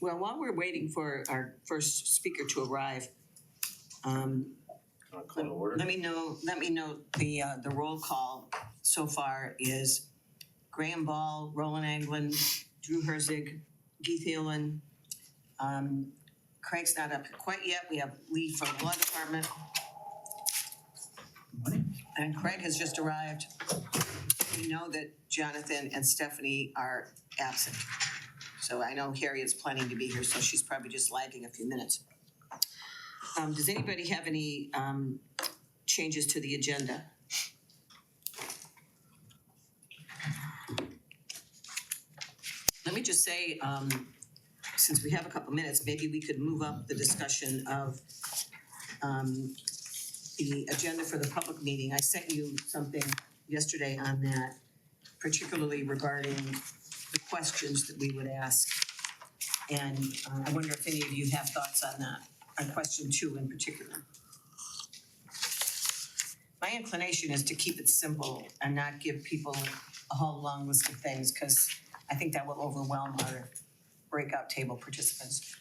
Well, while we're waiting for our first speaker to arrive, let me know the roll call so far is Graham Ball, Roland Anglin, Drew Herzig, Keith Thielen. Craig's not up quite yet. We have Lee from the Law Department. And Craig has just arrived. We know that Jonathan and Stephanie are absent. So I know Harriet's planning to be here, so she's probably just lagging a few minutes. Does anybody have any changes to the agenda? Let me just say, since we have a couple minutes, maybe we could move up the discussion of the agenda for the public meeting. I sent you something yesterday on that, particularly regarding the questions that we would ask. And I wonder if any of you have thoughts on that, on question 2 in particular. My inclination is to keep it simple and not give people a whole long list of things, because I think that will overwhelm our breakout table participants.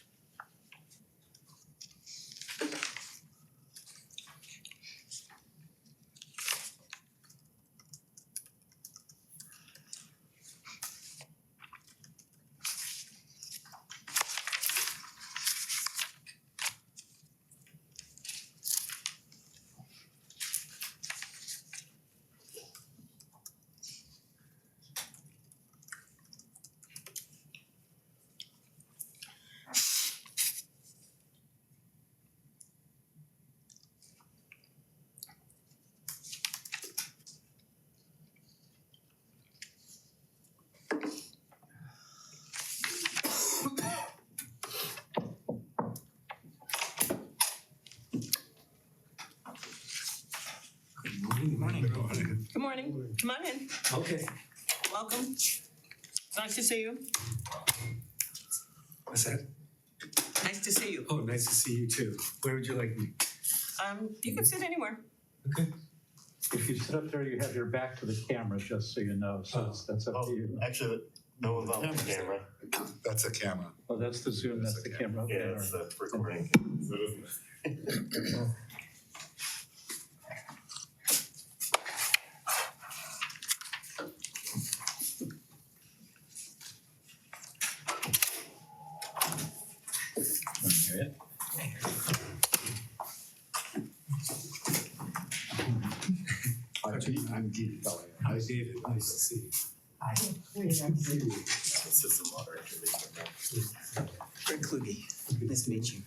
Good morning. Good morning. Come on in. Okay. Welcome. It's nice to see you. What's that? Nice to see you. Oh, nice to see you too. Where would you like me? You can sit anywhere. Okay. If you sit up there, you have your back to the camera, just so you know, so that's up to you. Actually, no one's on the camera. That's a camera. Oh, that's the Zoom, that's the camera. Yeah, Okay. it's the recording. I'm Keith Kelly. Hi, David. Nice to see you. Assistant moderator. Greg Kluge. Nice to meet you.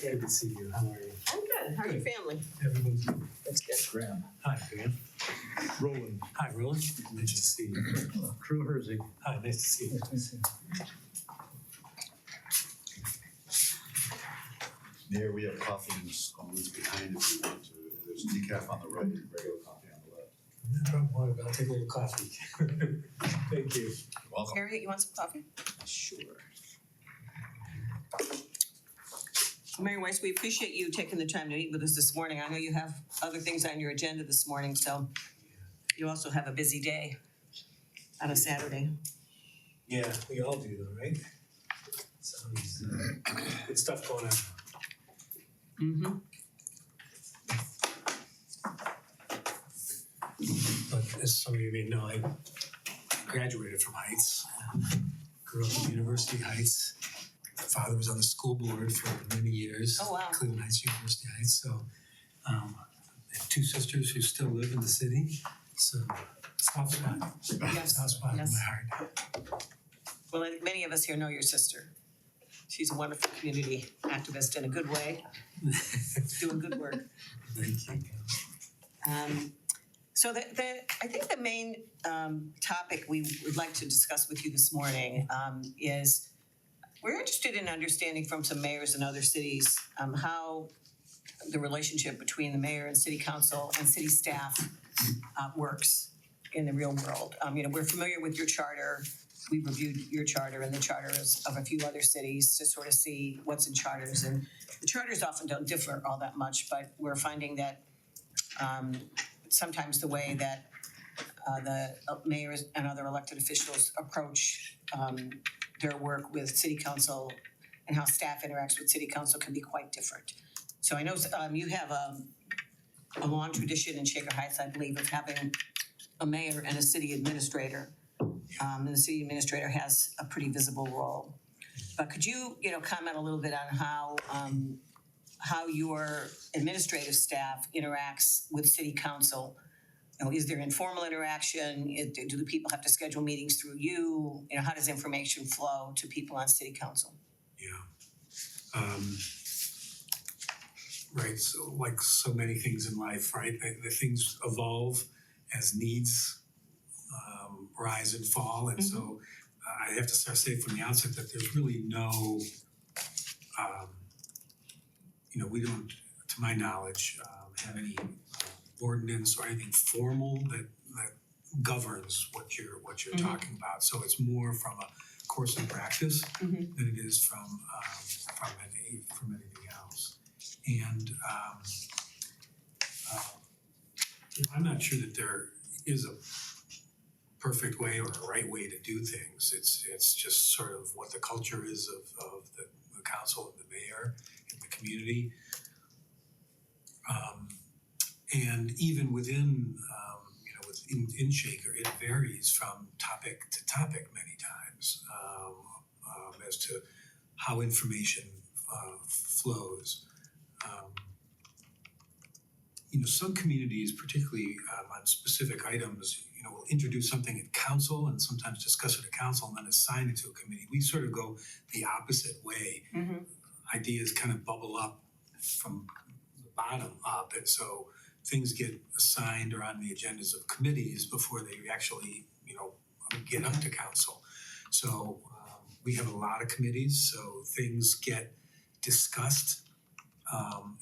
Good to see you. How are you? I'm good. How's your family? Everyone's good. That's good. Graham. Hi, Graham. Roland. Hi, Roland. Nice to see you. Drew Herzig. Hi, nice to see you. There we have coffee and scones behind if you want to. There's decaf on the right, and regular coffee on the left. No problem. I'll take a little coffee. Thank you. You're welcome. Harriet, you want some coffee? Sure. Mary Weiss, we appreciate you taking the time to meet with us this morning. I know you have other things on your agenda this morning, so you also have a busy day on a Saturday. Yeah, we all do though, right? So good stuff going on. Mm-hmm. But as some of you may know, I graduated from Heights. Grew up at University Heights. My father was on the school board for many years. Oh, wow. Cleveland Heights, University Heights. So I have 2 sisters who still live in the city. So soft spot. Yes, Soft spot yes. in my heart. Well, I think many of us here know your sister. She's a wonderful community activist in a good way, doing good work. Thank you. So I think the main topic we would like to discuss with you this morning is we're interested in understanding from some mayors in other cities how the relationship between the mayor and city council and city staff works in the real world. We're familiar with your charter. We reviewed your charter and the charters of a few other cities to sort of see what's in charters. And the charters often don't differ all that much, but we're finding that sometimes the way that the mayors and other elected officials approach their work with city council and how staff interacts with city council can be quite different. So I know you have a long tradition in Shaker Heights, I believe, of having a mayor and a city administrator. And the city administrator has a pretty visible role. But could you, comment a little bit on how your administrative staff interacts with city council? Is there informal interaction? Do the people have to schedule meetings through you? How does information flow to people on city council? Yeah. Right, so like so many things in life, right, the things evolve as needs rise and fall, and so I have to start saying from the outset that there's really no, we don't, to my knowledge, have any ordinance or anything formal that governs what you're talking about. So it's more from a course of practice than it is from anything else. And I'm not sure that there is a perfect way or a right way to do things. It's just sort of what the culture is of the council and the mayor and the community. And even within, in Shaker, it varies from topic to topic many times as to how information flows. Some communities, particularly on specific items, will introduce something at council and sometimes discuss it at council and then assign it to a committee. We sort of go the opposite way. Ideas kind of bubble up from the bottom up, and so things get assigned or on the agendas of committees before they actually, get up to council. So we have a lot of committees, so things get discussed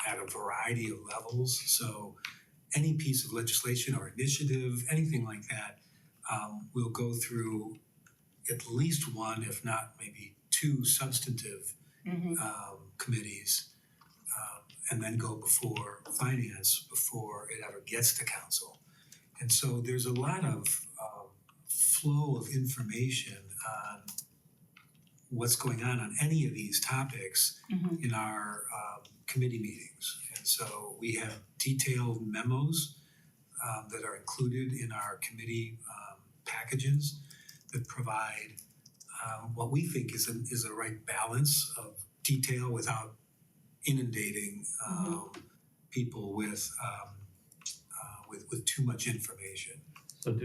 at a variety of levels. So any piece of legislation or initiative, anything like that, will go through at least one, if not maybe two substantive committees, and then go before finance before it ever gets to council. And so there's a lot of flow of information on what's going on any of these topics in our committee meetings. And so we have detailed memos that are included in our committee packages that provide what we think is a right balance of detail without inundating people with too much information. So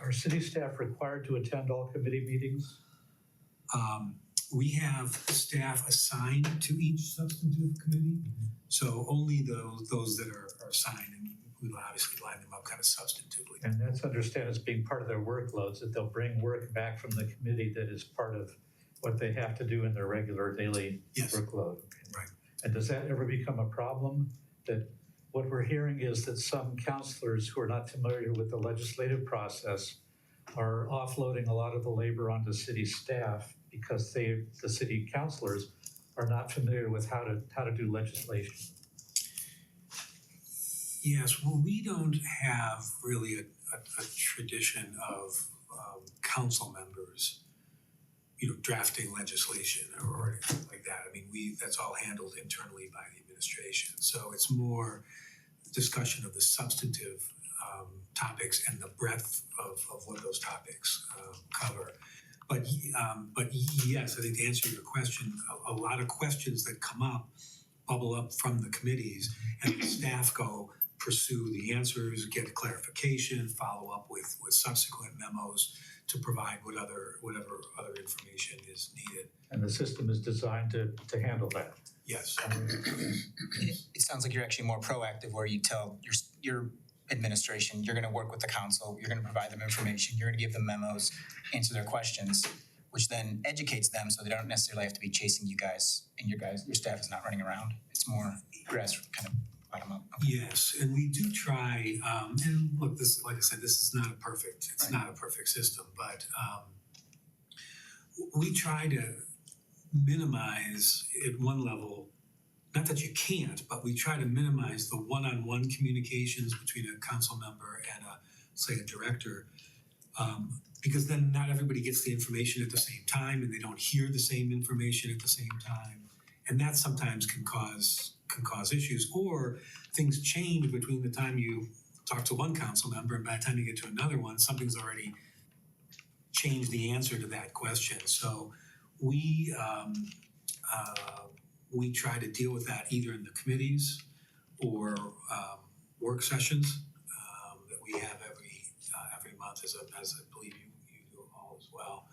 are city staff required to attend all committee meetings? We have staff assigned to each substantive committee, so only those that are assigned, and we'll obviously line them up kind of substantively. And that's understand as being part of their workloads, that they'll bring work back from the committee that is part of what they have to do in their regular daily workload. Okay. Right. And does that ever become a problem? That what we're hearing is that some counselors who are not familiar with the legislative process are offloading a lot of the labor onto city staff because the city councilors are not familiar with how to do legislation. Yes, well, we don't have really a tradition of council members, drafting legislation or anything like that. I mean, that's all handled internally by the administration. So it's more discussion of the substantive topics and the breadth of what those topics cover. But yes, I think to answer your question, a lot of questions that come up bubble up from the committees, and the staff go pursue the answers, get clarification, follow up with subsequent memos to provide whatever other information is needed. And the system is designed to handle that. Yes. It sounds like you're actually more proactive, where you tell your administration, you're going to work with the council, you're going to provide them information, you're going to give them memos, answer their questions, which then educates them so they don't necessarily have to be chasing you guys, and your staff is not running around. It's more grassroots, kind of bottom up. Okay. Yes, and we do try, and look, this, like I said, this is not a perfect, not a perfect system, but we try to minimize at one level, not that you can't, but we try to minimize the one-on-one communications between a council member and say a director. Because then not everybody gets the information at the same time and they don't hear the same information at the same time. And that sometimes can cause issues, or things change between the time you talk to one council member and by the time you get to another one, something's already changed the answer to that question. So we try to deal with that either in the committees or work sessions that we have every month, as I believe you do all as well.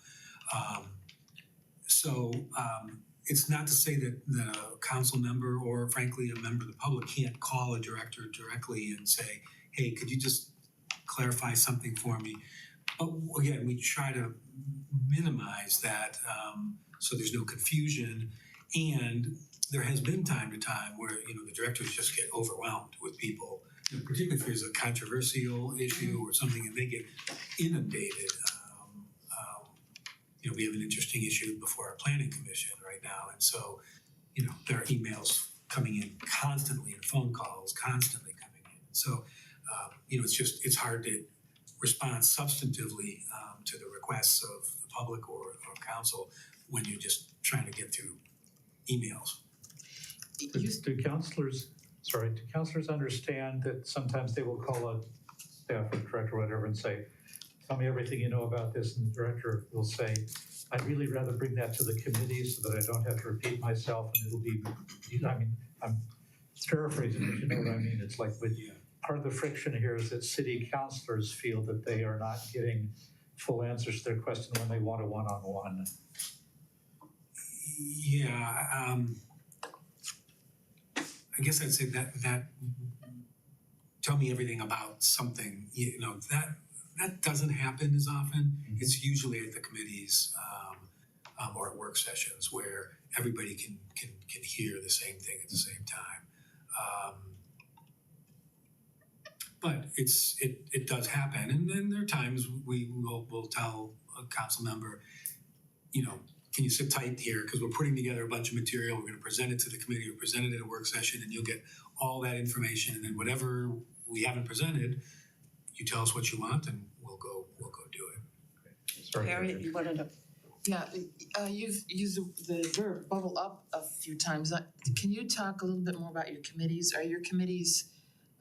It's not to say that a council member or frankly a member of the public can't call a director directly and say, hey, could you just clarify something for me? But again, we try to minimize that so there's no confusion. And there has been time to time where, the directors just get overwhelmed with people, particularly if there's a controversial issue or something and they get inundated. We have an interesting issue before our planning commission right now. And so, there are emails coming in constantly and phone calls constantly coming in. So, it's hard to respond substantively to the requests of the public or council when you're just trying to get through emails. Do counselors understand that sometimes they will call a staff or director or whatever and say, tell me everything you know about this, and the director will say, I'd really rather bring that to the committee so that I don't have to repeat myself, and it'll be, I'm paraphrasing, but you know what I mean. It's like, part of the friction here is that city councilors feel that they are not getting full answers to their question when they want a one-on-one. Yeah, I guess I'd say that tell me everything about something, that doesn't happen as often. Mm-hmm. It's usually at the committees or at work sessions where everybody can hear the same thing at the same time. But it does happen, and then there are times we'll tell a council member, can you sit tight here because we're putting together a bunch of material. We're going to present it to the committee or present it at a work session, and you'll get all that information. And then whatever we haven't presented, you tell us what you want, and we'll go do it. Sorry, Harriet, you wanted to? Yeah, you've used the verb bubble up a few times. Can you talk a little bit more about your committees? Are your committees,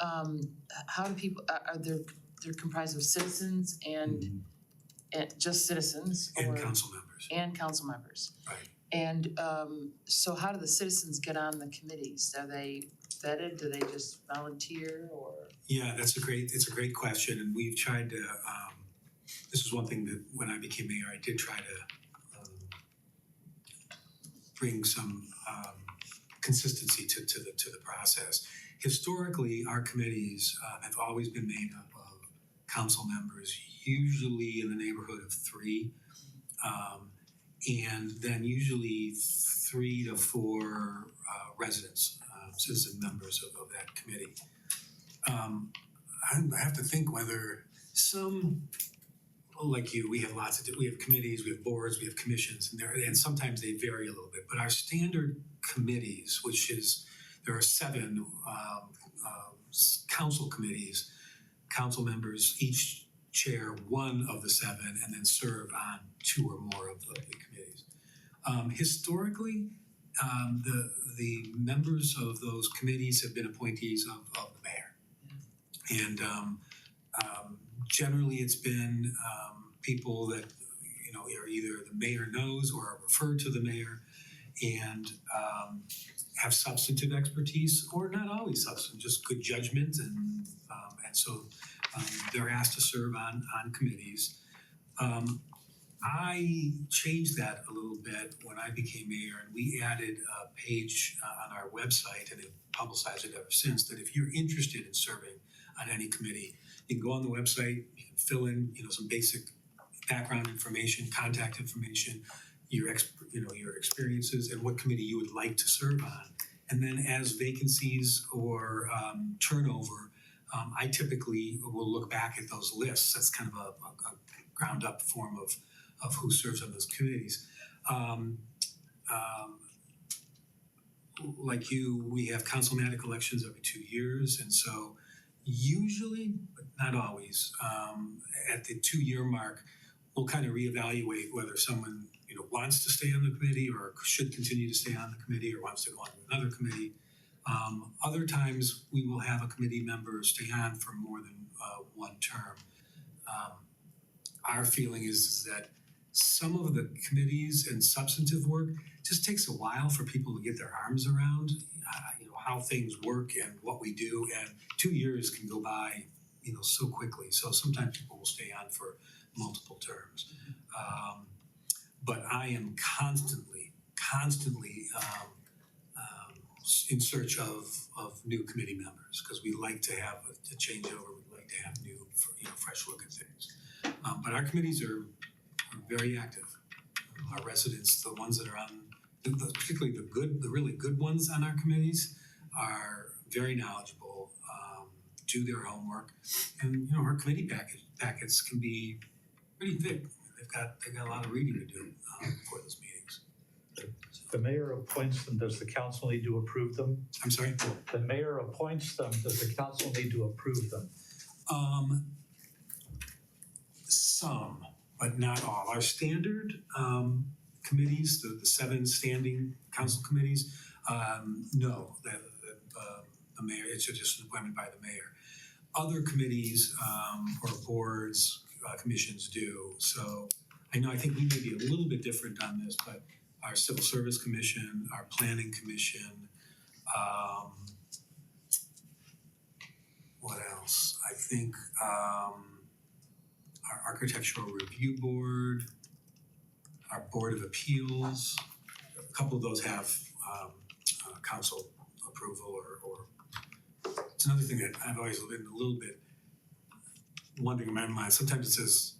how do people, they're comprised of citizens and just citizens? And or council members. And council members. Right. And so how do the citizens get on the committees? Are they vetted? Do they just volunteer or? Yeah, it's a great question, and we've tried to. This is one thing that when I became mayor, I did try to bring some consistency to the process. Historically, our committees have always been made up of council members, usually in the neighborhood of 3, and then usually 3 to 4 residents, citizen members of that committee. I have to think whether some, like you, we have we have committees, we have boards, we have commissions, and sometimes they vary a little bit. But our standard committees, which is there are 7 council committees, council members each chair one of the 7 and then serve on 2 or more of the committees. Historically, the members of those committees have been appointees of the mayor. And generally it's been people that, are either the mayor knows or are referred to the mayor and have substantive expertise, or not always substantive, just good judgment. And so they're asked to serve on committees. I changed that a little bit when I became mayor, and we added a page on our website, and have publicized it ever since, that if you're interested in serving on any committee, you can go on the website, you can fill in, some basic background information, contact information, your experiences, and what committee you would like to serve on. And then as vacancies or turnover, I typically will look back at those lists. That's kind of a ground up form of who serves on those committees. Like you, we have councilmatic elections every 2 years, and so Usually, but not always, at the 2-year mark, we'll kind of reevaluate whether someone, wants to stay on the committee or should continue to stay on the committee or wants to go on to another committee. Other times, we will have a committee member stay on for more than one term. Our feeling is that some of the committees and substantive work just takes a while for people to get their arms around, how things work and what we do. And 2 years can go by, so quickly. So sometimes people will stay on for multiple terms. But I am constantly in search of new committee members because we like to have a changeover. We like to have new, fresh look at things. But our committees are very active. Our residents, the ones that are on, particularly the really good ones on our committees, are very knowledgeable, do their homework, and our committee packets can be pretty thick. They've got a lot of reading to do for those meetings. The mayor appoints them, does the council need to approve them? I'm sorry? The mayor appoints them, does the council need to approve them? Some, but not all. Our standard committees, the 7 standing council committees, no, the mayor, it's just an appointment by the mayor. Other committees or boards, commissions do. So I think we may be a little bit different on this, but our Civil Service Commission, our Planning Commission, what else? I think our Architectural Review Board, our Board of Appeals, a couple of those have council approval or it's another thing that I've always been a little bit wondering in my mind. Sometimes it says,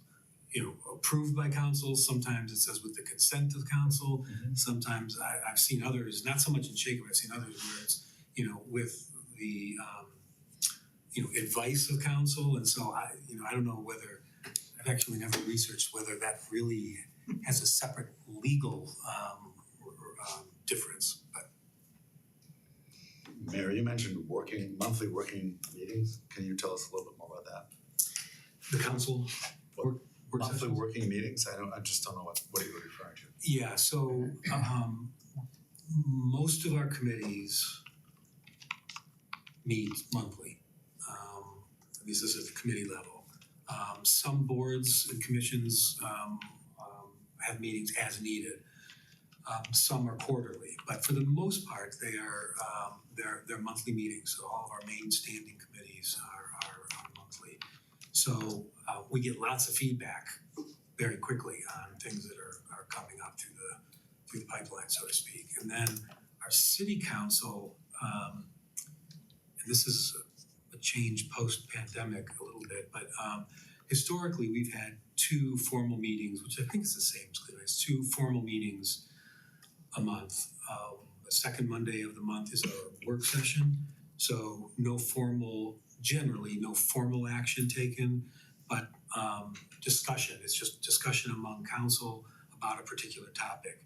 approved by council. Sometimes it says with the consent of council. Mhm. Sometimes I've seen others, not so much in Shaker, but I've seen others where it's, with the, advice of council. And so I don't know whether, I've actually never researched whether that really has a separate legal difference, but. Mayor, you mentioned monthly working meetings. Can you tell us a little bit more about that? The council work Monthly sessions? working meetings? I just don't know what you were referring to. Yeah, so most of our committees meet monthly. At least this is at the committee level. Some boards and commissions have meetings as needed. Some are quarterly, but for the most part, they are they're monthly meetings. So all of our main standing committees are monthly. So we get lots of feedback very quickly on things that are coming up through the pipeline, so to speak. And then our city council, and this is a change post-pandemic a little bit, but historically we've had 2 formal meetings, which I think is the same as Cleveland. It's 2 formal meetings a month. The second Monday of the month is our work session. So generally no formal action taken, but discussion. It's just discussion among council about a particular topic.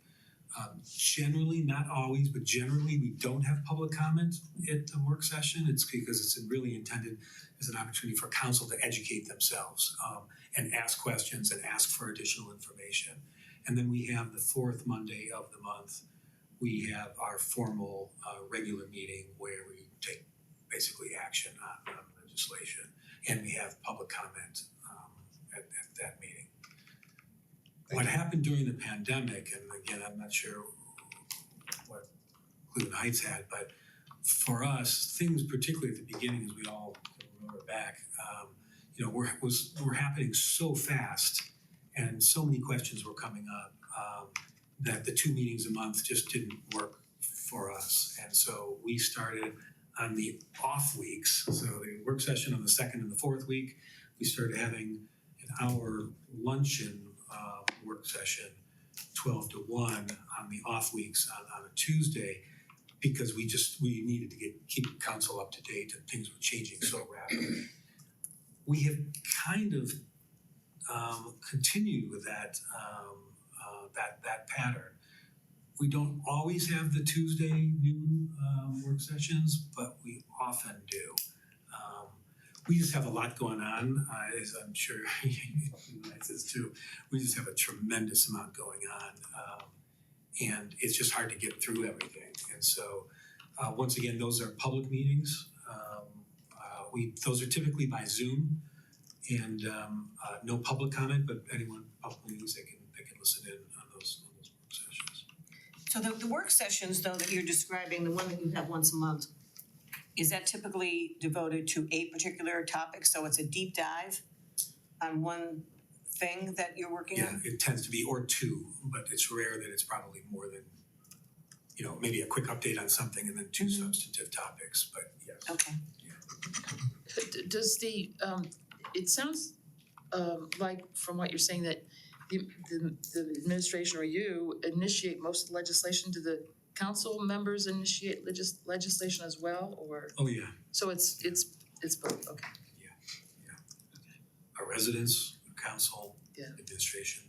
Generally, not always, but generally we don't have public comment at the work session. It's because it's really intended as an opportunity for council to educate themselves and ask questions and ask for additional information. And then we have the 4th Monday of the month. We have our formal regular meeting where we take basically action on legislation, and we have public comment at that meeting. What happened during the pandemic, and again, I'm not sure what Cleveland Heights had, but for us, things particularly at the beginning, as we all remember back, were happening so fast, and so many questions were coming up that the 2 meetings a month just didn't work for us. And so we started on the off weeks, so the work session on the 2nd and the 4th week, we started having an hour luncheon work session, 12 to 1 on the off weeks on a Tuesday, because we needed to keep council up to date and things were changing so rapidly. We have kind of continued with that pattern. We don't always have the Tuesday noon work sessions, but we often do. we just have a lot going on, as I'm sure United says too. We just have a tremendous amount going on, and it's just hard to get through everything. And so, once again, those are public meetings. Those are typically by Zoom, and no public comment, but anyone public meetings they can listen in on those work sessions. So the work sessions though that you're describing, the one that you have once a month, is that typically devoted to a particular topic? So it's a deep dive on one thing that you're working Yeah, on? it tends to be, or two, but it's rare that it's probably more than, maybe a quick update on something and then two substantive topics, but yes. Okay. Does the, it sounds like from what you're saying that the administration or you initiate most legislation. Do the council members initiate legislation as well, or? Oh, yeah, So it's both, okay. our residents, council, Yeah. administration.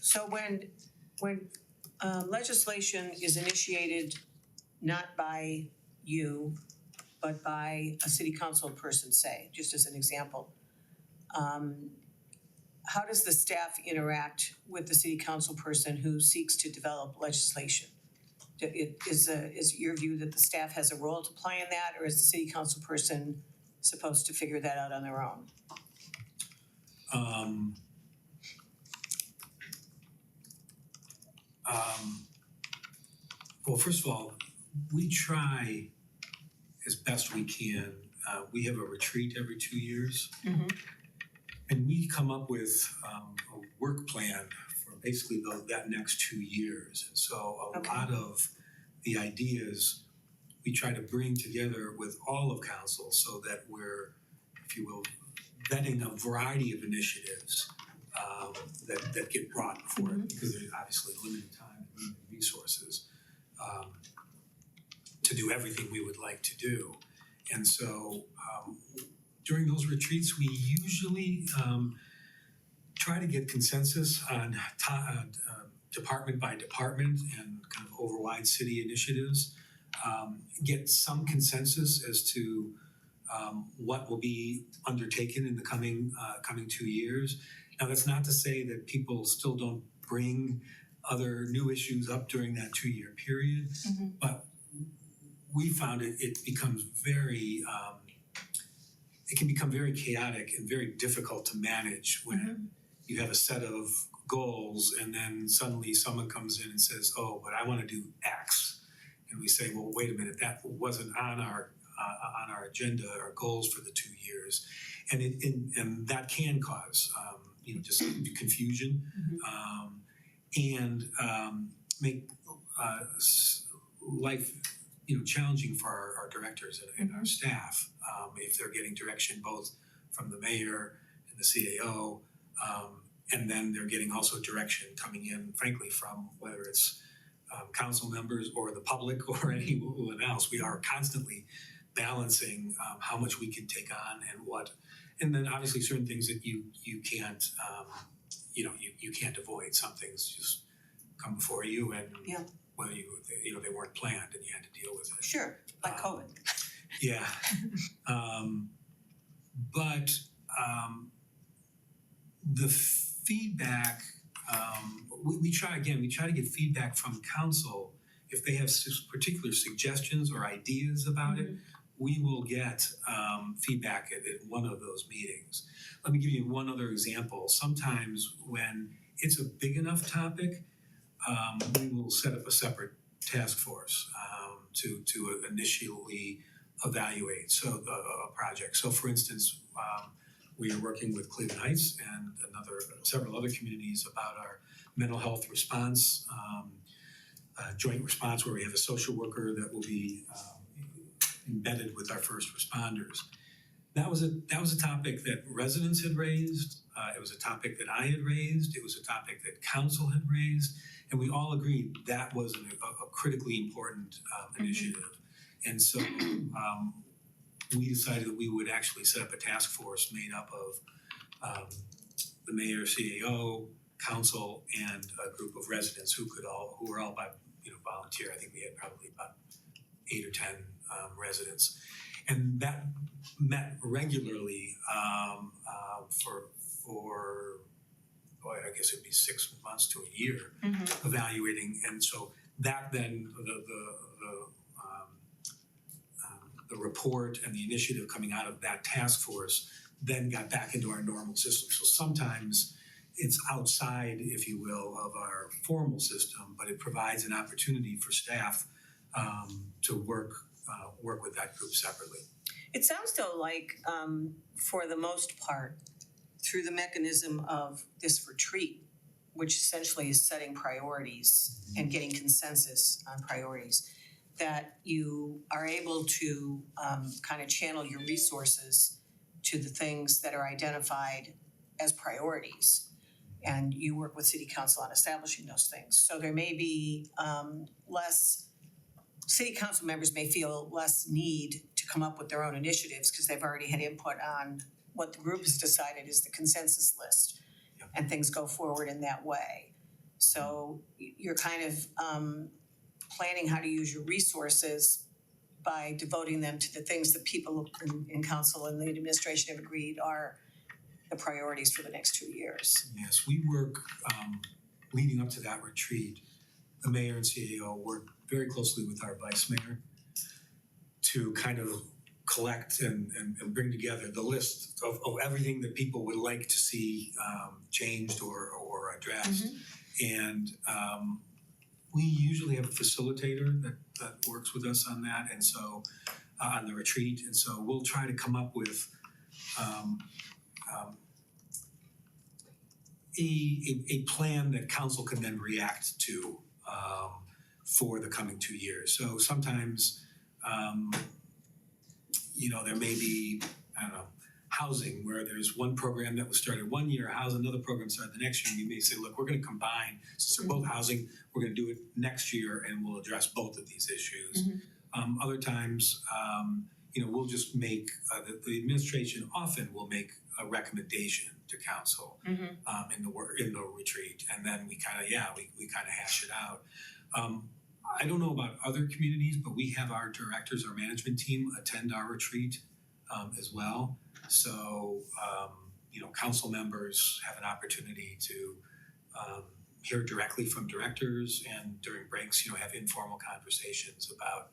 So when legislation is initiated not by you, but by a city council person, say, just as an example, how does the staff interact with the city council person who seeks to develop legislation? Is your view that the staff has a role to play in that, or is the city council person supposed to figure that out on their own? Well, first of all, we try as best we can. We have a retreat every 2 years. And we come up with a work plan for basically that next 2 years. And so a lot of the ideas we try to bring together with all of council so that we're, if you will, vetting a variety of initiatives that get brought before it, because there's obviously limited time and limited resources to do everything we would like to do. And so during those retreats, we usually try to get consensus on department by department and kind of overwide city initiatives, get some consensus as to what will be undertaken in the coming 2 years. Now, that's not to say that people still don't bring other new issues up during that 2-year period, but we found it becomes very it can become very chaotic and very difficult to manage when you have a set of goals and then suddenly someone comes in and says, oh, but I want to do X. And we say, well, wait a minute, that wasn't on our agenda, our goals for the 2 years. And that can cause, just confusion and make life challenging for our directors and our staff if they're getting direction both from the mayor and the CAO, and then they're getting also direction coming in, frankly, from whether it's council members or the public or anyone else. We are constantly balancing how much we can take on and what, and then obviously certain things that you can't you can't avoid. Some things just come before you and well, they weren't planned and you had to deal with it. Sure, like COVID. Yeah. But the feedback, we try to get feedback from council. If they have particular suggestions or ideas about it, we will get feedback at one of those meetings. Let me give you one other example. Sometimes when it's a big enough topic, we will set up a separate task force to initially evaluate a project. So for instance, we are working with Cleveland Heights and several other communities about our mental health response, joint response, where we have a social worker that will be embedded with our first responders. That was a topic that residents had raised. It was a topic that I had raised. It was a topic that council had raised, and we all agreed that was a critically important initiative. And so we decided that we would actually set up a task force made up of the mayor, CAO, council, and a group of residents who were all by volunteer. I think we had probably about 8 or 10 residents. And that met regularly for boy, I guess it'd be 6 months to a year evaluating. And so that then the report and the initiative coming out of that task force then got back into our normal system. So sometimes it's outside, if you will, of our formal system, but it provides an opportunity for staff to work with that group separately. It sounds though like, for the most part, through the mechanism of this retreat, which essentially is setting priorities and getting consensus on priorities, that you are able to kind of channel your resources to the things that are identified as priorities. And you work with City Council on establishing those things. So there may be less, City Council members may feel less need to come up with their own initiatives because they've already had input on what the group has decided is the consensus list. Yep. And things go forward in that way. So you're kind of planning how to use your resources by devoting them to the things that people in council and the administration have agreed are the priorities for the next 2 years. Yes, we work, leading up to that retreat, the mayor and CAO work very closely with our vice mayor to kind of collect and bring together the list of everything that people would like to see changed or addressed. And we usually have a facilitator that works with us on that, and so on the retreat, and so we'll try to come up with a plan that council can then react to for the coming 2 years. So sometimes there may be, I don't know, housing where there's one program that was started 1 year, another program started the next year. We may say, look, we're going to combine, since they're both housing, we're going to do it next year and we'll address both of these issues. Other times, we'll just make, the administration often will make a recommendation to council in the retreat, and then we kind of hash it out. I don't know about other communities, but we have our directors, our management team attend our retreat as well. So, council members have an opportunity to hear directly from directors, and during breaks, have informal conversations about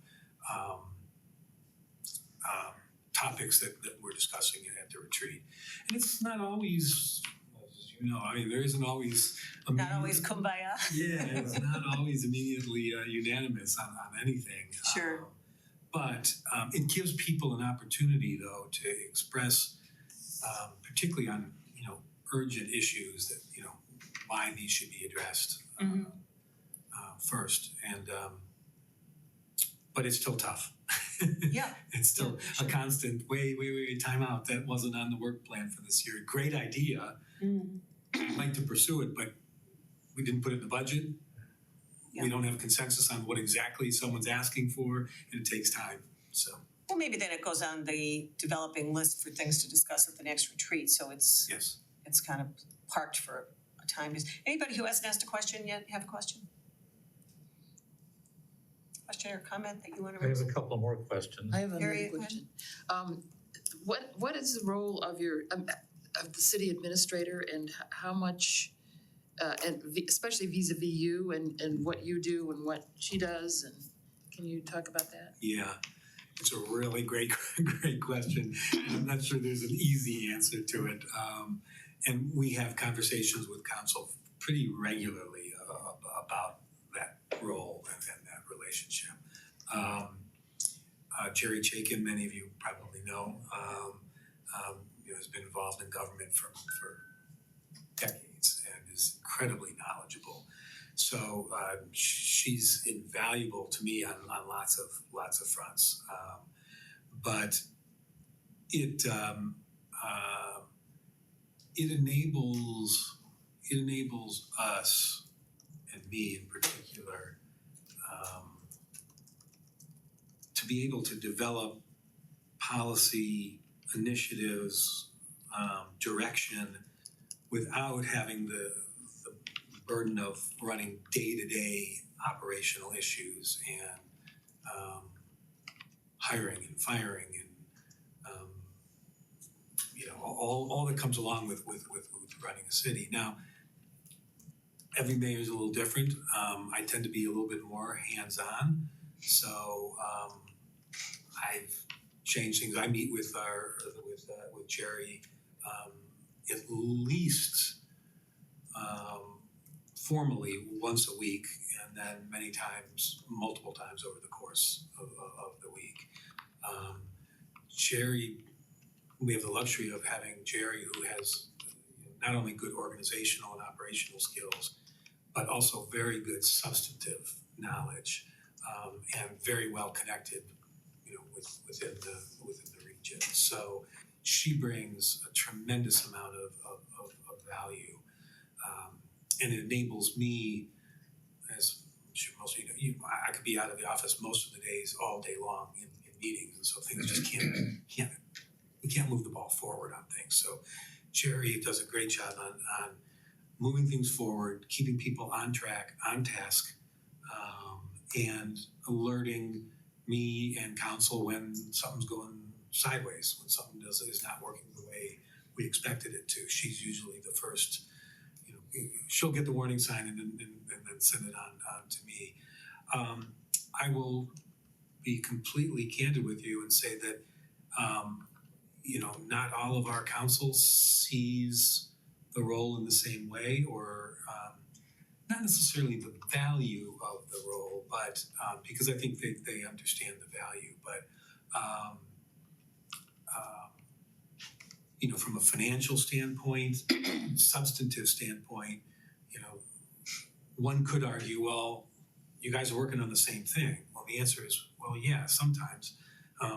topics that we're discussing at the retreat. And it's not always, as there isn't always Not always kumbaya. Yeah, it's not always immediately unanimous on anything. Sure. But it gives people an opportunity, though, to express, particularly on urgent issues, that why these should be addressed first. And but it's still tough. Yeah. It's still a constant. Wait, time out. That wasn't on the work plan for this year. Great idea. I'd like to pursue it, but we didn't put it in the budget. Yeah. We don't have consensus on what exactly someone's asking for, and it takes time. So Well, maybe then it goes on the developing list for things to discuss at the next retreat, so it's kind of parked for a time. Anybody who hasn't asked a question yet have a question? Question or comment that you want to I have raise? a couple more questions. I have another Harriet, go question. What is the role of of the city administrator, and how much, especially vis-a-vis you and what you do and what she does, and can you talk about that? yeah, it's a really great question. And I'm not sure there's an easy answer to it. And we have conversations with council pretty regularly about that role and that relationship. Jerry Chaikin, many of you probably know, has been involved in government for decades and is incredibly knowledgeable. So she's invaluable to me on lots of fronts. But it enables us, and me in particular, to be able to develop policy initiatives, direction, without having the burden of running day-to-day operational issues and hiring and firing and all that comes along with running a city. Now, every mayor is a little different. I tend to be a little bit more hands-on, so I've changed things. I meet with Jerry at least formally once a week, and then many times, multiple times over the course of the week. Jerry, we have the luxury of having Jerry, who has not only good organizational and operational skills, but also very good substantive knowledge, and very well connected, within the region. So she brings a tremendous amount of value, and it enables me, as I'm sure most of you know, I could be out of the office most of the days, all day long in meetings, and so things just we can't move the ball forward on things. So Jerry does a great job on moving things forward, keeping people on track, on task, and alerting me and council when something's going sideways, when something is not working the way we expected it to. She's usually the first, she'll get the warning sign and then send it on to me. I will be completely candid with you and say that not all of our council sees the role in the same way, or not necessarily the value of the role, but because I think they understand the value, but from a financial standpoint, substantive standpoint, one could argue, well, you guys are working on the same thing. Well, the answer is, well, yeah, sometimes,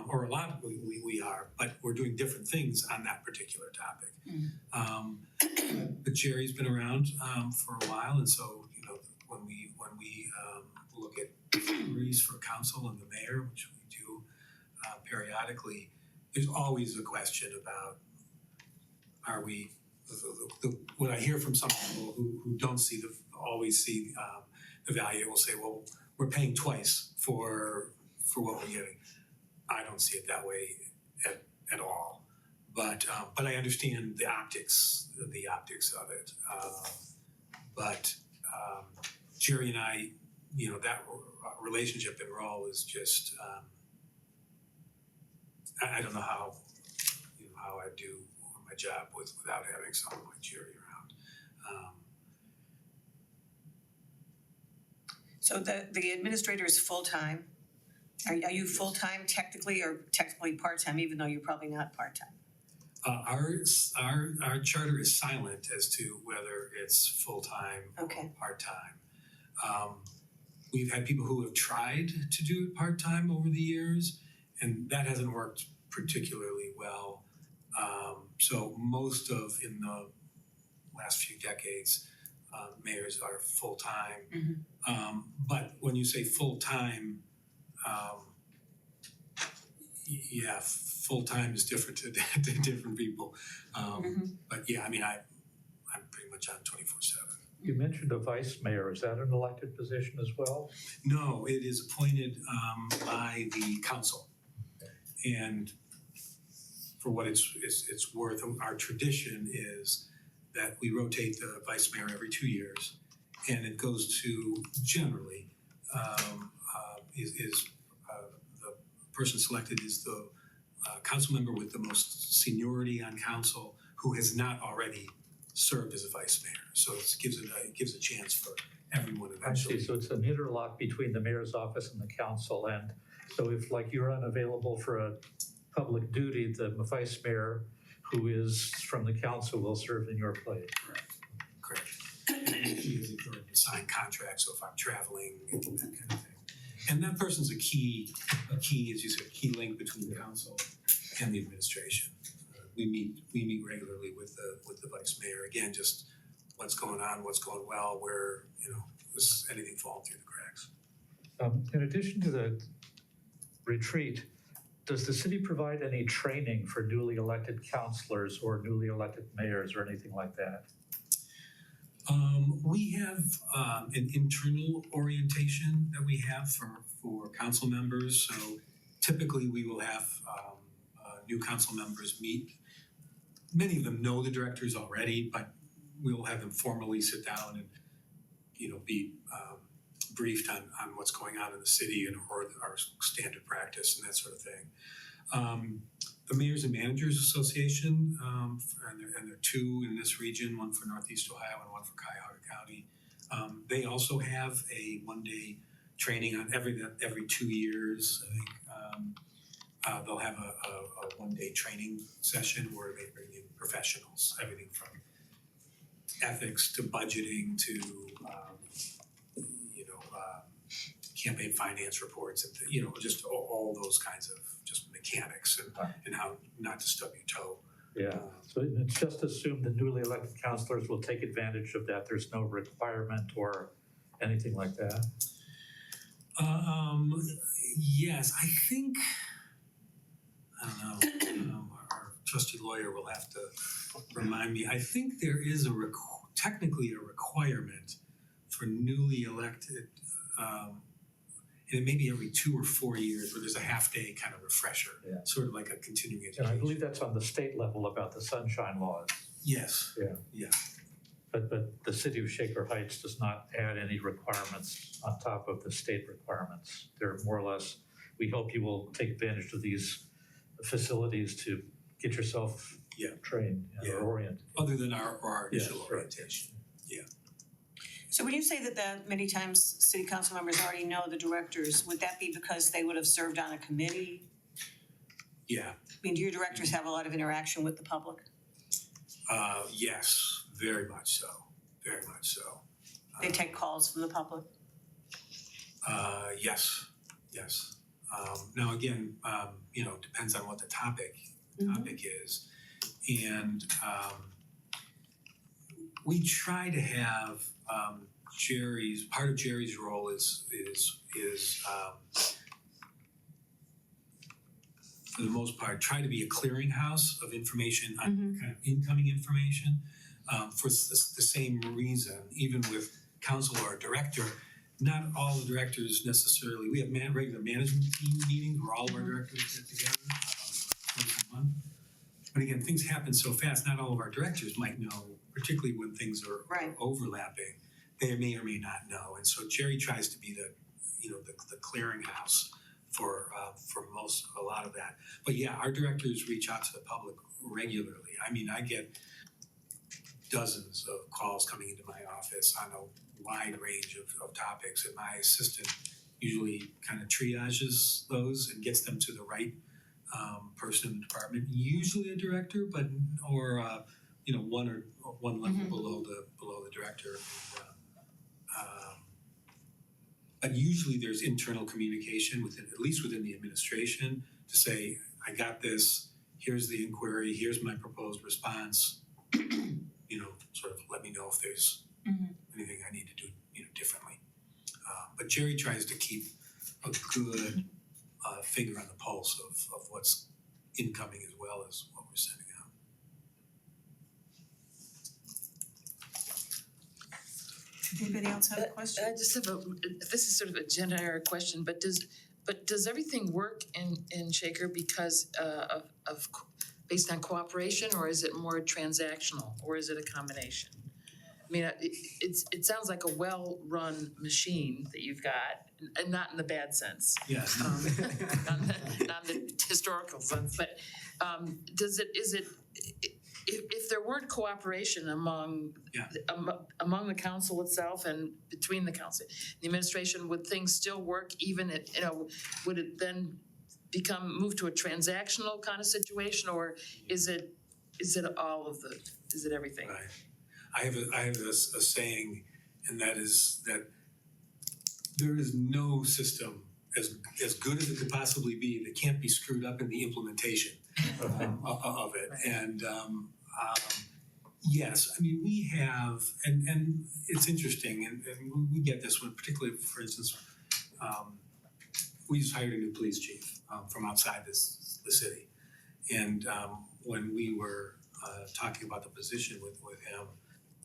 or a lot we are, but we're doing different things on that particular topic. But Jerry's been around for a while, and so when we look at priorities for council and the mayor, which we do periodically, there's always a question about, are we? What I hear from some people who don't always see the value will say, well, we're paying twice for what we're getting. I don't see it that way at all. But I understand the optics of it. But Jerry and I, that relationship and role is just I don't know how I do my job without having someone like Jerry around. So the administrator is full-time. Are you full-time technically, or technically part-time, even though you're probably not part-time? Our charter is silent as to whether it's full-time or part-time. We've had people who have tried to do it part-time over the years, and that hasn't worked particularly well. So most in the last few decades, mayors are full-time. But when you say full-time, yeah, full-time is different to different people. But yeah, I mean, I'm pretty much on 24/7. You mentioned a vice mayor. Is that an elected position as well? No, it is appointed by the council. And for what it's worth, our tradition is that we rotate the vice mayor every 2 years, and it goes to generally the person selected is the council member with the most seniority on council who has not already served as a vice mayor. So it gives a chance for everyone eventually. I see. So it's an interlock between the mayor's office and the council. And so if you're unavailable for a public duty, the vice mayor who is from the council will serve in your place. Correct. She has the authority to sign contracts, so if I'm traveling, and that kind of thing. And that person's a key, as you said, key link between the council and the administration. We meet regularly with the vice mayor. Again, just what's going on, what's going well, where is anything falling through the cracks. In addition to the retreat, does the city provide any training for newly elected councilors or newly elected mayors or anything like that? We have an internal orientation that we have for council members. So typically we will have new council members meet many of them know the directors already, but we'll have them formally sit down and, be briefed on what's going on in the city and or our standard practice and that sort of thing. The Mayors and Managers Association, and there are two in this region, one for Northeast Ohio and one for Cuyahoga County. They also have a one-day training on every 2 years, I think. They'll have a one-day training session where they bring in professionals, everything from ethics to budgeting to campaign finance reports and just all those kinds of just mechanics and how not to stub your toe. Yeah, so it's just assumed the newly elected councilors will take advantage of that. There's no requirement or anything like that. Yes, I think, I don't know, our trusty lawyer will have to remind me. I think there is technically a requirement for newly elected, and it may be every 2 or 4 years where there's a half-day kind of refresher, sort of like a continuing education. And I believe that's on the state level about the sunshine laws. Yes. Yeah. But the city of Shaker Heights does not add any requirements on top of the state requirements. They're more or less, we hope you will take advantage of these facilities to get yourself trained or oriented. Other than our initial Yes, orientation. So when you say that many times city council members already know the directors, would that be because they would have served on a committee? Yeah. I mean, do your directors have a lot of interaction with the public? Yes, very much so. Very much so. They take calls from the public? Yes. Now again, depends on what the topic is. And we try to have part of Jerry's role is for the most part, try to be a clearinghouse of information on kind of incoming information. For the same reason, even with council or director, not all the directors necessarily, we have regular management team meetings where all of our directors get together once a month. But again, things happen so fast, not all of our directors might know, particularly when things are overlapping. They may or may not know. And so Jerry tries to be the clearinghouse for a lot of that. But yeah, our directors reach out to the public regularly. I mean, I get dozens of calls coming into my office on a wide range of topics, and my assistant usually kind of triages those and gets them to the right person in the department, usually a director, or one level below the director. But usually there's internal communication at least within the administration to say, I got this, here's the inquiry, here's my proposed response, sort of let me know if there's anything I need to do, differently. But Jerry tries to keep a good finger on the pulse of what's incoming as well as what we're sending out. Anybody else have a question? I just have this is sort of a generic question, but does everything work in Shaker because of based on cooperation, or is it more transactional, or is it a combination? I mean, it sounds like a well-run machine that you've got, and not in the bad sense. Yeah. Not the historical sense, but if there weren't cooperation among the council itself and between the council, the administration, would things still work even at, would it then move to a transactional kind of situation, or is it everything? Right. I have a saying, and that is that there is no system as good as it could possibly be that can't be screwed up in the implementation of it. Right. And yes, I mean, we have, and it's interesting, and we get this one, particularly, for instance, we just hired a new police chief from outside the city. And when we were talking about the position with him,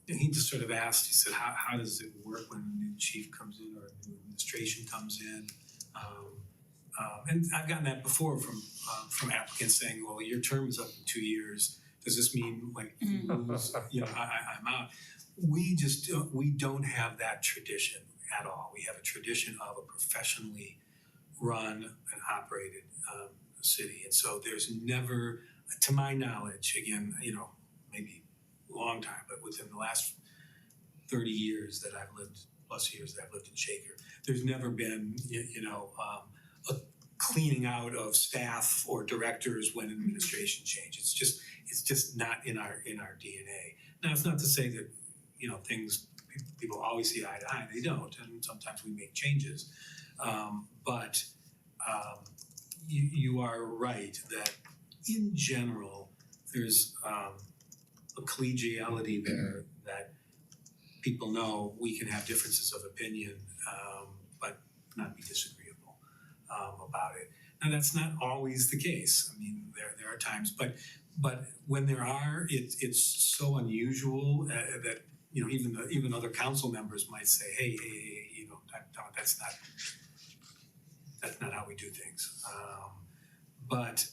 he just sort of asked, he said, how does it work when a new chief comes in or a new administration comes in? And I've gotten that before from applicants saying, well, your term is up in 2 years. does this mean like if you lose, you know, I'm out? We don't have that tradition at all. We have a tradition of a professionally run and operated city. And so there's never, to my knowledge, again, you know, maybe a long time, but within the last 30 years that I've lived, plus years that I've lived in Shaker, there's never been, a cleaning out of staff or directors when administration changes. It's just not in our DNA. Now, it's not to say that, you know, things, people always see eye to eye. They don't, and sometimes we make changes. But you are right that in general, there's a collegiality there that people know we can have differences of opinion, but not be disagreeable about it. Now, that's not always the case. I mean, there are times, but when there are, it's so unusual that, you know, even other council members might say, hey, you know, that's not how we do things. But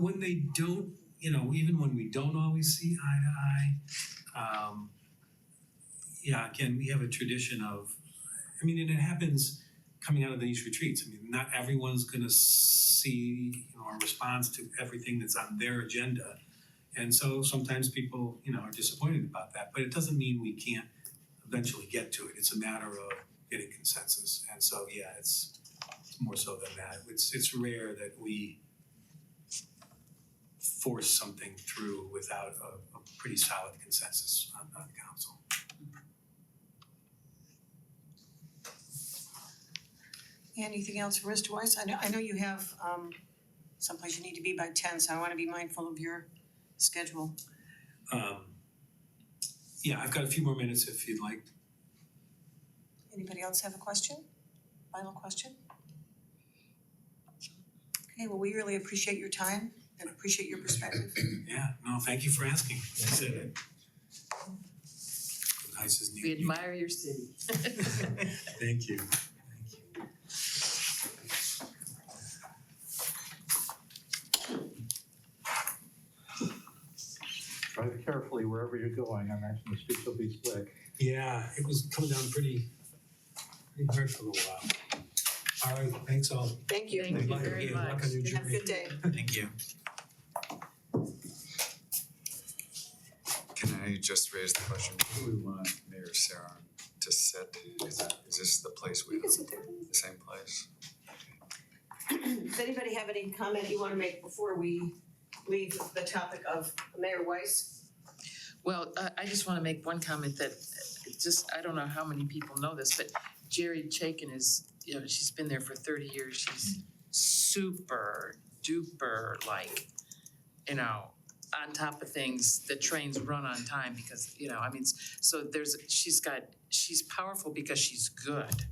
when they don't, you know, even when we don't always see eye to eye, yeah, again, we have a tradition of, I mean, and it happens coming out of these retreats. I mean, not everyone's gonna see, you know, a response to everything that's on their agenda. And so sometimes people, you know, are disappointed about that, but it doesn't mean we can't eventually get to it. It's a matter of getting consensus. And so, yeah, it's more so than that. It's rare that we force something through without a pretty solid consensus on council. Anything else for Mr. Weiss? I know you have someplace you need to be by 10, so I wanna be mindful of your schedule. Yeah, I've got a few more minutes if you'd like. Anybody else have a question? Final question? Okay, well, we really appreciate your time and appreciate your perspective. Yeah, no, thank you for asking. I said it. Nice is We near you. admire your city. Thank you. Drive carefully wherever you're going. I imagine the streets will be slick. Yeah, it was coming down pretty hard for a little while. All right, thanks all. Thank you. Thank you very Good luck much. on your Have a journey. good day. Thank you. Can I just raise the question, who do we want Mayor Saron to sit? Is this the place we You can know? sit there. The same place? Does anybody have any comment you wanna make before we leave the topic of Mayor Weiss? Well, I just wanna make one comment that I don't know how many people know this, but Jerry Chaikin is, you know, she's been there for 30 years. She's super duper like, you know, on top of things. The trains run on time because, you know, I mean, so she's powerful because she's good.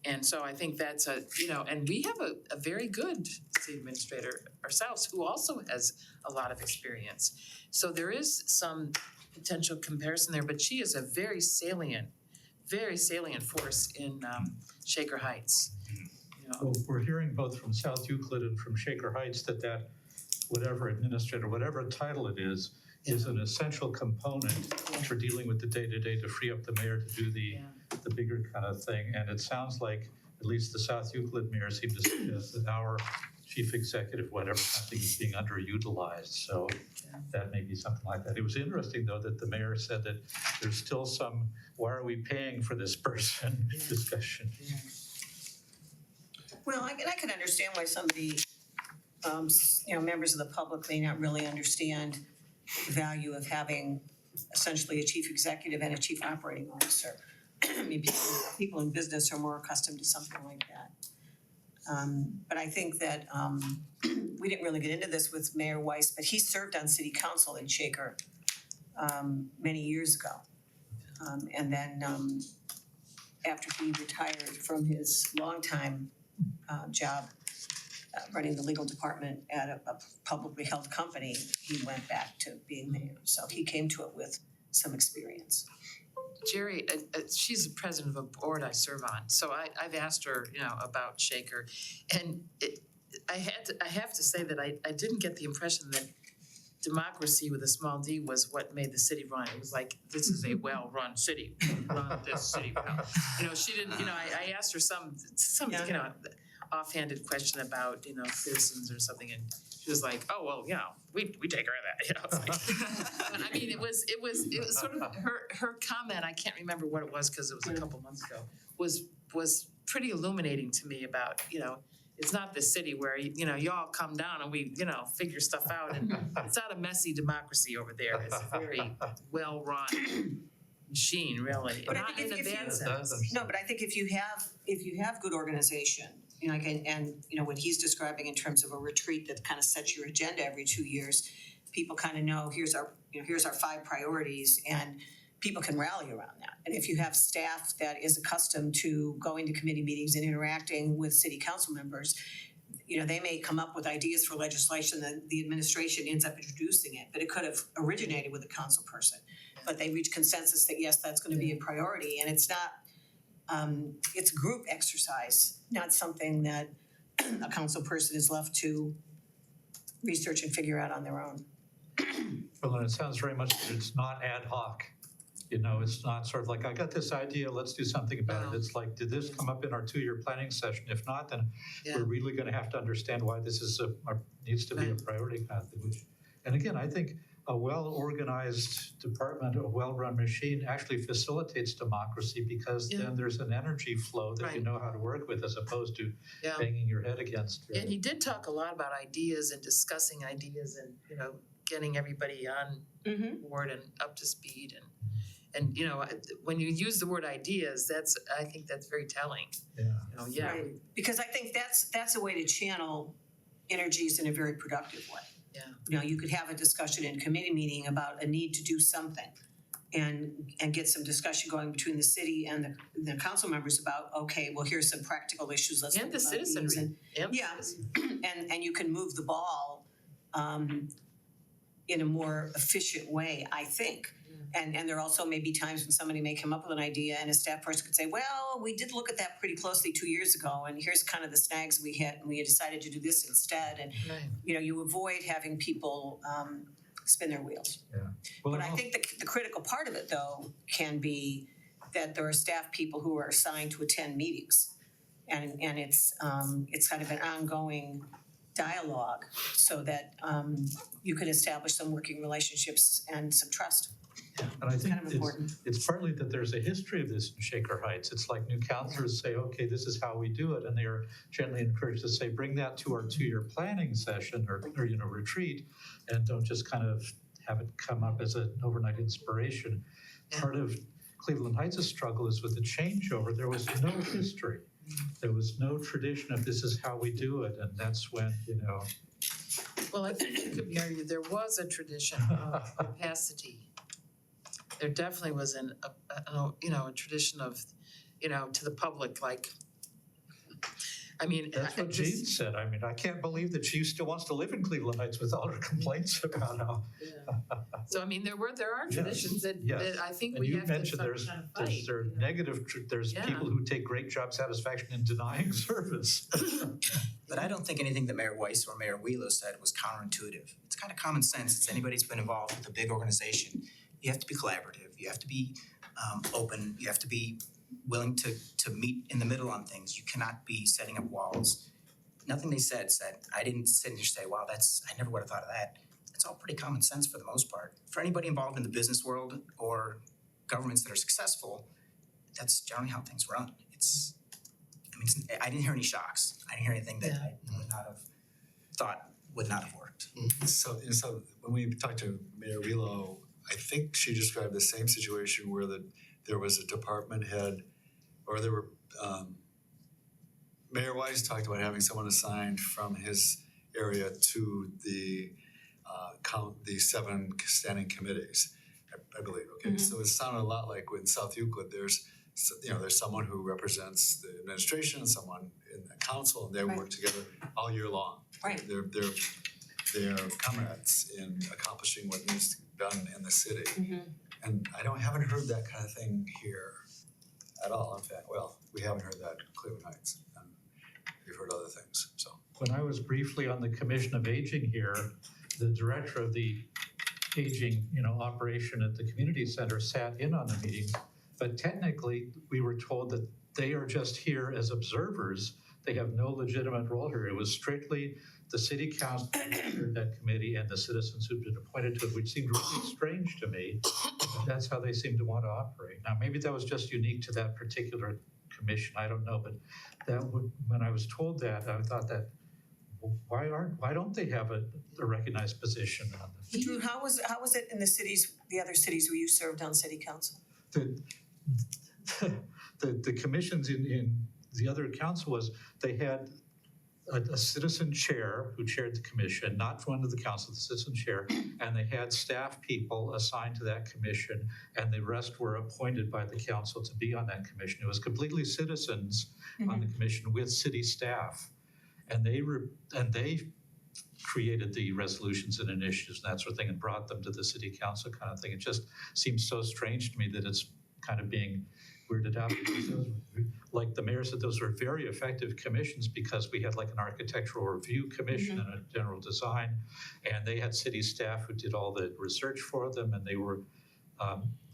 And so I think that's and we have a very good city administrator ourselves who also has a lot of experience. So there is some potential comparison there, but she is a very salient force in Shaker Heights. You know, Well, we're hearing both from South Euclid and from Shaker Heights that whatever administrator, whatever title it is an essential component for dealing with the day-to-day to free up the mayor to do the bigger kind of thing. And it sounds like at least the South Euclid mayor seemed to suggest that our chief executive, whatever, I think is being underutilized. So that may be something like that. It was interesting, though, that the mayor said that there's still some, why are we paying for this person discussion. yeah. Well, I can understand why some of the, members of the public may not really understand the value of having essentially a chief executive and a chief operating officer. I mean, people in business are more accustomed to something like that. But I think that we didn't really get into this with Mayor Weiss, but he served on city council in Shaker many years ago. And then after he retired from his longtime job running the legal department at a publicly held company, he went back to being mayor. So he came to it with some experience. Jerry, she's the president of a board I serve on, so I've asked her, about Shaker. And I have to say that I didn't get the impression that democracy with a small d was what made the city run. It was like, this is a well-run city, run this city well. She didn't, I asked her some, Yeah. offhanded question about, citizens or something, and she was like, oh, well, we take care of that, It's like, but I mean, it was sort of her comment, I can't remember what it was, cause it was a couple months ago, was pretty illuminating to me about, it's not the city where, you all come down and we, figure stuff out, and it's not a messy democracy over there, it's a very well-run machine, really, But I not think in a if bad you- sense. No, but I think if you have good organization, what he's describing in terms of a retreat that kind of sets your agenda every 2 years, people kind of know, here's our 5 priorities, and people can rally around that. And if you have staff that is accustomed to going to committee meetings and interacting with city council members, they may come up with ideas for legislation that the administration ends up introducing it, but it could have originated with a council person. But they reach consensus that yes, that's gonna be a priority, and it's not, it's a group exercise, not something that a council person is left to research and figure out on their own. Well, and it sounds very much that it's not ad hoc. It's not sort of like, I got this idea, let's do something about No. it. It's like, did this come up in our 2-year planning session? If not, then Yeah. we're really gonna have to understand why this is needs to be a priority kind of thing. And again, I think a well-organized department, a well-run machine actually facilitates democracy, because Yeah. then there's an energy flow that you Right. know how to work with, as opposed to Yeah. banging your head against. And he did talk a lot about ideas and discussing ideas and, getting everybody on board and up to speed, and when you use the word ideas, I think that's very telling. Yeah. Right. Because I think that's a way to channel energies in a very productive way. Yeah. You could have a discussion in committee meeting about a need to do something, and get some discussion going between the city and the council members about, okay, well, here's some practical issues, let's And think the about these. citizenry. Yeah. And you can move the ball in a more efficient way, I think. And there also may be times when somebody may come up with an idea and a staff person could say, well, we did look at that pretty closely 2 years ago, and here's kind of the snags we hit, and we decided to do this instead. And Right. you avoid having people spin their wheels. Well, But I think the critical part of it, though, can be that there are staff people who are assigned to attend meetings. And it's kind of an ongoing dialogue, so that you can establish some working relationships and some trust. And I think Kind of important. it's partly that there's a history of this in Shaker Heights. It's like new councilors say, okay, this is how we do it, and they are gently encouraged to say, bring that to our 2-year planning session or retreat, and don't just kind of have it come up as an overnight inspiration. Yeah. Part of Cleveland Heights' struggle is with the changeover. There was no history. There was no tradition of this is how we do it, and that's when, Well, I think it could be argued there was a tradition of capacity. There definitely was a tradition of, to the public, like, I mean, That's what Jean said. I mean, I can't believe that she still wants to live in Cleveland Heights with all her complaints about how. So I mean, there are Yes, traditions that yes. I think And we you have to mentioned kind there's of fight. there's Yeah. people who take great job satisfaction in denying service. But I don't think anything that Mayor Weiss or Mayor Wheeler said was counterintuitive. It's kind of common sense. It's anybody who's been involved with a big organization. You have to be collaborative. You have to be open. You have to be willing to meet in the middle on things. You cannot be setting up walls. Nothing they said, I didn't sit here and say, wow, I never would have thought of that. It's all pretty common sense for the most part. For anybody involved in the business world or governments that are successful, that's generally how things run. I didn't hear any shocks. I didn't hear anything that I would not have thought would not have worked. So when we talked to Mayor Wheelo, I think she described the same situation where there was a department head, or there were, Mayor Wise talked about having someone assigned from his area to the 7 standing committees, I believe, okay? So it sounded a lot like in South Euclid, there's someone who represents the administration and someone in the council, and they work together all year long. Right. They're comrades in accomplishing what needs to be done in the city. And haven't heard that kind of thing here at all, in fact, well, we haven't heard that in Cleveland Heights, and we've heard other things, so. When I was briefly on the Commission of Aging here, the director of the aging, operation at the community center sat in on the meeting. But technically, we were told that they are just here as observers. They have no legitimate role here. It was strictly the city council that committee and the citizens who've been appointed to it, which seemed really strange to me. But that's how they seem to want to operate. Now, maybe that was just unique to that particular commission. I don't know, but when I was told that, I thought that why don't they have a recognized position on the Drew, how was it in the other cities where you served on city council? The commissions in the other council was they had a citizen chair who chaired the commission, not one of the council, the citizen chair, and they had staff people assigned to that commission, and the rest were appointed by the council to be on that commission. It was completely citizens on the commission with city staff, and they created the resolutions and initiatives and that sort of thing and brought them to the city council kind of thing. It just seems so strange to me that it's kind of being weirded out. Like the mayor said, those were very effective commissions because we had like an architectural review commission and a general design, and they had city staff who did all the research for them, and they were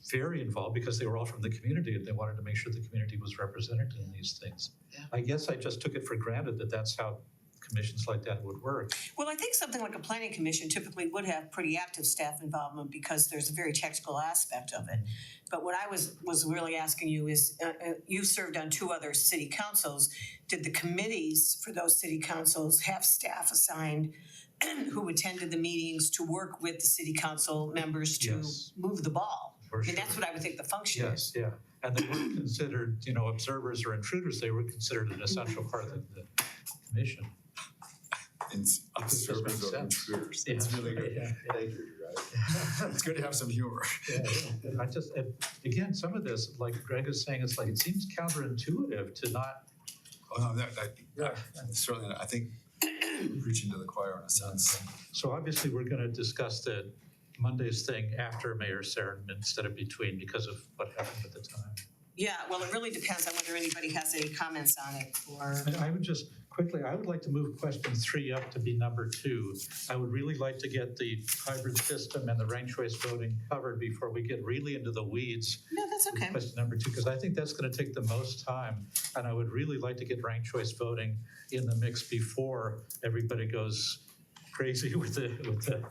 very involved because they were all from the community and they wanted to make sure the community was represented in these things. Yeah. I guess I just took it for granted that that's how commissions like that would work. Well, I think something like a planning commission typically would have pretty active staff involvement because there's a very technical aspect of it. But what I was really asking you is, you served on 2 other city councils. Did the committees for those city councils have staff assigned who attended the meetings to work with the city council members to Yes. move the ball? For I mean, sure. that's what I would think the function is. Yes, yeah. And they weren't considered, observers or intruders. They were considered an essential part of the commission. In just observers makes or sense. intruders, that's really good. Yeah, Thank you, right? It's good to have some humor. yeah. Again, some of this, like Greg is saying, it's like, it seems counterintuitive to not. Oh, no, certainly, I think preaching to the choir in a sense. So obviously, we're gonna discuss the Monday's thing after Mayor Sarin instead of between because of what happened at the time. Yeah, well, it really depends on whether anybody has any comments on it or. And I would just quickly, I would like to move question 3 up to be number 2. I would really like to get the hybrid system and the ranked choice voting covered before we get really into the weeds. No, that's with okay. Question number 2, because I think that's going to take the most time, and I would really like to get ranked choice voting in the mix before everybody goes crazy with the.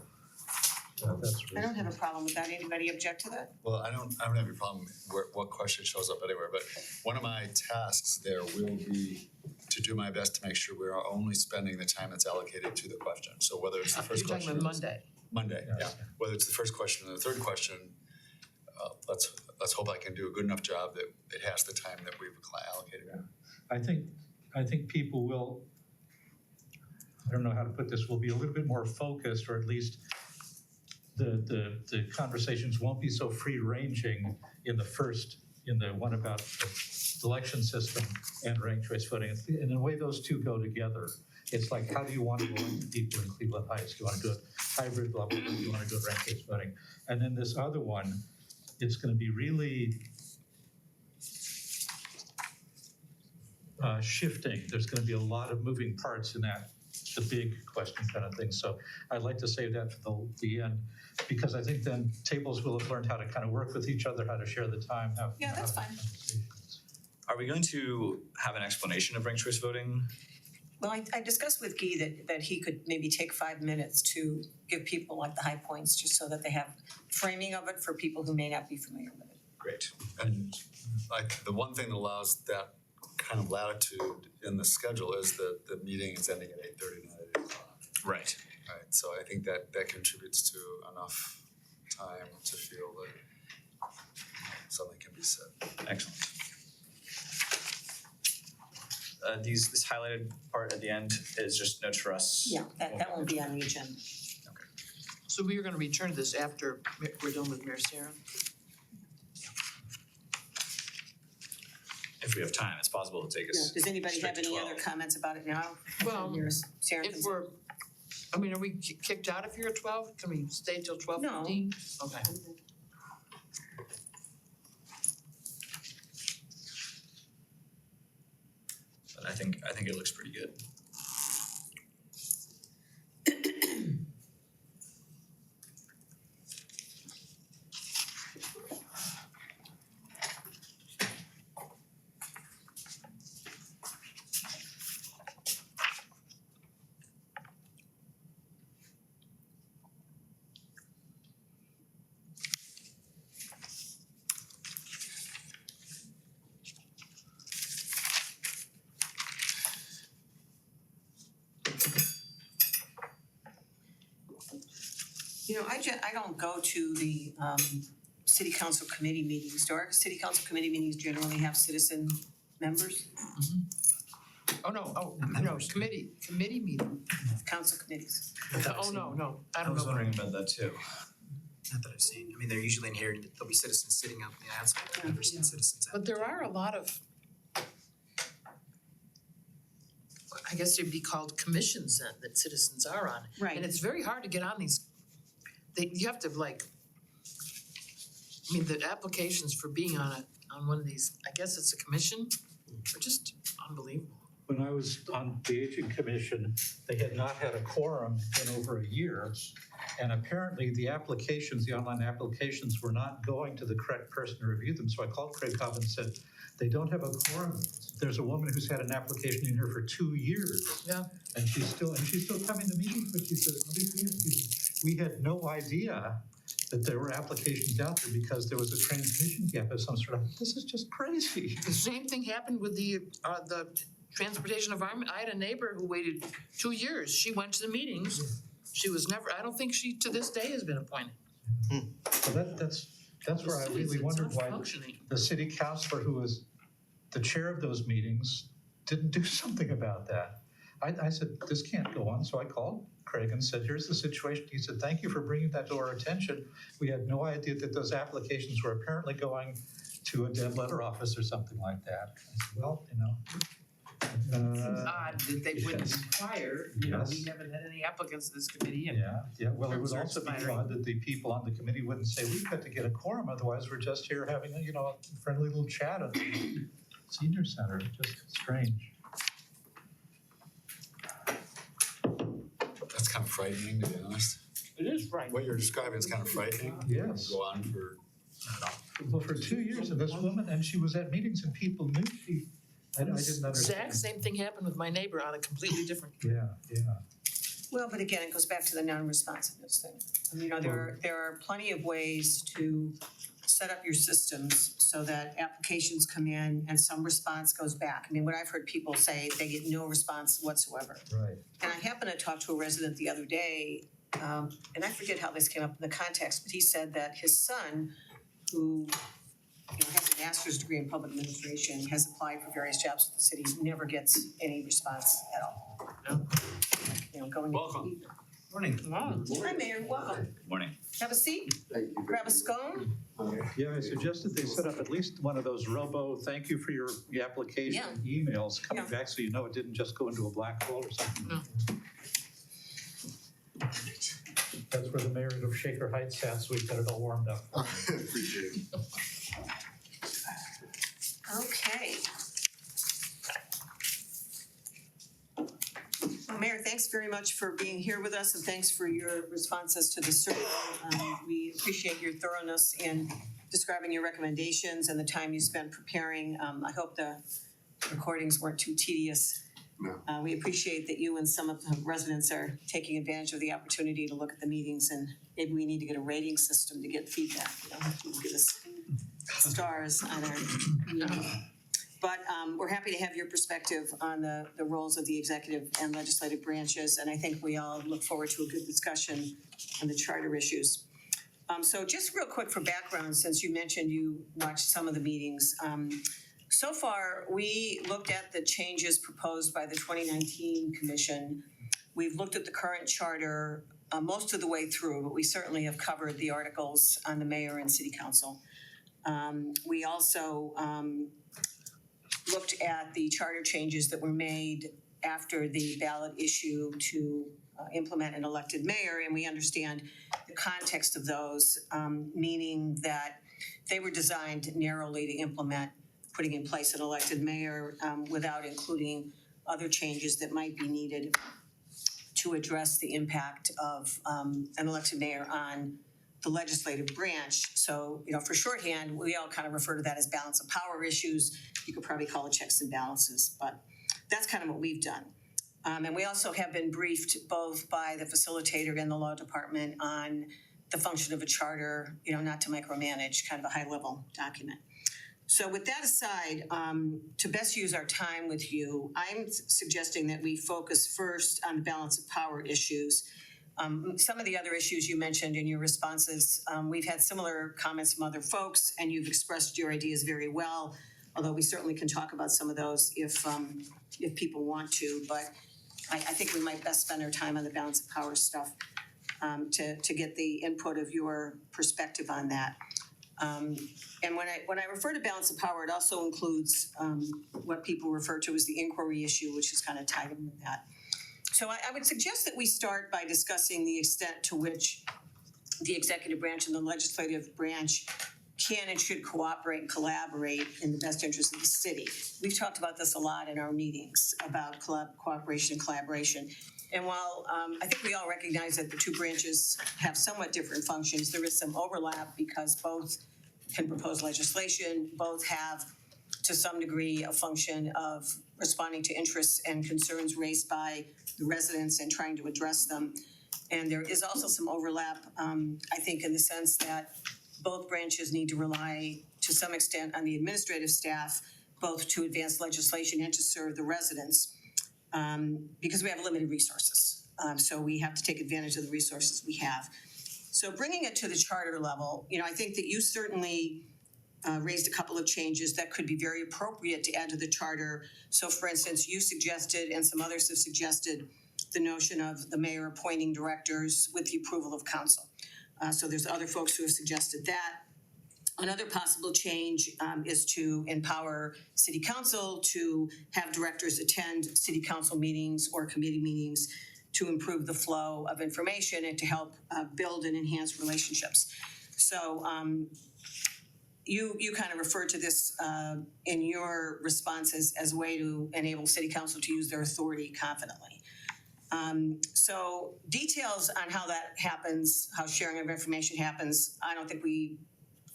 That's I don't have a problem with that. Anybody object to that? Well, I don't have any problem what question shows up anywhere, but one of my tasks there will be to do my best to make sure we are only spending the time that's allocated to the question. So whether it's the first You're question. talking about Monday. Monday, yeah. Yes. Whether it's the first question or the third question, let's hope I can do a good enough job that it has the time that we've allocated. I think people will, I don't know how to put this, will be a little bit more focused, or at least the conversations won't be so free-ranging in the one about the election system and ranked choice voting. In a way, those two go together. It's like, how do you want to elect people in Cleveland Heights? Do you want to do it hybrid, blah, blah, blah, do you want to do it ranked choice voting? And then this other one, it's going to be really shifting. There's going to be a lot of moving parts in that, the big question kind of thing. So I'd like to save that for the end, because I think then tables will have learned how to kind of work with each other, how to share the time. Yeah, that's fine. Are we going to have an explanation of ranked choice voting? Well, I discussed with Guy that he could maybe take 5 minutes to give people like the high points, just so that they have framing of it for people who may not be familiar with it. Great. And like the one thing that allows that kind of latitude in the schedule is that the meeting is ending at 8:30, not at 8 o'clock. Right. Right, so I think that contributes to enough time to feel that something can be said. Excellent. This highlighted part at the end is just notes for us. Yeah, that won't be on the agenda. So we are gonna return to this after we're done with Mayor Sarah. If we have time, it's possible to take us. Does anybody straight have to any 12. other comments about it now? Well, Here's Sharon. if we're, are we kicked out if you're at 12? Can we stay till 12:15? Okay. But I think it looks pretty good. You know, I don't go to the city council committee meetings. Do our city council committee meetings generally have citizen members, Committee meeting. council committees? Oh, no, I I don't was know. wondering about that too. Not that I've seen. I mean, they're usually in here, there'll be citizens sitting out on the outside. I've never seen citizens out. But there are a lot of, I guess they'd be called commissions then, that citizens are on. And it's very hard to get on these, you have to like, I mean, the applications for being on one of these, I guess it's a commission, are just unbelievable. When I was on the Aging Commission, they had not had a quorum in over a year. And apparently the applications, the online applications were not going to the correct person to review them. So I called Craig Cobb and said, they don't have a quorum. There's a woman who's had an application in here for 2 years. Yeah. And she's still coming to meetings, but she says, we had no idea that there were applications out there because there was a transmission gap of some sort. This is just crazy. The same thing happened with the transportation environment. I had a neighbor who waited 2 years. She went to the meetings. She was never, I don't think she to this day has been appointed. So that's where I really wondered why the city councilor who was the chair of those meetings didn't do something about that. I said, this can't go on, so I called Craig and said, here's the situation. He said, thank you for bringing that to our attention. We had no idea that those applications were apparently going to a dead letter office or something like that. I said, well, It's odd that they wouldn't inquire, we Yes. haven't had any applicants to this committee and well, it would Terms are also be expiring. odd that the people on the committee wouldn't say, we've got to get a quorum, otherwise we're just here having a friendly little chat at the senior center. Just strange. That's kind of frightening, to be honest. it is right. What you're describing is kind of frightening. Yes. Go on for, Well, for 2 years, and this woman, and she was at meetings and people knew I didn't understand. Exact same thing happened with my neighbor on a completely different. Yeah. Well, but again, it goes back to the non-responsiveness thing. I mean, there are plenty of ways to set up your systems so that applications come in and some response goes back. I mean, what I've heard people say, they get no response whatsoever. Right. And I happened to talk to a resident the other day, and I forget how this came up in the context, but he said that his son, who has a master's degree in public administration, has applied for various jobs with the city, never gets any response at all. Going. Welcome. Morning. Hi, Mayor, welcome. Morning. Have a seat, Thank you. grab a scone. Yeah, I suggested they set up at least one of those thank you for your application emails coming back so you know it didn't just go into a black hole or something. No. That's where the mayor of Shaker Heights sat, so we got it all warmed up. Appreciate it. Okay. Well, Mayor, thanks very much for being here with us and thanks for your responses to the survey. We appreciate your thoroughness in describing your recommendations and the time you spent preparing. I hope the recordings weren't too tedious. No. We appreciate that you and some of the residents are taking advantage of the opportunity to look at the meetings, and maybe we need to get a rating system to get feedback. Give us stars on our. But we're happy to have your perspective on the roles of the executive and legislative branches, and I think we all look forward to a good discussion on the charter issues. So just real quick for background, since you mentioned you watched some of the meetings. So far, we looked at the changes proposed by the 2019 commission. We've looked at the current charter most of the way through, but we certainly have covered the articles on the mayor and city council. We also looked at the charter changes that were made after the ballot issue to implement an elected mayor, and we understand the context of those, meaning that they were designed narrowly to implement putting in place an elected mayor without including other changes that might be needed to address the impact of an elected mayor on the legislative branch. So, for shorthand, we all kind of refer to that as balance of power issues. You could probably call it checks and balances, but that's kind of what we've done. And we also have been briefed both by the facilitator and the law department on the function of a charter, not to micromanage, kind of a high-level document. So with that aside, to best use our time with you, I'm suggesting that we focus first on the balance of power issues. Some of the other issues you mentioned in your responses, we've had similar comments from other folks, and you've expressed your ideas very well, although we certainly can talk about some of those if people want to. But I think we might best spend our time on the balance of power stuff to get the input of your perspective on that. And when I refer to balance of power, it also includes what people refer to as the inquiry issue, which is kind of tied in with that. So I would suggest that we start by discussing the extent to which the executive branch and the legislative branch can and should cooperate and collaborate in the best interest of the city. We've talked about this a lot in our meetings about cooperation and collaboration. And while I think we all recognize that the two branches have somewhat different functions, there is some overlap because both can propose legislation, both have to some degree a function of responding to interests and concerns raised by the residents and trying to address them. And there is also some overlap, I think, in the sense that both branches need to rely to some extent on the administrative staff, both to advance legislation and to serve the residents, because we have limited resources. So we have to take advantage of the resources we have. So bringing it to the charter level, I think that you certainly raised a couple of changes that could be very appropriate to add to the charter. So for instance, you suggested, and some others have suggested, the notion of the mayor appointing directors with the approval of council. So there's other folks who have suggested that. Another possible change is to empower city council to have directors attend city council meetings or committee meetings to improve the flow of information and to help build and enhance relationships. So you kind of referred to this in your responses as a way to enable city council to use their authority confidently. So details on how that happens, how sharing of information happens, I don't think we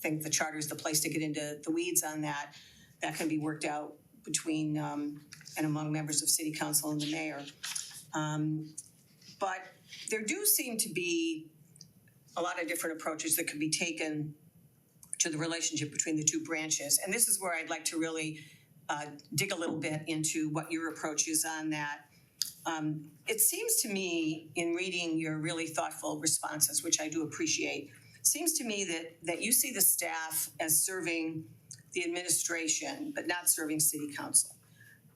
think the charter is the place to get into the weeds on that. That can be worked out between and among members of city council and the mayor. But there do seem to be a lot of different approaches that could be taken to the relationship between the two branches. And this is where I'd like to really dig a little bit into what your approach is on that. It seems to me, in reading your really thoughtful responses, which I do appreciate, seems to me that you see the staff as serving the administration, but not serving city council.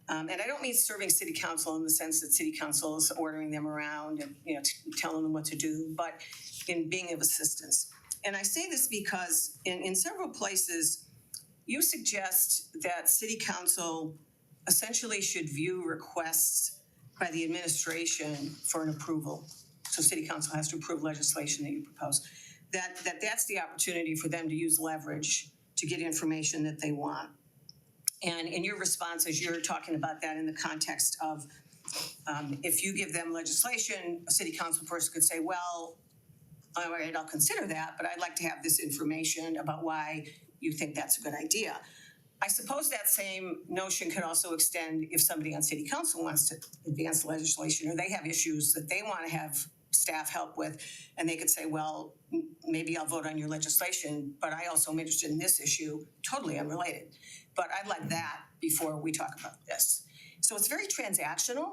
And I don't mean serving city council in the sense that city council is ordering them around and telling them what to do, but in being of assistance. And I say this because in several places, you suggest that city council essentially should view requests by the administration for an approval. So city council has to approve legislation that you propose. That's the opportunity for them to use leverage to get information that they want. And in your responses, you're talking about that in the context of if you give them legislation, a city council person could say, well, all right, I'll consider that, but I'd like to have this information about why you think that's a good idea. I suppose that same notion could also extend if somebody on city council wants to advance legislation or they have issues that they want to have staff help with, and they could say, well, maybe I'll vote on your legislation, but I also am interested in this issue, totally unrelated. But I'd like that before we talk about this. So it's very transactional,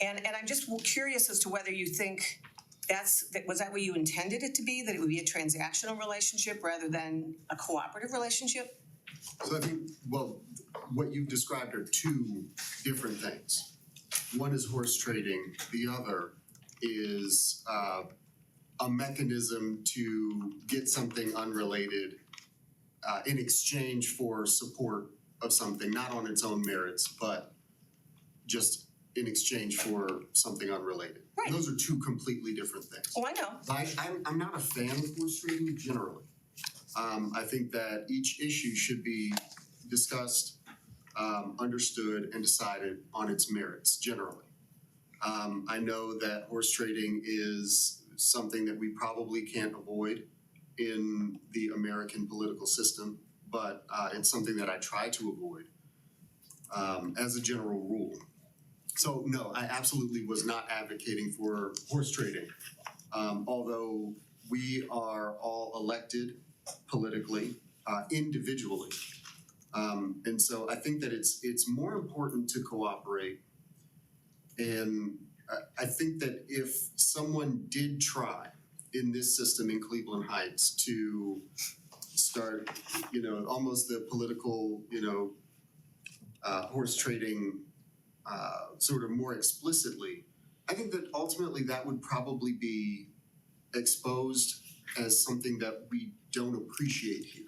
and I'm just curious as to whether you think was that what you intended it to be, that it would be a transactional relationship rather than a cooperative relationship? So I think, well, what you've described are two different things. One is horse trading, the other is a mechanism to get something unrelated in exchange for support of something, not on its own merits, but just in exchange for something unrelated. Right. Those are two completely different things. Oh, I know. I'm not a fan of horse trading generally. I think that each issue should be discussed, understood, and decided on its merits generally. I know that horse trading is something that we probably can't avoid in the American political system, but it's something that I try to avoid as a general rule. So no, I absolutely was not advocating for horse trading. Although we are all elected politically, individually. And so I think that it's more important to cooperate. And I think that if someone did try in this system in Cleveland Heights to start, almost the political, horse trading sort of more explicitly, I think that ultimately that would probably be exposed as something that we don't appreciate here.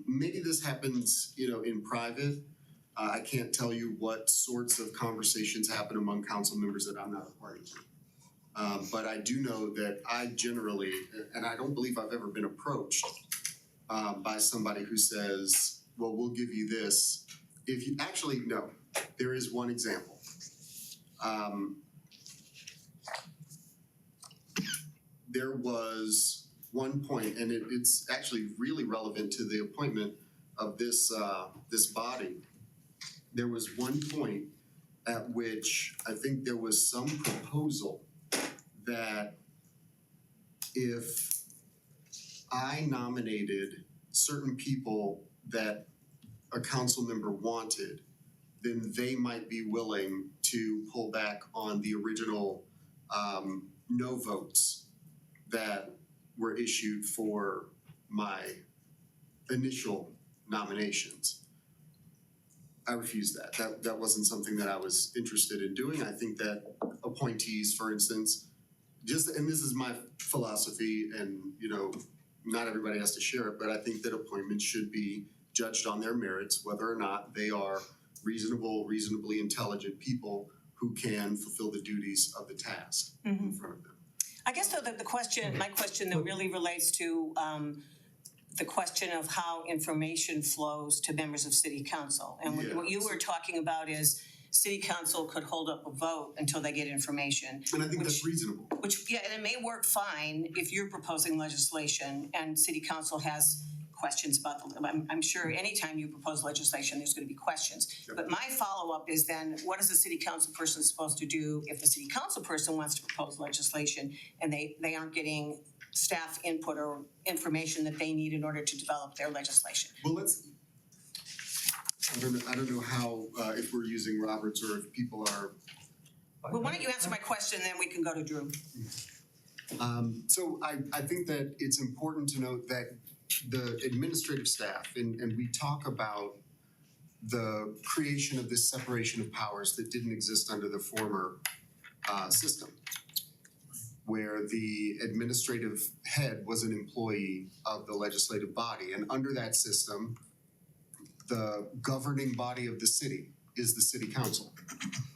Maybe this happens, in private. I can't tell you what sorts of conversations happen among council members that I'm not a party to. But I do know that I generally, and I don't believe I've ever been approached by somebody who says, well, we'll give you this. If you actually, no, there is one example. There was one point, and it's actually really relevant to the appointment of this body. There was one point at which I think there was some proposal that if I nominated certain people that a council member wanted, then they might be willing to pull back on the original no votes that were issued for my initial nominations. I refused that. That wasn't something that I was interested in doing. I think that appointees, for instance, and this is my philosophy, and not everybody has to share it, but I think that appointments should be judged on their merits, whether or not they are reasonably intelligent people who can fulfill the duties of the task in front of them. I guess though that my question though really relates to the question of how information flows to members of city council. And what you were talking about is city council could hold up a vote until they get information. And I think that's reasonable. And it may work fine if you're proposing legislation and city council has questions about I'm sure anytime you propose legislation, there's gonna be questions. Yep. But my follow-up is then, what is the city council person supposed to do if the city council person wants to propose legislation and they aren't getting staff input or information that they need in order to develop their legislation? Well, I don't know how, if we're using Roberts or if people are. Well, why don't you answer my question, then we can go to Drew. So I think that it's important to note that the administrative staff, and we talk about the creation of this separation of powers that didn't exist under the former system, where the administrative head was an employee of the legislative body. And under that system, the governing body of the city is the city council.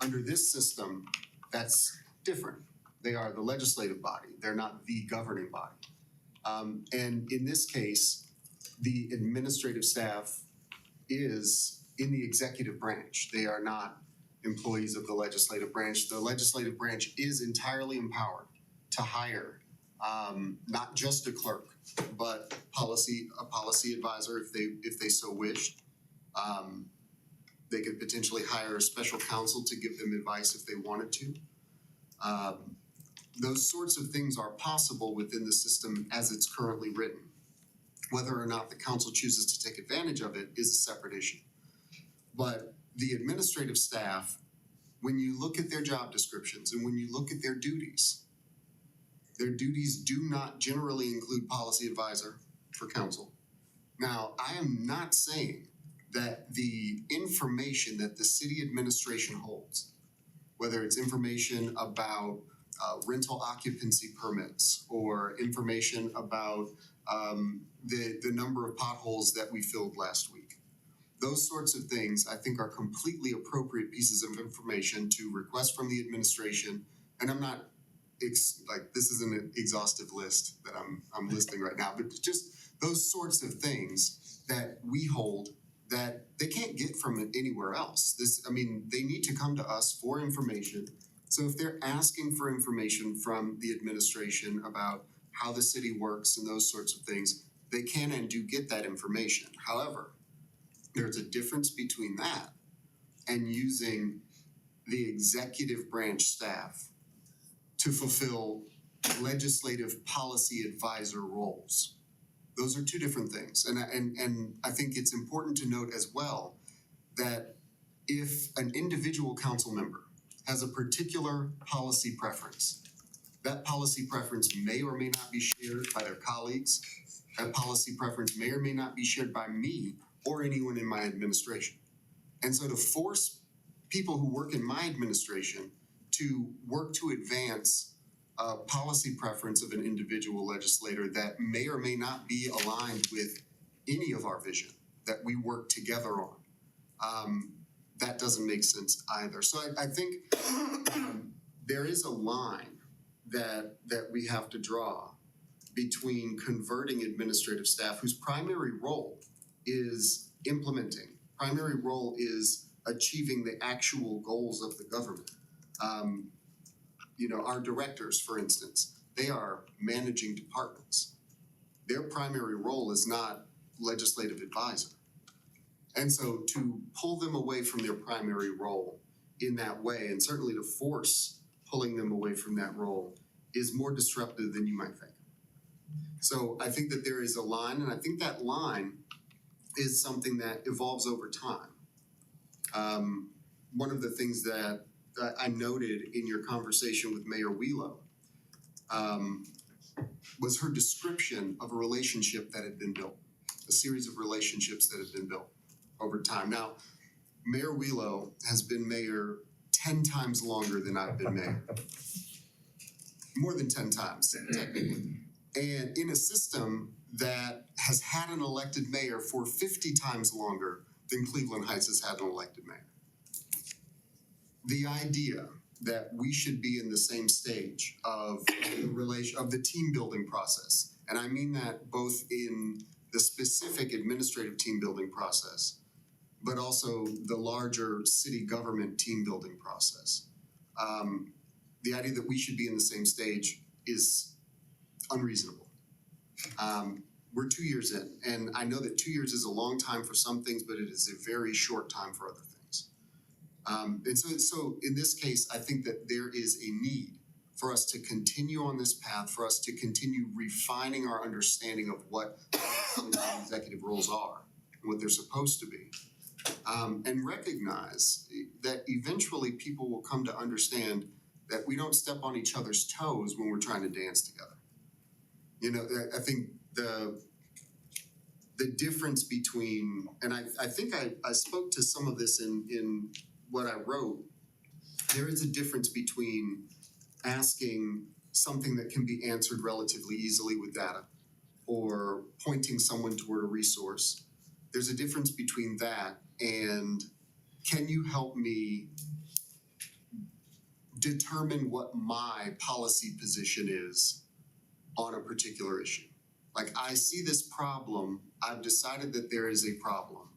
Under this system, that's different. They are the legislative body. They're not the governing body. And in this case, the administrative staff is in the executive branch. They are not employees of the legislative branch. The legislative branch is entirely empowered to hire not just a clerk, but a policy advisor if they so wished. They could potentially hire a special counsel to give them advice if they wanted to. Those sorts of things are possible within the system as it's currently written. Whether or not the council chooses to take advantage of it is a separate issue. But the administrative staff, when you look at their job descriptions and when you look at their duties do not generally include policy advisor for council. Now, I am not saying that the information that the city administration holds, whether it's information about rental occupancy permits or information about the number of potholes that we filled last week. Those sorts of things I think are completely appropriate pieces of information to request from the administration. And I'm not this isn't an exhaustive list that I'm listing right now, but just those sorts of things that we hold that they can't get from anywhere else. They need to come to us for information. So if they're asking for information from the administration about how the city works and those sorts of things, they can and do get that information. However, there's a difference between that and using the executive branch staff to fulfill legislative policy advisor roles. Those are two different things. And I think it's important to note as well that if an individual council member has a particular policy preference, that policy preference may or may not be shared by their colleagues. That policy preference may or may not be shared by me or anyone in my administration. And so to force people who work in my administration to work to advance a policy preference of an individual legislator that may or may not be aligned with any of our vision that we work together on, that doesn't make sense either. So I think there is a line that we have to draw between converting administrative staff whose primary role is implementing, primary role is achieving the actual goals of the government. Our directors, for instance, they are managing departments. Their primary role is not legislative advisor. And so to pull them away from their primary role in that way, and certainly to force pulling them away from that role, is more disruptive than you might think. So I think that there is a line, and I think that line is something that evolves over time. One of the things that I noted in your conversation with Mayor Wheelo was her description of a relationship that had been built, a series of relationships that had been built over time. Now, Mayor Wheelo has been mayor 10 times longer than I've been mayor. More than 10 times, technically. And in a system that has had an elected mayor for 50 times longer than Cleveland Heights has had an elected mayor. The idea that we should be in the same stage of the team building process, and I mean that both in the specific administrative team building process, but also the larger city government team building process. The idea that we should be in the same stage is unreasonable. We're 2 years in, and I know that 2 years is a long time for some things, but it is a very short time for other things. And so in this case, I think that there is a need for us to continue on this path, for us to continue refining our understanding of what executive roles are and what they're supposed to be. And recognize that eventually people will come to understand that we don't step on each other's toes when we're trying to dance together. I think the difference between, and I think I spoke to some of this in what I wrote, there is a difference between asking something that can be answered relatively easily with data or pointing someone toward a resource. There's a difference between that and can you help me determine what my policy position is on a particular issue. Like, I see this problem, I've decided that there is a problem.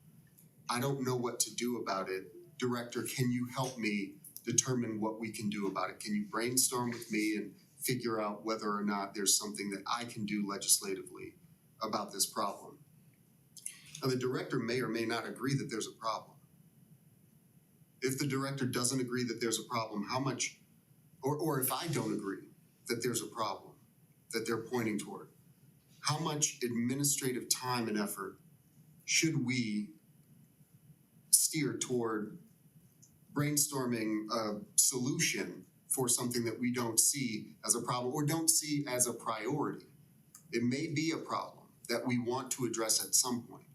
I don't know what to do about it. Director, can you help me determine what we can do about it? Can you brainstorm with me and figure out whether or not there's something that I can do legislatively about this problem? Now, the director may or may not agree that there's a problem. If the director doesn't agree that there's a problem, how much, or if I don't agree that there's a problem that they're pointing toward, how much administrative time and effort should we steer toward brainstorming a solution for something that we don't see as a problem or don't see as a priority? It may be a problem that we want to address at some point,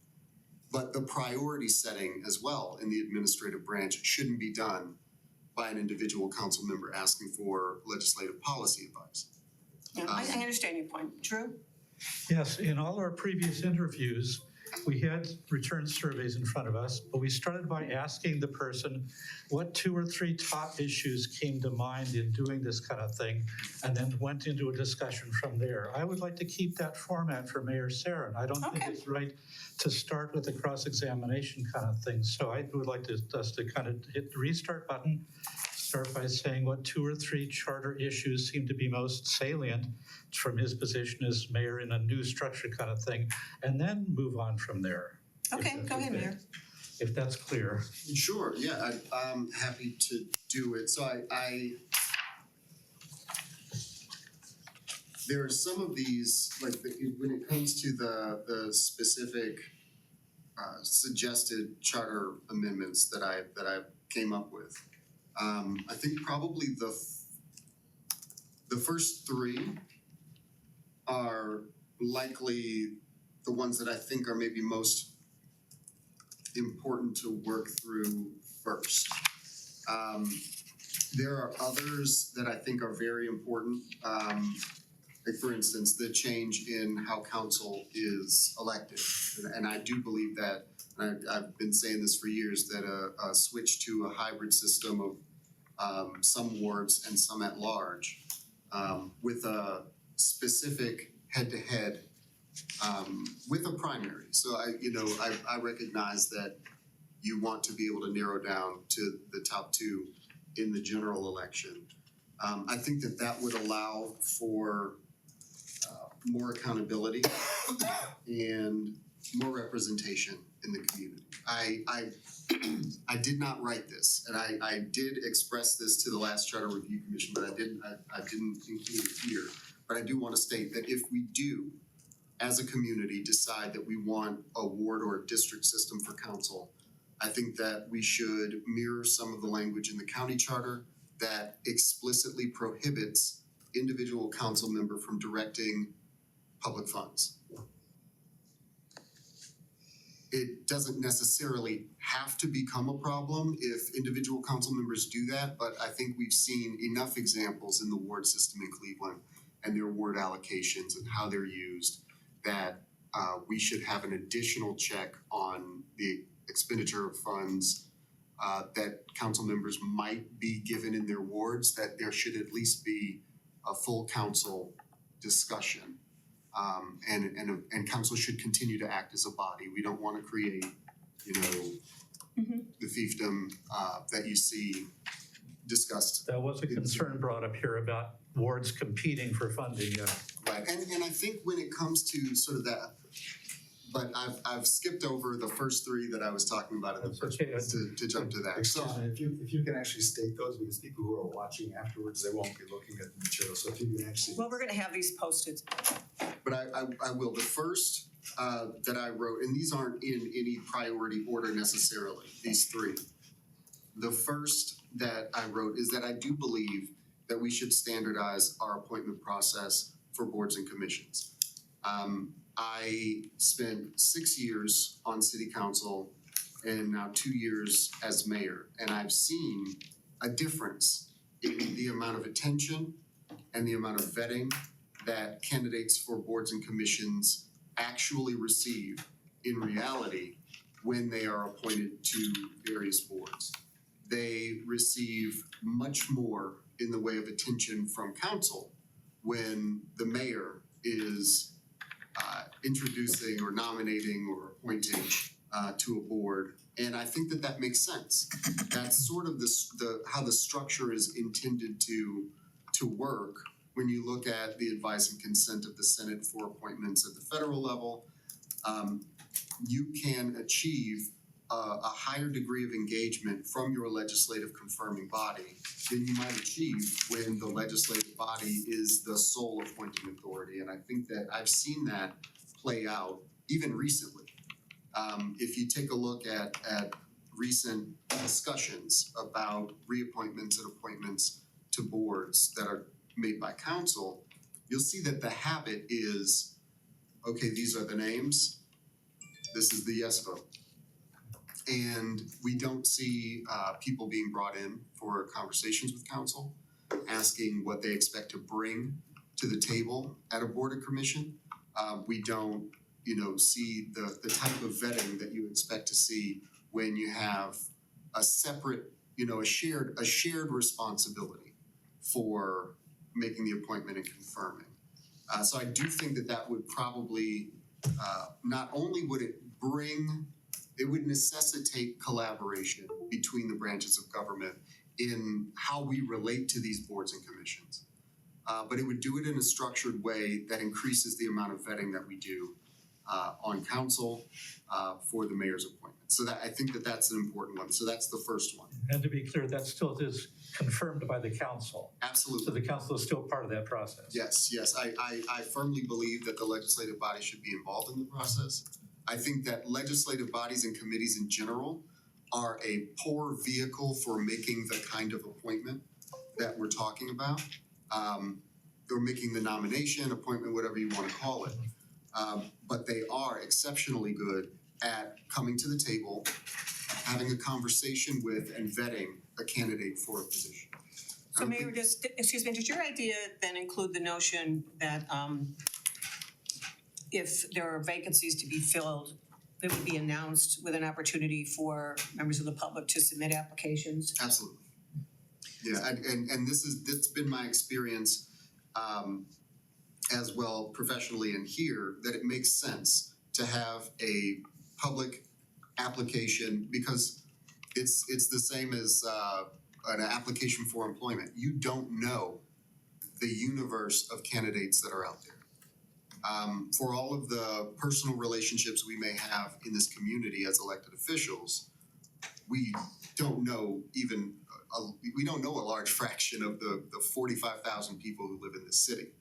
but the priority setting as well in the administrative branch shouldn't be done by an individual council member asking for legislative policy advice. Yeah, I understand your point. Drew? Yes, in all our previous interviews, we had return surveys in front of us, but we started by asking the person what 2 or 3 top issues came to mind in doing this kind of thing, and then went into a discussion from there. I would like to keep that format for Mayor Sarin. I don't think Okay. it's right to start with a cross-examination kind of thing. So I would like us to kind of hit the restart button, start by saying what 2 or 3 charter issues seem to be most salient from his position as mayor in a new structure kind of thing, and then move on from there. if Okay, that's go ahead, okay. Mayor. If that's clear. Sure, yeah, I'm happy to do it. So I there are some of these, like when it comes to the specific suggested charter amendments that I came up with. I think probably the first 3 are likely the ones that I think are maybe most important to work through first. There are others that I think are very important. Like for instance, the change in how council is elected. And I do believe that, and I've been saying this for years, that a switch to a hybrid system of some wards and some at large, with a specific head-to-head, with a primary. So I recognize that you want to be able to narrow down to the top 2 in the general election. I think that would allow for more accountability and more representation in the community. I did not write this, and I did express this to the last Charter Review Commission, but I didn't include it here. But I do want to state that if we do, as a community, decide that we want a ward or a district system for council, I think that we should mirror some of the language in the county charter that explicitly prohibits individual council member from directing public funds. It doesn't necessarily have to become a problem if individual council members do that, but I think we've seen enough examples in the ward system in Cleveland and their ward allocations and how they're used that we should have an additional check on the expenditure of funds that council members might be given in their wards, that there should at least be a full council discussion. And council should continue to act as a body. We don't want to create, the fiefdom that you see discussed. That was a concern brought up here about wards competing for funding, yeah. Right, and I think when it comes to sort of that, but I've skipped over the first 3 that I was talking about in the first place to jump to that. So If you can actually state those, because people who are watching afterwards, they won't be looking at the material, so if you can actually. Well, we're gonna have these posted. But I will. The first that I wrote, and these aren't in any priority order necessarily, these 3. The first that I wrote is that I do believe that we should standardize our appointment process for boards and commissions. I spent 6 years on city council and now 2 years as mayor, and I've seen a difference in the amount of attention and the amount of vetting that candidates for boards and commissions actually receive in reality when they are appointed to various boards. They receive much more in the way of attention from council when the mayor is introducing or nominating or appointing to a board. And I think that makes sense. That's sort of how the structure is intended to work when you look at the advice and consent of the Senate for appointments at the federal level. You can achieve a higher degree of engagement from your legislative confirming body than you might achieve when the legislative body is the sole appointing authority. And I think that I've seen that play out even recently. If you take a look at recent discussions about reappointments and appointments to boards that are made by council, you'll see that the habit is, okay, these are the names, this is the yes vote. And we don't see people being brought in for conversations with council, asking what they expect to bring to the table at a board or commission. We don't see the type of vetting that you expect to see when you have a separate, a shared responsibility for making the appointment and confirming. So I do think that would probably, not only would it would necessitate collaboration between the branches of government in how we relate to these boards and commissions. But it would do it in a structured way that increases the amount of vetting that we do on council for the mayor's appointment. So I think that's an important one. So that's the first one. And to be clear, that still is confirmed by the council. Absolutely. So the council is still part of that process. Yes. I firmly believe that the legislative body should be involved in the process. I think that legislative bodies and committees in general are a poor vehicle for making the kind of appointment that we're talking about. Or making the nomination, appointment, whatever you want to call it. But they are exceptionally good at coming to the table, having a conversation with and vetting a candidate for a position. So Mayor, does your idea then include the notion that if there are vacancies to be filled, that would be announced with an opportunity for members of the public to submit applications? Absolutely. Yeah, and that's been my experience as well professionally and here, that it makes sense to have a public application because it's the same as an application for employment. You don't know the universe of candidates that are out there. For all of the personal relationships we may have in this community as elected officials, we don't know a large fraction of the 45,000 people who live in this city.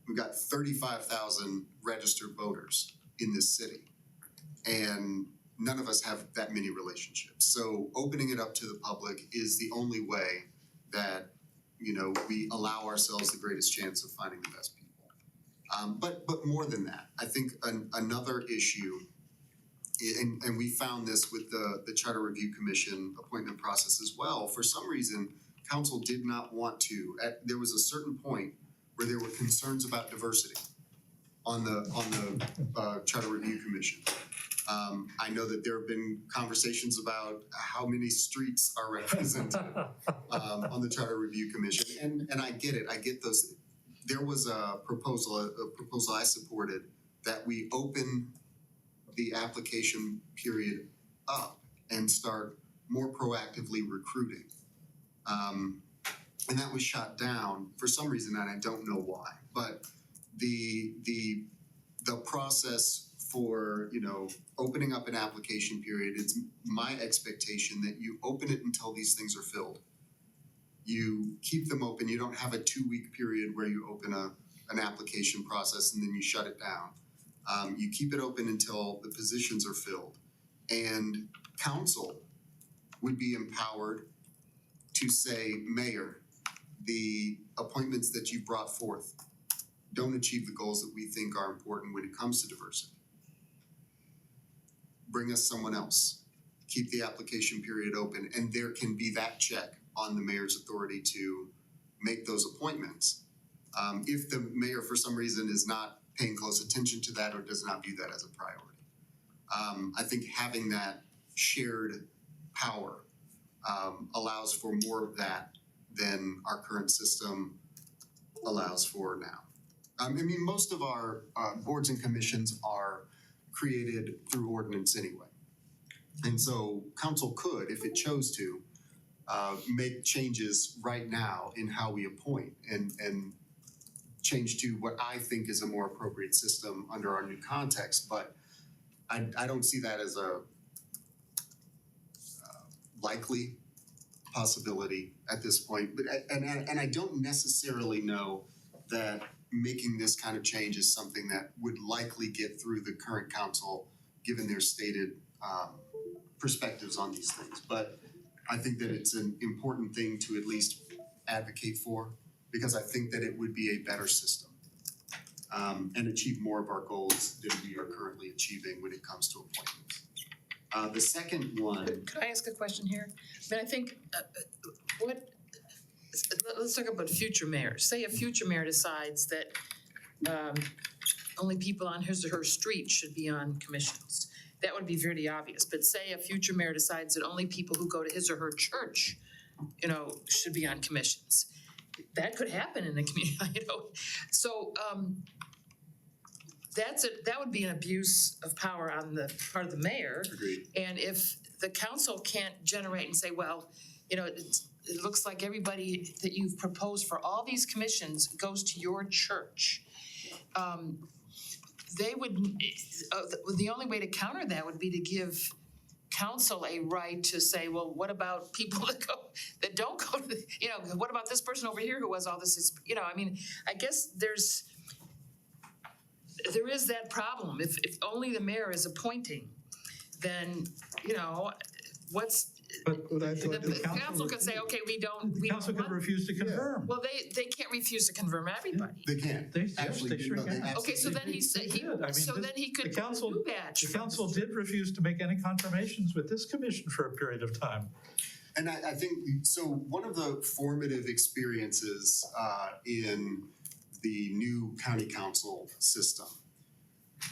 We've got 35,000 registered voters in this city, and none of us have that many relationships. So opening it up to the public is the only way that, we allow ourselves the greatest chance of finding the best people. But more than that, I think another issue, and we found this with the Charter Review Commission appointment process as well. For some reason, council did not want to. There was a certain point where there were concerns about diversity on the Charter Review Commission. I know that there have been conversations about how many streets are represented on the Charter Review Commission, and I get it. I get those. There was a proposal I supported that we open the application period up and start more proactively recruiting. And that was shot down for some reason, and I don't know why. But the process for opening up an application period, it's my expectation that you open it until these things are filled. You keep them open. You don't have a 2-week period where you open an application process and then you shut it down. You keep it open until the positions are filled, and council would be empowered to say, Mayor, the appointments that you brought forth don't achieve the goals that we think are important when it comes to diversity. Bring us someone else. Keep the application period open, and there can be that check on the mayor's authority to make those appointments. If the mayor, for some reason, is not paying close attention to that or does not view that as a priority. I think having that shared power allows for more of that than our current system allows for now. Most of our boards and commissions are created through ordinance anyway. And so council could, if it chose to, make changes right now in how we appoint and change to what I think is a more appropriate system under our new context. But I don't see that as a likely possibility at this point. But and I don't necessarily know that making this kind of change is something that would likely get through the current council, given their stated perspectives on these things. But I think that it's an important thing to at least advocate for, because I think that it would be a better system and achieve more of our goals than we are currently achieving when it comes to appointments. The second one. Could I ask a question here? I think let's talk about future mayors. Say a future mayor decides that only people on his or her street should be on commissions. That would be very obvious, but say a future mayor decides that only people who go to his or her church, should be on commissions. That could happen in the community, so that would be an abuse of power on the part of the mayor. Agreed. And if the council can't generate and say, well, it looks like everybody that you've proposed for all these commissions goes to your church. They would, the only way to counter that would be to give council a right to say, well, what about people that don't go to, what about this person over here who has all this, I guess there is that problem. If only the mayor is appointing, then, what's, But I thought the council could say, okay, we don't council could want. refuse to confirm. Well, they can't refuse to confirm everybody. They can. Yes, Actually, they sure no, they can. Okay, so then he said, They did. I mean, then he could the council- do that. The council did refuse to make any confirmations with this commission for a period of time. And I think, so one of the formative experiences in the new county council system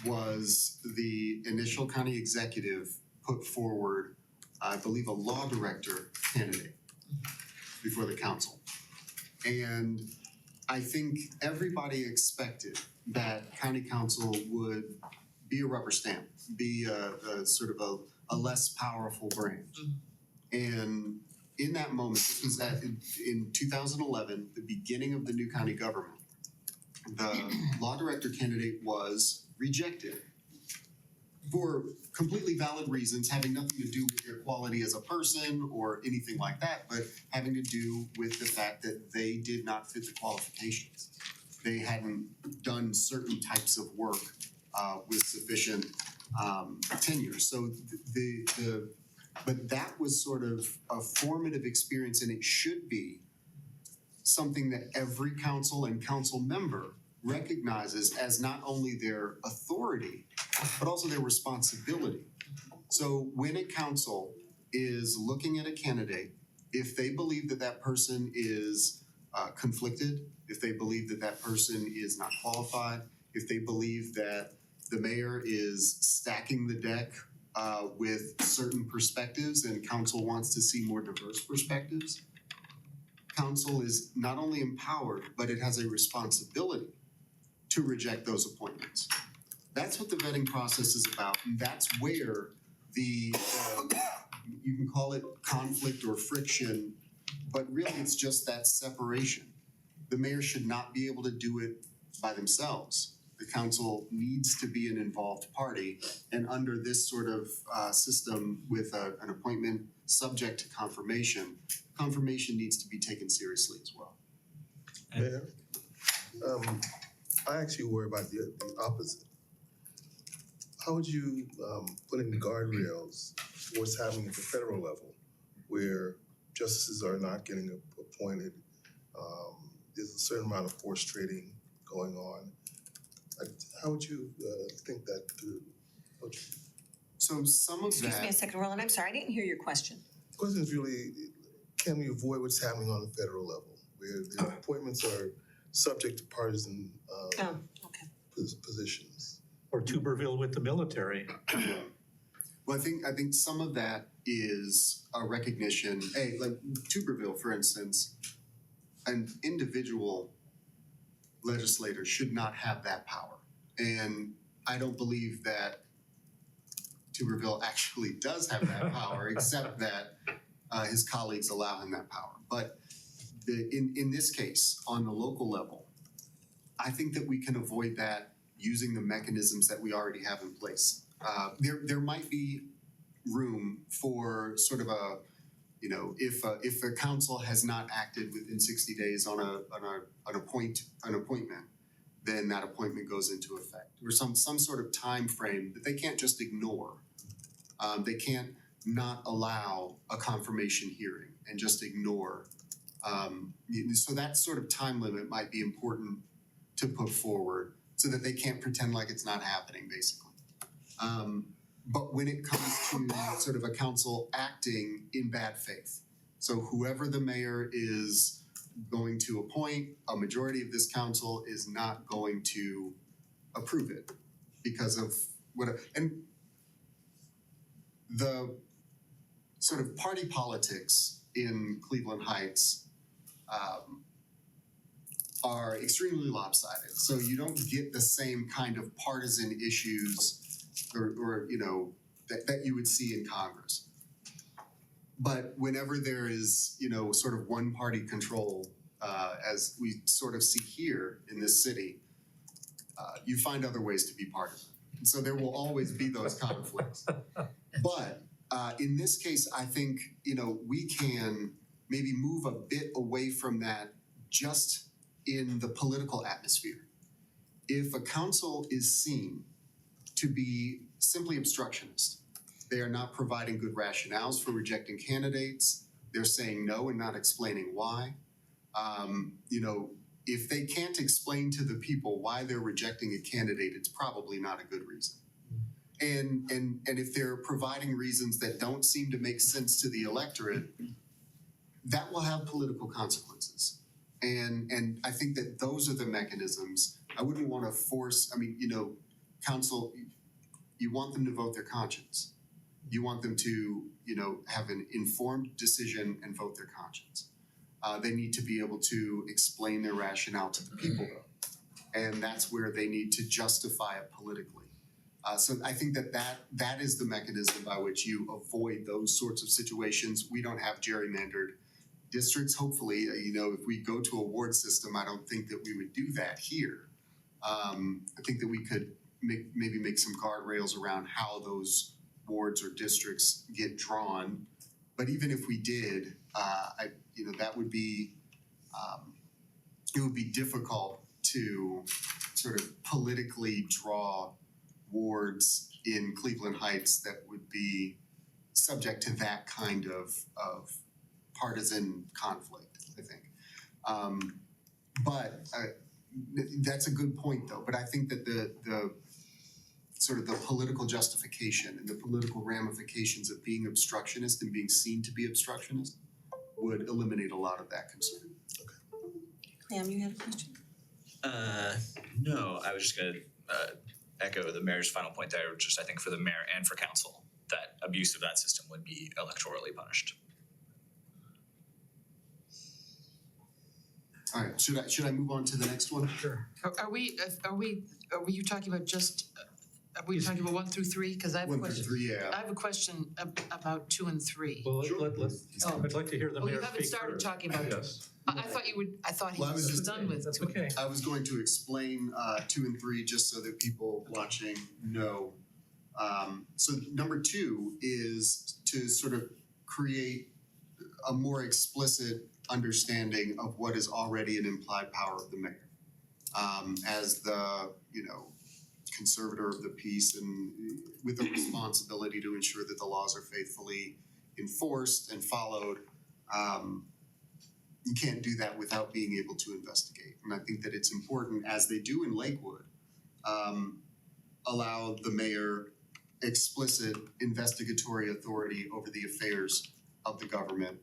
was the initial county executive put forward, I believe, a law director candidate before the council. And I think everybody expected that county council would be a rubber stamp, be a sort of a less powerful branch. And in that moment, this was in 2011, the beginning of the new county government, the law director candidate was rejected for completely valid reasons, having nothing to do with their quality as a person or anything like that, but having to do with the fact that they did not fit the qualifications. They hadn't done certain types of work with sufficient tenure. So but that was sort of a formative experience, and it should be something that every council and council member recognizes as not only their authority, but also their responsibility. So when a council is looking at a candidate, if they believe that that person is conflicted, if they believe that that person is not qualified, if they believe that the mayor is stacking the deck with certain perspectives and council wants to see more diverse perspectives, council is not only empowered, but it has a responsibility to reject those appointments. That's what the vetting process is about, and that's where the, you can call it conflict or friction, but really it's just that separation. The mayor should not be able to do it by themselves. The council needs to be an involved party, and under this sort of system with an appointment subject to confirmation, confirmation needs to be taken seriously as well. Mayor, I actually worry about the opposite. How would you put in guardrails for what's happening at the federal level, where justices are not getting appointed? There's a certain amount of horse trading going on. How would you think that through? So some of Excuse me a that, second, Roland, I'm sorry, I didn't hear your question. The question is really, can we avoid what's happening on the federal level, where the appointments are subject to partisan Oh, okay. positions? Or Tuberville with the military. well, I think some of that is a recognition, hey, like Tuberville, for instance, an individual legislator should not have that power. And I don't believe that Tuberville actually does have that power, except that his colleagues allow him that power. But in this case, on the local level, I think that we can avoid that using the mechanisms that we already have in place. There might be room for sort of a, if a council has not acted within 60 days on an appointment, then that appointment goes into effect, or some sort of time frame that they can't just ignore. They can't not allow a confirmation hearing and just ignore. So that sort of time limit might be important to put forward so that they can't pretend like it's not happening, basically. But when it comes to sort of a council acting in bad faith, so whoever the mayor is going to appoint, a majority of this council is not going to approve it because of what, and the sort of party politics in Cleveland Heights are extremely lopsided. So you don't get the same kind of partisan issues or you know, that you would see in Congress. But whenever there is, you know, sort of one party control, as we sort of see here in this city, you find other ways to be partisan. And so there will always be those conflicts. But in this case, I think, you know, we can maybe move a bit away from that just in the political atmosphere. If a council is seen to be simply obstructionist, they are not providing good rationales for rejecting candidates, they're saying no and not explaining why. You know, if they can't explain to the people why they're rejecting a candidate, it's probably not a good reason. And if they're providing reasons that don't seem to make sense to the electorate, that will have political consequences. And I think that those are the mechanisms. I wouldn't want to force, I mean, you know, council, you want them to vote their conscience. You want them to, you know, have an informed decision and vote their conscience. They need to be able to explain their rationale to the people, though. And that's where they need to justify it politically. So I think that is the mechanism by which you avoid those sorts of situations. We don't have gerrymandered districts. Hopefully, you know, if we go to a ward system, I don't think that we would do that here. I think that we could maybe make some guardrails around how those wards or districts get drawn. But even if we did, you know, that would be, it would be difficult to sort of politically draw wards in Cleveland Heights that would be subject to that kind of partisan conflict, I think. But that's a good point, though. But I think that the sort of the political justification and the political ramifications of being obstructionist and being seen to be obstructionist would eliminate a lot of that concern. Clem, you had a question? No, I was just gonna echo the mayor's final point there, just I think for the mayor and for council, that abuse of that system would be electorally punished. All right, should I move on to the next one? Sure. Are you talking about just, are we talking about 1 through 3? Cause I have a 1 through question. 3, yeah. I have a question about 2 and 3. Well, Sure. let's, Oh. I'd like to hear the Oh, mayor you speak haven't started first. talking about Yes. I thought you would, I thought he Well, I was was just- done with That's 2. okay. I was going to explain 2 and 3 just so that people watching know. So number 2 is to sort of create a more explicit understanding of what is already an implied power of the mayor. As the, you know, conservator of the peace and with a responsibility to ensure that the laws are faithfully enforced and followed. You can't do that without being able to investigate. And I think that it's important, as they do in Lakewood, allow the mayor explicit investigatory authority over the affairs of the government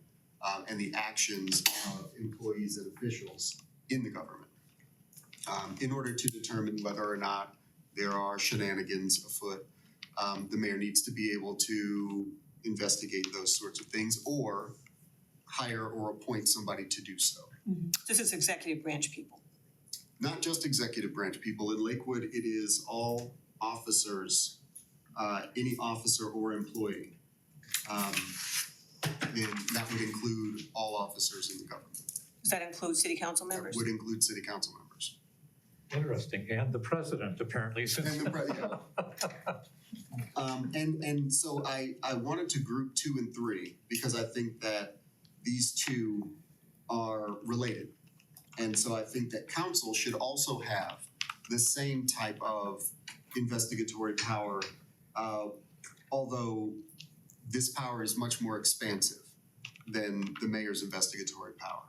and the actions of employees and officials in the government. In order to determine whether or not there are shenanigans afoot, the mayor needs to be able to investigate those sorts of things or hire or appoint somebody to do so. This is executive branch people. Not just executive branch people. In Lakewood, it is all officers, any officer or employee. And that would include all officers in the government. Does that include city council That members? would include city council members. Interesting, and the president apparently since. And the and so I wanted to group 2 and 3 because I think that these two are related. And so I think that council should also have the same type of investigatory power, although this power is much more expansive than the mayor's investigatory power.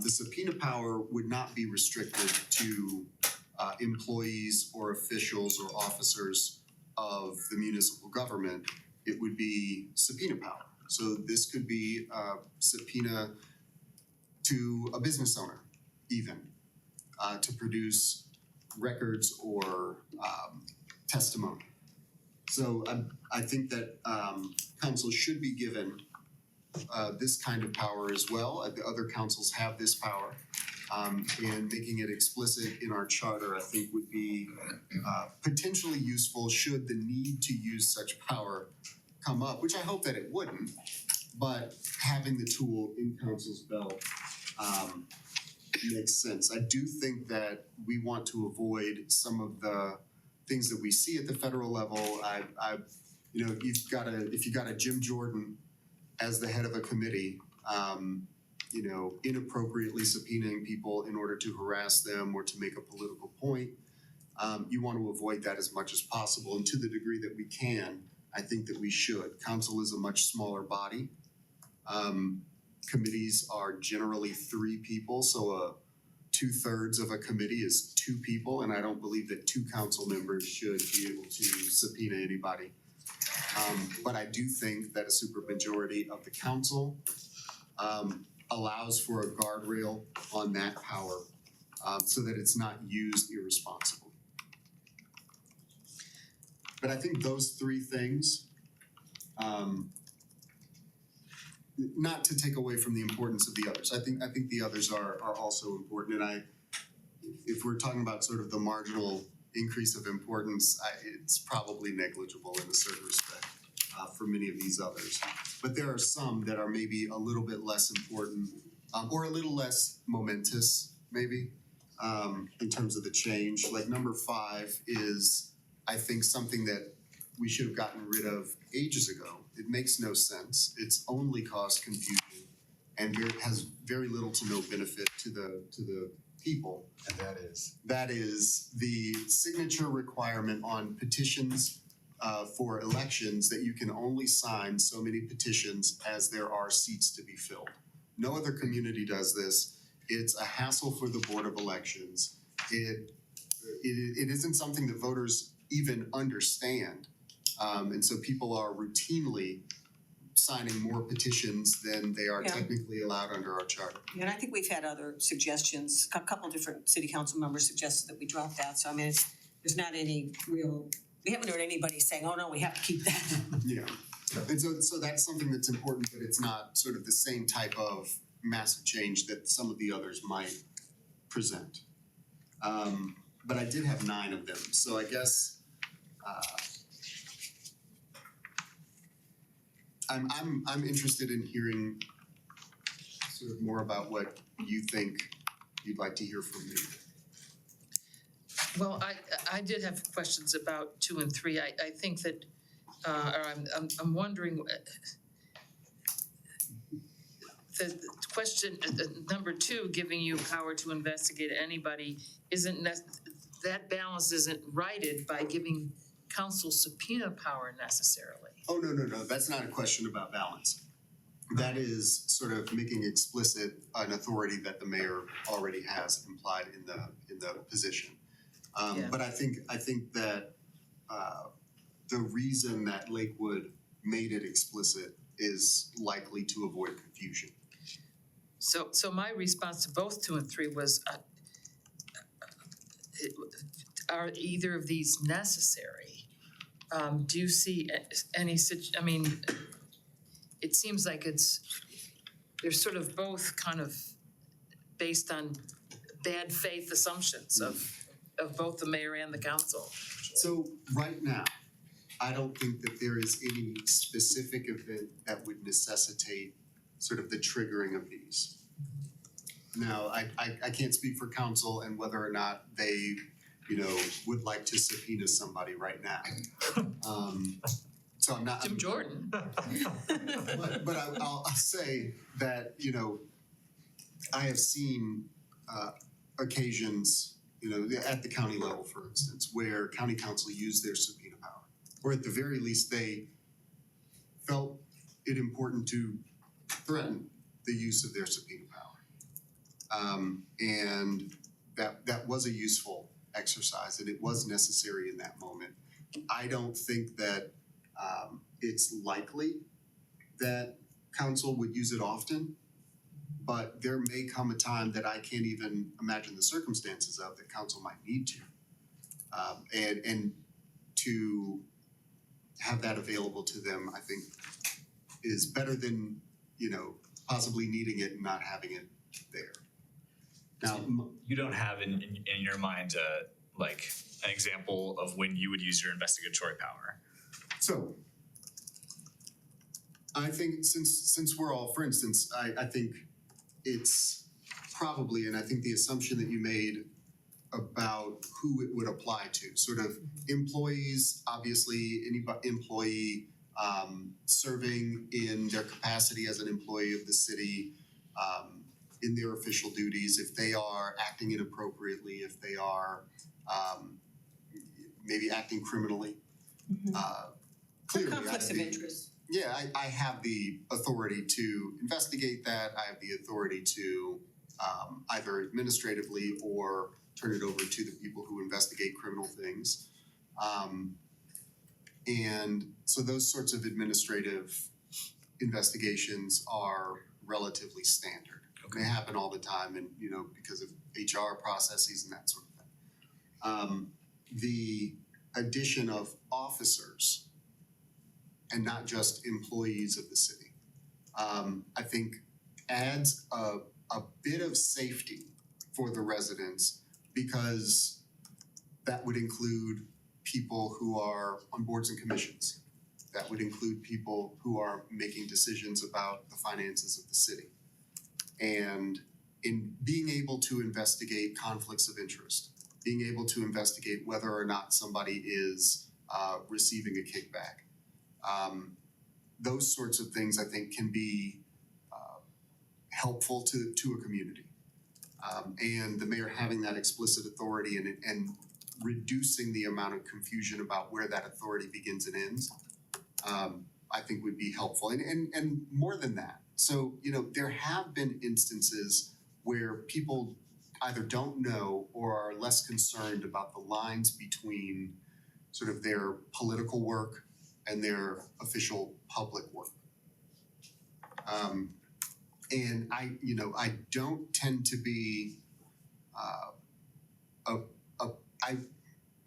The subpoena power would not be restricted to employees or officials or officers of the municipal government. It would be subpoena power. So this could be a subpoena to a business owner even to produce records or testimony. So I think that council should be given this kind of power as well. The other councils have this power. And making it explicit in our charter, I think would be potentially useful should the need to use such power come up, which I hope that it wouldn't. But having the tool in council's belt makes sense. I do think that we want to avoid some of the things that we see at the federal level. You know, if you got a Jim Jordan as the head of a committee, you know, inappropriately subpoenaing people in order to harass them or to make a political point. You want to avoid that as much as possible, and to the degree that we can, I think that we should. Council is a much smaller body. Committees are generally 3 people, so 2/3 of a committee is 2 people, and I don't believe that 2 council members should be able to subpoena anybody. But I do think that a supermajority of the council allows for a guardrail on that power so that it's not used irresponsibly. But I think those 3 things, not to take away from the importance of the others. I think the others are also important, and if we're talking about sort of the marginal increase of importance, it's probably negligible in a certain respect for many of these others. But there are some that are maybe a little bit less important or a little less momentous, maybe, in terms of the change. Like number 5 is, I think, something that we should have gotten rid of ages ago. It makes no sense. It's only caused confusion and has very little to no benefit to the people. And That is the signature requirement on petitions for elections, that you can only sign so many petitions as there are seats to be filled. No other community does this. It's a hassle for the Board of Elections. It isn't something that voters even understand. And so people are routinely signing more petitions than they are technically allowed under our charter. And I think we've had other suggestions, a couple different city council members suggested that we drop that, so I mean, there's not any real, we haven't heard anybody saying, oh no, we have to keep that. Yeah, and so that's something that's important, but it's not sort of the same type of massive change that some of the others might present. But I did have 9 of them, so I guess I'm interested in hearing sort of more about what you think you'd like to hear from me. Well, I did have questions about 2 and 3. I think that, or I'm wondering, the question, number 2, giving you power to investigate anybody, that balance isn't righted by giving council subpoena power necessarily. Oh, no, that's not a question about balance. That is sort of making explicit an authority that the mayor already has implied in the position. But I think that the reason that Lakewood made it explicit is likely to avoid confusion. So my response to both 2 and 3 was, are either of these necessary? Do you see any I mean, it seems like they're sort of both kind of based on bad faith assumptions of both the mayor and the council. So right now, I don't think that there is any specific event that would necessitate sort of the triggering of these. Now, I can't speak for council and whether or not they, would like to subpoena somebody right now. So I'm not. Jim Jordan. But I'll say that, I have seen occasions, at the county level, for instance, where county council used their subpoena power. Or at the very least, they felt it important to threaten the use of their subpoena power. And that was a useful exercise, and it was necessary in that moment. I don't think that it's likely that council would use it often, but there may come a time that I can't even imagine the circumstances of that council might need to. And to have that available to them, I think is better than, possibly needing it and not having it there. Now, You don't have in your mind like an example of when you would use your investigatory power. so I think since we're all, for instance, I think it's probably, and I think the assumption that you made about who it would apply to, sort of employees, obviously any employee serving in their capacity as an employee of the city, in their official duties, if they are acting inappropriately, if they are maybe acting criminally. Clearly, Conflicts of interest. Yeah, I have the authority to investigate that. I have the authority to either administratively or turn it over to the people who investigate criminal things. And so those sorts of administrative investigations are relatively standard. They happen all the time and, because of HR processes and that sort of thing. The addition of officers and not just employees of the city, I think adds a bit of safety for the residents, because that would include people who are on boards and commissions. That would include people who are making decisions about the finances of the city. And in being able to investigate conflicts of interest, being able to investigate whether or not somebody is receiving a kickback, those sorts of things I think can be helpful to a community. And the mayor having that explicit authority and reducing the amount of confusion about where that authority begins and ends, I think would be helpful. And more than that, so, there have been instances where people either don't know or are less concerned about the lines between sort of their political work and their official public work. And I don't tend to be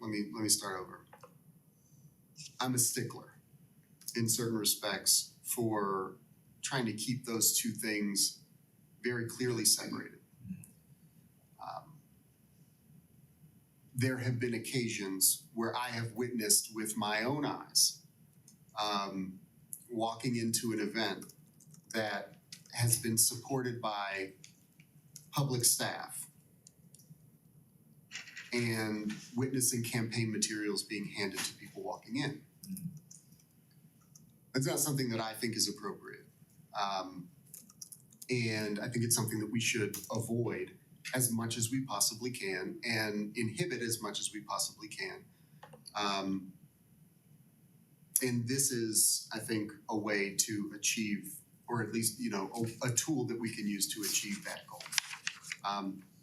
let me start over. I'm a stickler in certain respects for trying to keep those two things very clearly separated. There have been occasions where I have witnessed with my own eyes, walking into an event that has been supported by public staff and witnessing campaign materials being handed to people walking in. That's not something that I think is appropriate. And I think it's something that we should avoid as much as we possibly can and inhibit as much as we possibly can. And this is, I think, a way to achieve, or at least, a tool that we can use to achieve that goal.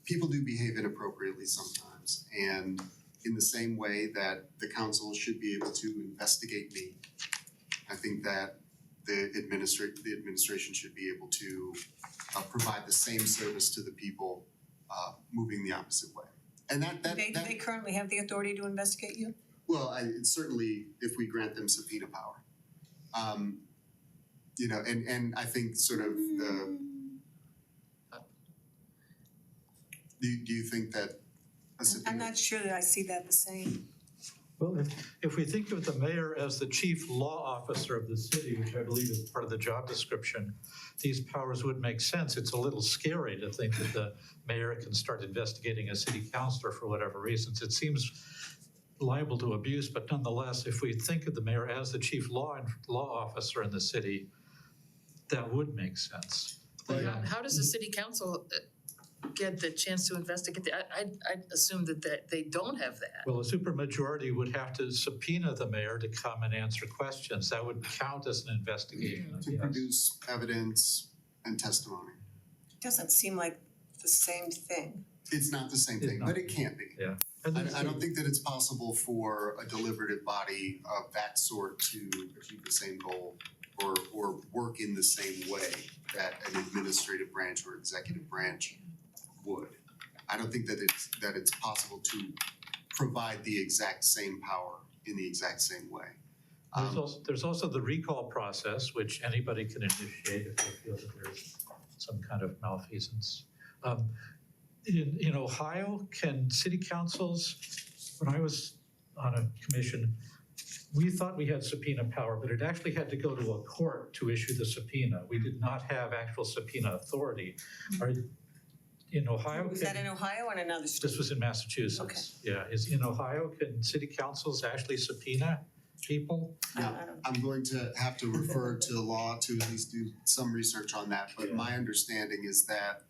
People do behave inappropriately sometimes, and in the same way that the council should be able to investigate me, I think that the administration should be able to provide the same service to the people moving the opposite way. And Do they currently have the authority to investigate you? well, certainly if we grant them subpoena power. And I think sort of do you think that a subpoena? I'm not sure that I see that the same. Well, if we think of the mayor as the chief law officer of the city, which I believe is part of the job description, these powers would make sense. It's a little scary to think that the mayor can start investigating a city councilor for whatever reasons. It seems liable to abuse, but nonetheless, if we think of the mayor as the chief law officer in the city, that would make sense. But how does the city council get the chance to investigate that? I assume that they don't have that. Well, a supermajority would have to subpoena the mayor to come and answer questions. That would count as an investigation, I To guess. produce evidence and testimony. Doesn't seem like the same thing. It's not the same thing, but it can be. Yeah. And there's I don't think that it's possible for a deliberative body of that sort to achieve the same goal or work in the same way that an administrative branch or executive branch would. I don't think that it's possible to provide the exact same power in the exact same way. There's also the recall process, which anybody can initiate if they feel that there's some kind of malfeasance. In Ohio, can city councils, when I was on a commission, we thought we had subpoena power, but it actually had to go to a court to issue the subpoena. We did not have actual subpoena authority. In Ohio, Was that in Ohio or in another state? this was in Massachusetts. Okay. Yeah, is in Ohio, can city councils actually subpoena people? I don't- I'm going to have to refer to the law to at least do some research on that, but my understanding is that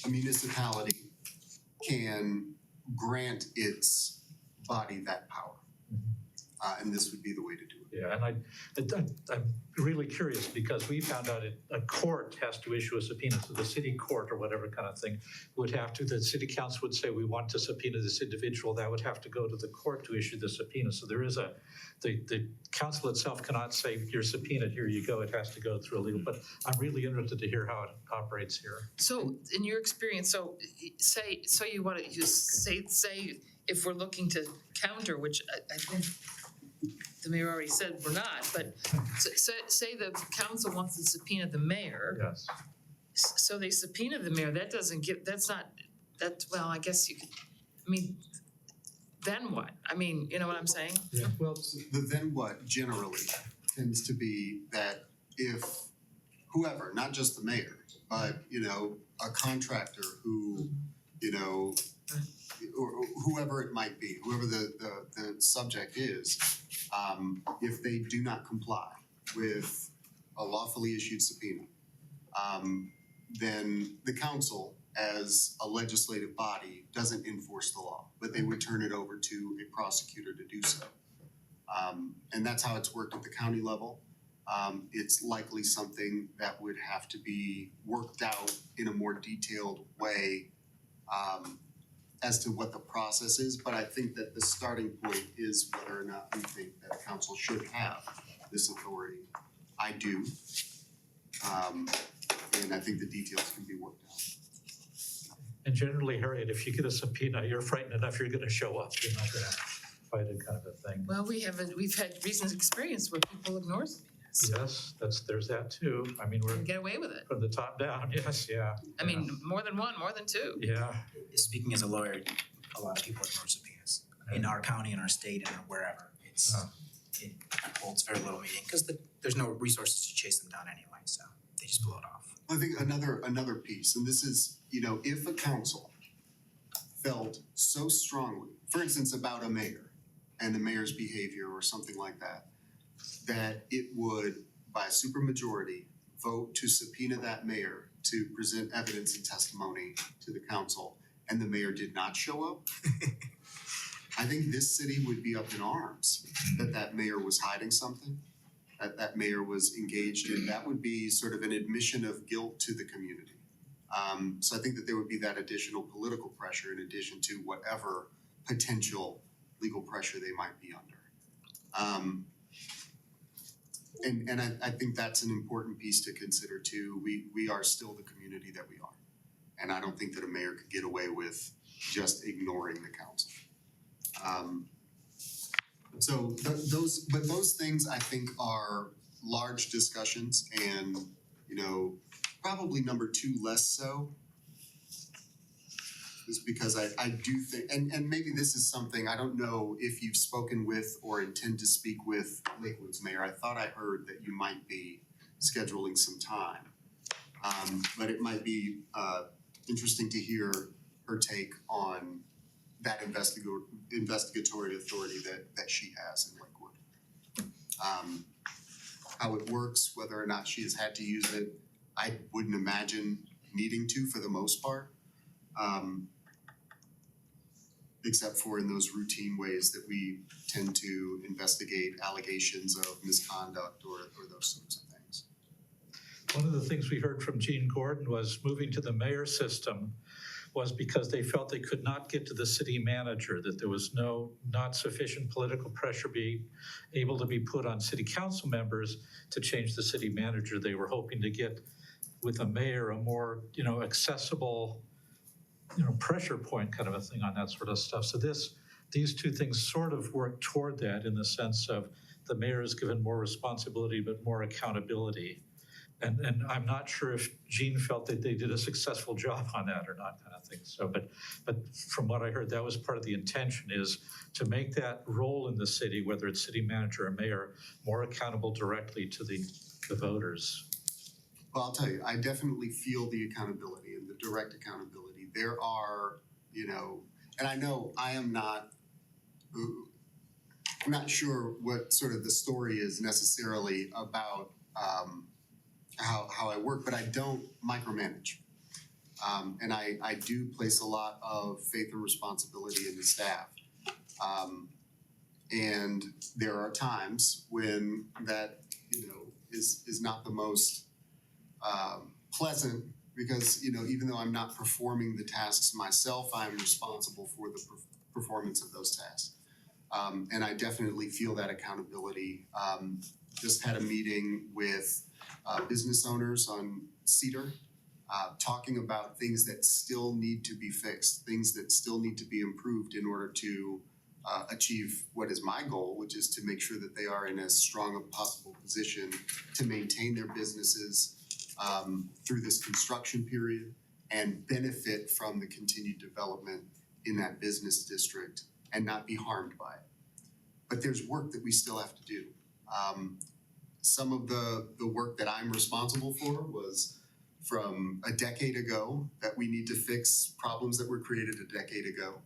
a municipality can grant its body that power. And this would be the way to do it. Yeah, and I'm really curious because we found out a court has to issue a subpoena, so the city court or whatever kind of thing would have to, the city council would say, we want to subpoena this individual, that would have to go to the court to issue the subpoena. So there is the council itself cannot say, you're subpoenaed, here you go, it has to go through a legal, but I'm really interested to hear how it operates here. So in your experience, say if we're looking to counter, which I think the mayor already said we're not, but say the council wants to subpoena the mayor. Yes. So they subpoena the mayor, that doesn't give, well, I guess you could, then what? You know what I'm saying? Yeah, well, The then what generally tends to be that if whoever, not just the mayor, but a contractor who, or whoever it might be, whoever the subject is, if they do not comply with a lawfully issued subpoena, then the council as a legislative body doesn't enforce the law, but they would turn it over to a prosecutor to do so. And that's how it's worked at the county level. It's likely something that would have to be worked out in a more detailed way as to what the process is, but I think that the starting point is whether or not we think that council should have this authority. I do. And I think the details can be worked out. and generally, Harriet, if you get a subpoena, you're frightened enough, you're gonna show up, you're not gonna fight it kind of a thing. Well, we've had recent experience where people ignore subpoenas Yes, there's that too. We're and get away with it. from the top down, yes, yeah. More than one, more than two. Yeah, Speaking as a lawyer, a lot of people ignore subpoenas in our county, in our state, and wherever. It holds very little meaning because there's no resources to chase them down anyway, so they just blow it off. I think another piece, and this is, if a council felt so strongly, for instance, about a mayor and the mayor's behavior or something like that, that it would, by a supermajority, vote to subpoena that mayor to present evidence and testimony to the council, and the mayor did not show up, I think this city would be up in arms that mayor was hiding something, that mayor was engaged in. That would be sort of an admission of guilt to the community. So I think that there would be that additional political pressure in addition to whatever potential legal pressure they might be under. And I think that's an important piece to consider too. We are still the community that we are. And I don't think that a mayor could get away with just ignoring the council. So those things I think are large discussions and, probably number two less so. Is because I do think, and maybe this is something, I don't know if you've spoken with or intend to speak with Lakewood's mayor. I thought I heard that you might be scheduling some time. But it might be interesting to hear her take on that investigatory authority that she has in Lakewood. How it works, whether or not she has had to use it, I wouldn't imagine needing to for the most part. Except for in those routine ways that we tend to investigate allegations of misconduct or those sorts of things. one of the things we heard from Gene Gordon was moving to the mayor system was because they felt they could not get to the city manager, that there was not sufficient political pressure being able to be put on city council members to change the city manager. They were hoping to get with the mayor a more, accessible pressure point kind of a thing on that sort of stuff. So these two things sort of work toward that in the sense of the mayor is given more responsibility but more accountability. And I'm not sure if Gene felt that they did a successful job on that or not, kind of thing. So, but from what I heard, that was part of the intention, is to make that role in the city, whether it's city manager or mayor, more accountable directly to the voters. Well, I'll tell you, I definitely feel the accountability and the direct accountability. There are, and I know I am not, I'm not sure what sort of the story is necessarily about how I work, but I don't micromanage. And I do place a lot of faith and responsibility in the staff. And there are times when that, is not the most pleasant, because, even though I'm not performing the tasks myself, I'm responsible for the performance of those tasks. And I definitely feel that accountability. Just had a meeting with business owners on Cedar, talking about things that still need to be fixed, things that still need to be improved in order to achieve what is my goal, which is to make sure that they are in as strong a possible position to maintain their businesses through this construction period and benefit from the continued development in that business district and not be harmed by it. But there's work that we still have to do. Some of the work that I'm responsible for was from a decade ago, that we need to fix problems that were created a decade ago.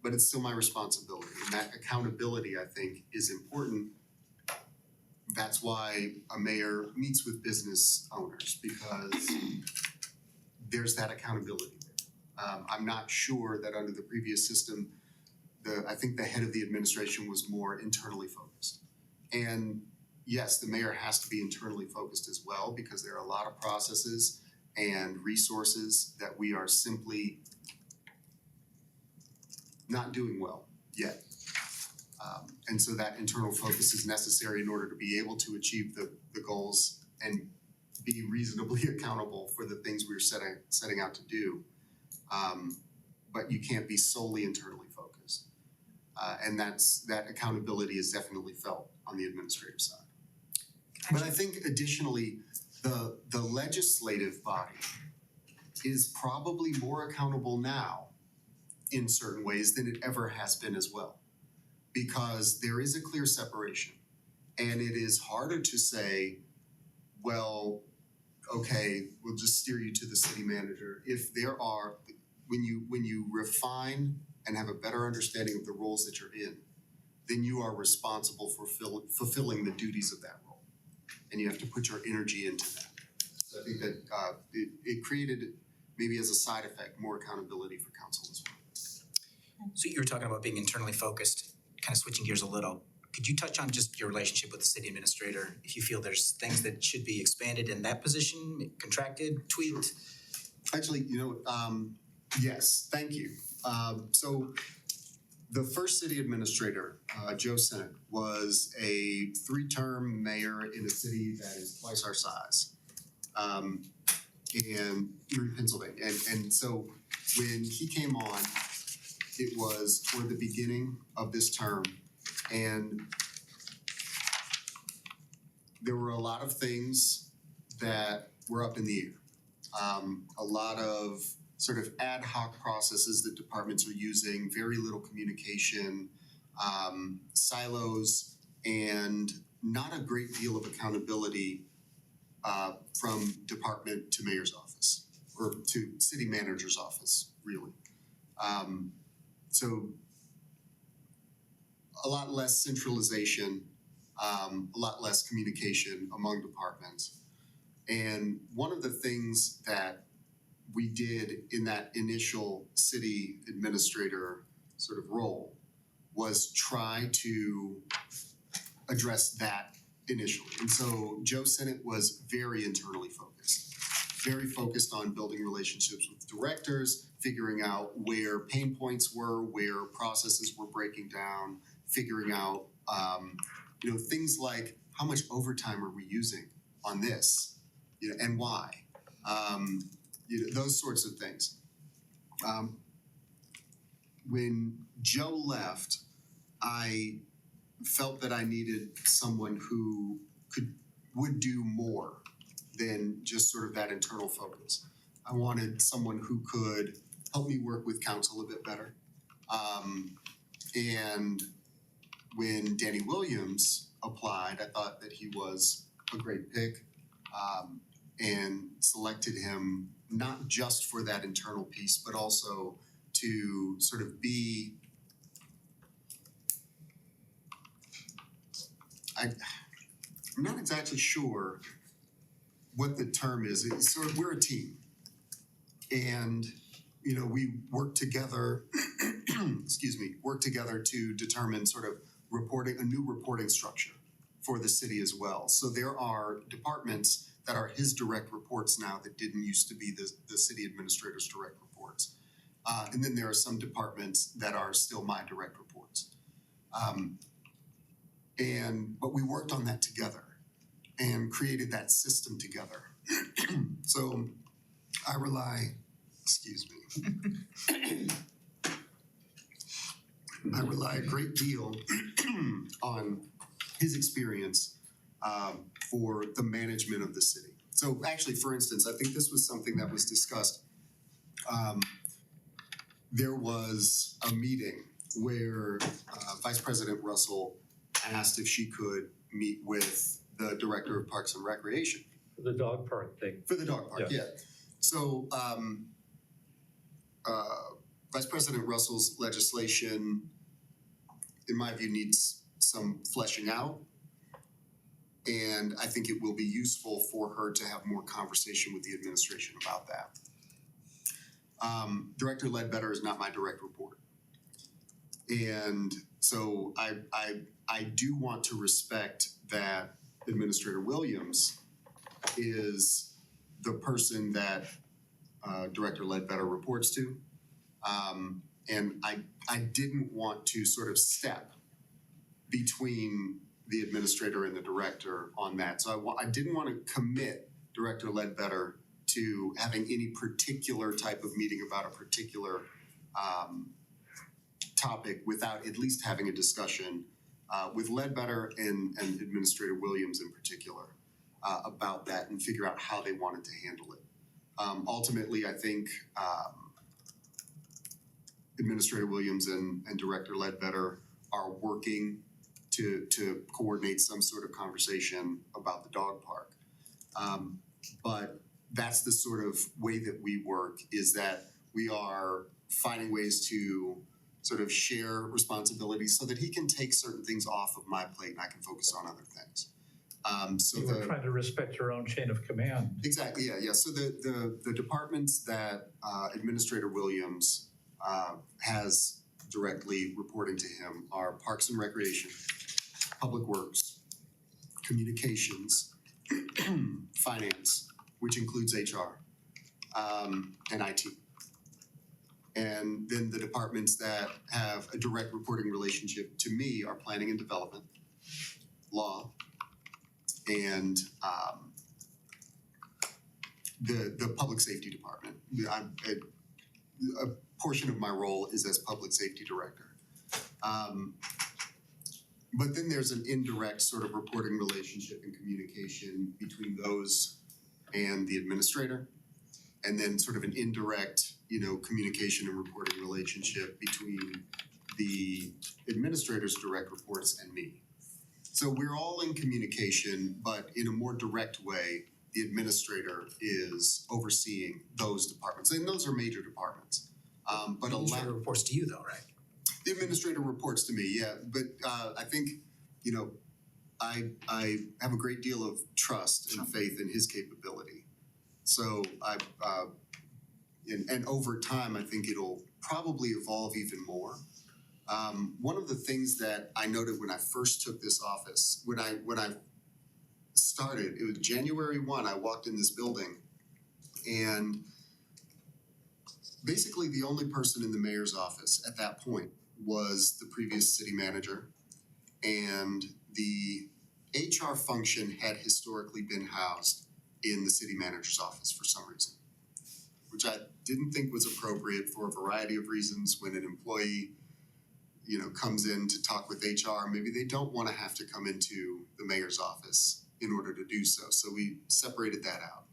But it's still my responsibility, and that accountability, I think, is important. That's why a mayor meets with business owners, because there's that accountability there. I'm not sure that under the previous system, I think the head of the administration was more internally focused. And yes, the mayor has to be internally focused as well, because there are a lot of processes and resources that we are simply not doing well yet. And so that internal focus is necessary in order to be able to achieve the goals and be reasonably accountable for the things we're setting out to do. But you can't be solely internally focused. And that accountability is definitely felt on the administrative side. But I think additionally, the legislative body is probably more accountable now in certain ways than it ever has been as well, because there is a clear separation, and it is harder to say, well, okay, we'll just steer you to the city manager. If there are, when you refine and have a better understanding of the roles that you're in, then you are responsible for fulfilling the duties of that role, and you have to put your energy into that. So I think that it created, maybe as a side effect, more accountability for council as well. So you were talking about being internally focused, kind of switching gears a little. Could you touch on just your relationship with the city administrator? If you feel there's things that should be expanded in that position, contracted, tweaked? Sure. Actually, yes, thank you. So the first city administrator, Joe Senate, was a 3-term mayor in a city that is twice our size, in Erie, Pennsylvania. And so when he came on, it was toward the beginning of this term, and there were a lot of things that were up in the air. A lot of sort of ad hoc processes that departments are using, very little communication, silos, and not a great deal of accountability from department to mayor's office, or to city manager's office, really. So a lot less centralization, a lot less communication among departments. And one of the things that we did in that initial city administrator sort of role was try to address that initially. And so Joe Senate was very internally focused, very focused on building relationships with directors, figuring out where pain points were, where processes were breaking down, figuring out, things like how much overtime are we using on this, and why, those sorts of things. When Joe left, I felt that I needed someone who would do more than just sort of that internal focus. I wanted someone who could help me work with council a bit better. And when Danny Williams applied, I thought that he was a great pick, and selected him not just for that internal piece, but also to sort of be, I'm not exactly sure what the term is. It's sort of, we're a team. And, you know, we work together, work together to determine sort of a new reporting structure for the city as well. So there are departments that are his direct reports now that didn't used to be the city administrator's direct reports. And then there are some departments that are still my direct reports. But we worked on that together and created that system together. So I rely, I rely a great deal on his experience for the management of the city. So actually, for instance, I think this was something that was discussed. There was a meeting where Vice President Russell asked if she could meet with the Director of Parks and Recreation. For the dog park thing. For the dog park, yeah. So Vice President Russell's legislation, in my view, needs some fleshing out. And I think it will be useful for her to have more conversation with the administration about that. Director Ledbetter is not my direct report. And so I do want to respect that Administrator Williams is the person that Director Ledbetter reports to. And I didn't want to sort of step between the administrator and the director on that. So I didn't want to commit Director Ledbetter to having any particular type of meeting about a particular topic without at least having a discussion with Ledbetter and Administrator Williams in particular about that and figure out how they wanted to handle it. Ultimately, I think Administrator Williams and Director Ledbetter are working to coordinate some sort of conversation about the dog park. But that's the sort of way that we work, is that we are finding ways to sort of share responsibilities so that he can take certain things off of my plate and I can focus on other things. So You were trying to respect your own chain of command. Exactly, yeah. So the departments that Administrator Williams has directly reporting to him are Parks and Recreation, Public Works, Communications, Finance, which includes HR, and IT. And then the departments that have a direct reporting relationship to me are Planning and Development, Law, and the Public Safety Department. A portion of my role is as Public Safety Director. But then there's an indirect sort of reporting relationship and communication between those and the administrator. And then sort of an indirect, communication and reporting relationship between the administrator's direct reports and me. So we're all in communication, but in a more direct way, the administrator is overseeing those departments. And those are major departments. But Administrator reports to you though, right? The administrator reports to me, yeah. But I think, I have a great deal of trust and faith in his capability. So and over time, I think it'll probably evolve even more. One of the things that I noted when I first took this office, when I started, it was January 1, I walked in this building, and basically the only person in the mayor's office at that point was the previous city manager, and the HR function had historically been housed in the city manager's office for some reason. which I didn't think was appropriate for a variety of reasons. When an employee, comes in to talk with HR, maybe they don't want to have to come into the mayor's office in order to do so. So we separated that out.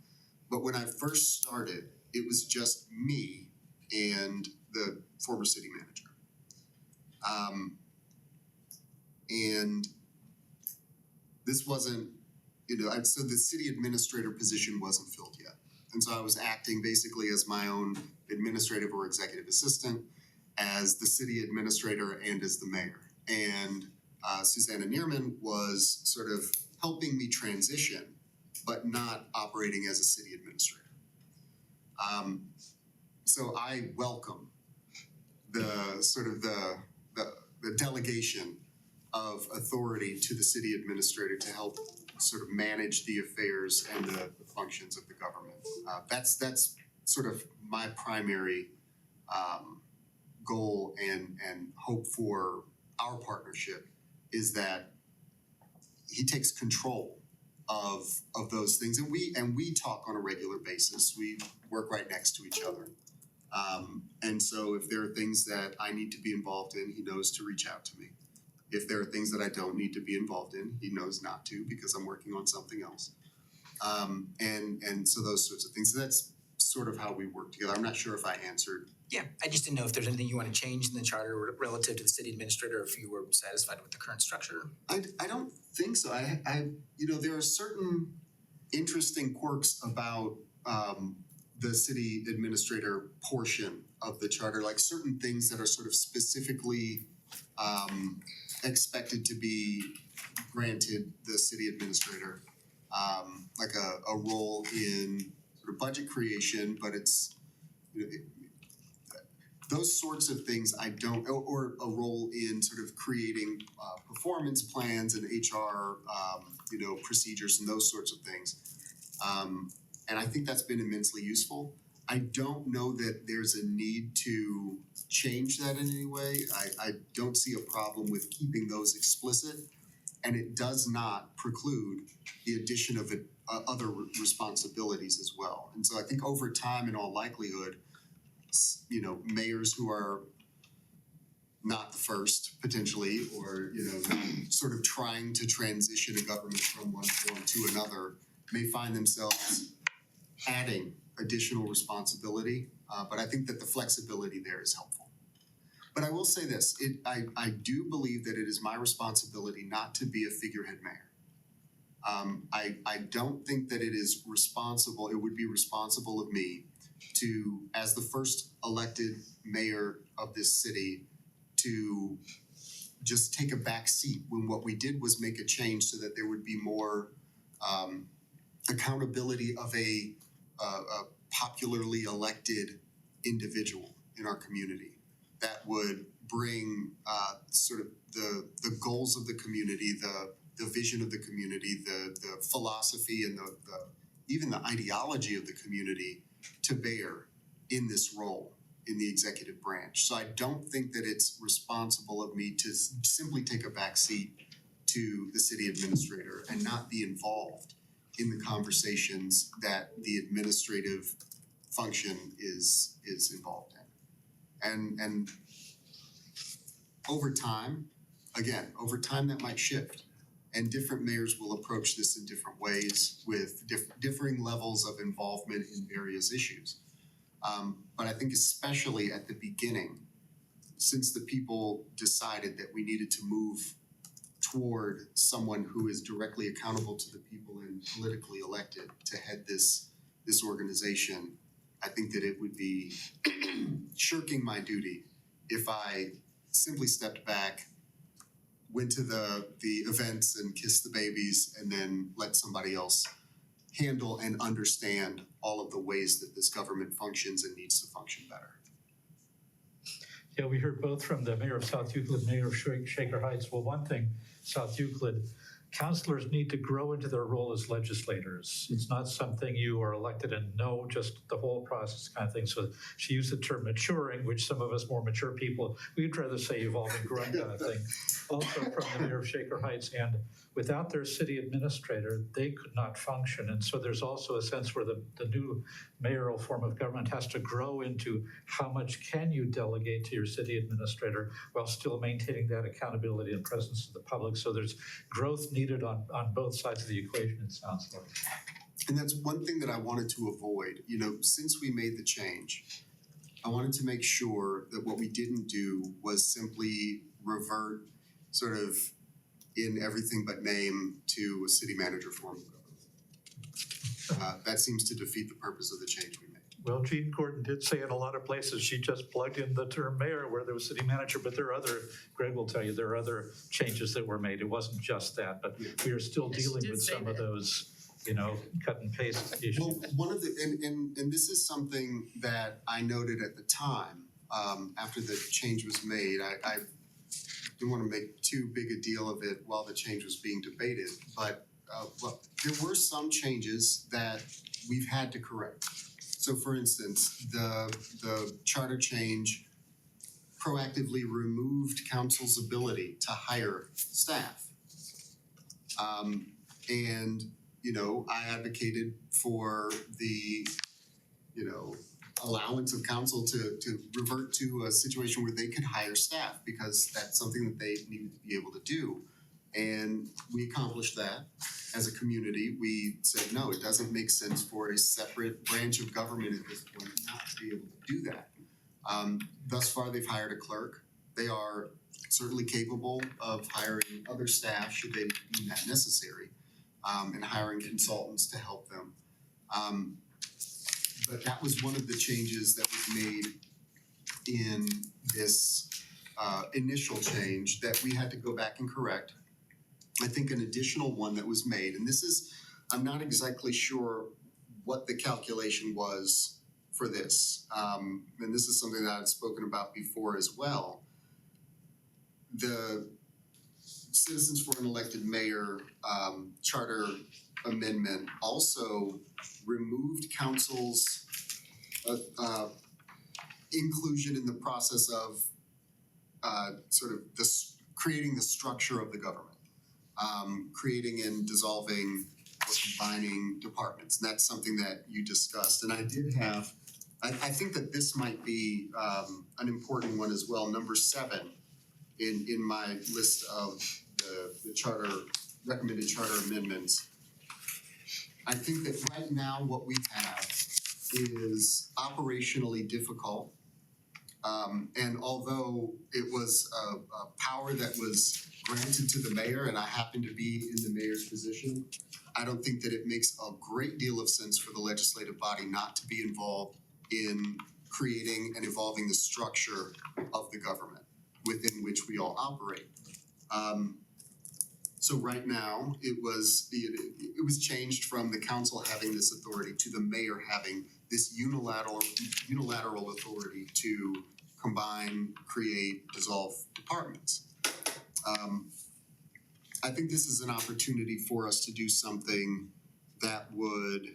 But when I first started, it was just me and the former city manager. And this wasn't, so the city administrator position wasn't filled yet. And so I was acting basically as my own administrative or executive assistant, as the city administrator and as the mayor. And Susanna Neerman was sort of helping me transition, but not operating as a city administrator. So I welcome the sort of the delegation of authority to the city administrator to help sort of manage the affairs and the functions of the government. That's sort of my primary goal and hope for our partnership, is that he takes control of those things, and we talk on a regular basis. We work right next to each other, and so if there are things that I need to be involved in, he knows to reach out to me. If there are things that I don't need to be involved in, he knows not to, because I'm working on something else. And so those sorts of things. So that's sort of how we work together. I'm not sure if I answered. Yeah, I just didn't know if there's anything you want to change in the charter relative to the city administrator, or if you were satisfied with the current structure. I don't think so. I there are certain interesting quirks about the city administrator portion of the charter, like certain things that are sort of specifically expected to be granted the city administrator, like a role in sort of budget creation, but it's those sorts of things I don't, or a role in sort of creating performance plans and HR, procedures and those sorts of things. And I think that's been immensely useful. I don't know that there's a need to change that in any way. I don't see a problem with keeping those explicit, and it does not preclude the addition of other responsibilities as well. And so I think over time, in all likelihood, mayors who are not the first potentially, or sort of trying to transition a government from one form to another, may find themselves adding additional responsibility, but I think that the flexibility there is helpful. But I will say this, I do believe that it is my responsibility not to be a figurehead mayor. I don't think that it would be responsible of me to, as the first elected mayor of this city, to just take a back seat when what we did was make a change so that there would be more accountability of a popularly elected individual in our community that would bring sort of the goals of the community, the vision of the community, the philosophy and the even the ideology of the community to bear in this role in the executive branch. So I don't think that it's responsible of me to simply take a back seat to the city administrator and not be involved in the conversations that the administrative function is involved in. And over time that might shift, and different mayors will approach this in different ways with differing levels of involvement in various issues. But I think especially at the beginning, since the people decided that we needed to move toward someone who is directly accountable to the people and politically elected to head this organization, I think that it would be shirking my duty if I simply stepped back, went to the events and kissed the babies, and then let somebody else handle and understand all of the ways that this government functions and needs to function better. Yeah, we heard both from the mayor of South Euclid, Mayor Shaker Heights. Well, one thing South Euclid counselors need to grow into their role as legislators. It's not something you are elected and know just the whole process kind of thing. So she used the term maturing, which some of us more mature people, we'd rather say evolving, growing kind of thing. Also from the mayor of Shaker Heights, and without their city administrator, they could not function. And so there's also a sense where the new mayoral form of government has to grow into how much can you delegate to your city administrator while still maintaining that accountability and presence of the public. So there's growth needed on both sides of the equation, it sounds like. And that's one thing that I wanted to avoid. You know, since we made the change, I wanted to make sure that what we didn't do was simply revert sort of in everything but name to a city manager form of government. That seems to defeat the purpose of the change we made. Well, Jean Gordon did say in a lot of places, she just plugged in the term mayor where there was city manager, but there are other, Greg will tell you, there are other changes that were made. It wasn't just that, but we are still Yes, she dealing did with say some of that. those, cut and paste issues. Well, one of the, and this is something that I noted at the time, after the change was made. I didn't want to make too big a deal of it while the change was being debated, but well, there were some changes that we've had to correct. So for instance, the charter change proactively removed council's ability to hire staff. And, I advocated for the, allowance of council to revert to a situation where they could hire staff because that's something that they needed to be able to do. And we accomplished that as a community. We said, no, it doesn't make sense for a separate branch of government at this point not to be able to do that. Thus far, they've hired a clerk. They are certainly capable of hiring other staff should they deem that necessary, and hiring consultants to help them. But that was one of the changes that was made in this initial change that we had to go back and correct. I think an additional one that was made, and this is, I'm not exactly sure what the calculation was for this, and this is something that I've spoken about before as well. The Citizens for an Elected Mayor charter amendment also removed council's inclusion in the process of sort of this creating the structure of the government, creating and dissolving or combining departments. And that's something that you discussed. And I did have, I think that this might be an important one as well. Number 7 in my list of the charter, recommended charter amendments. I think that right now what we have is operationally difficult. And although it was a power that was granted to the mayor, and I happen to be in the mayor's position, I don't think that it makes a great deal of sense for the legislative body not to be involved in creating and evolving the structure of the government within which we all operate. So right now, it was changed from the council having this authority to the mayor having this unilateral authority to combine, create, dissolve departments. I think this is an opportunity for us to do something that would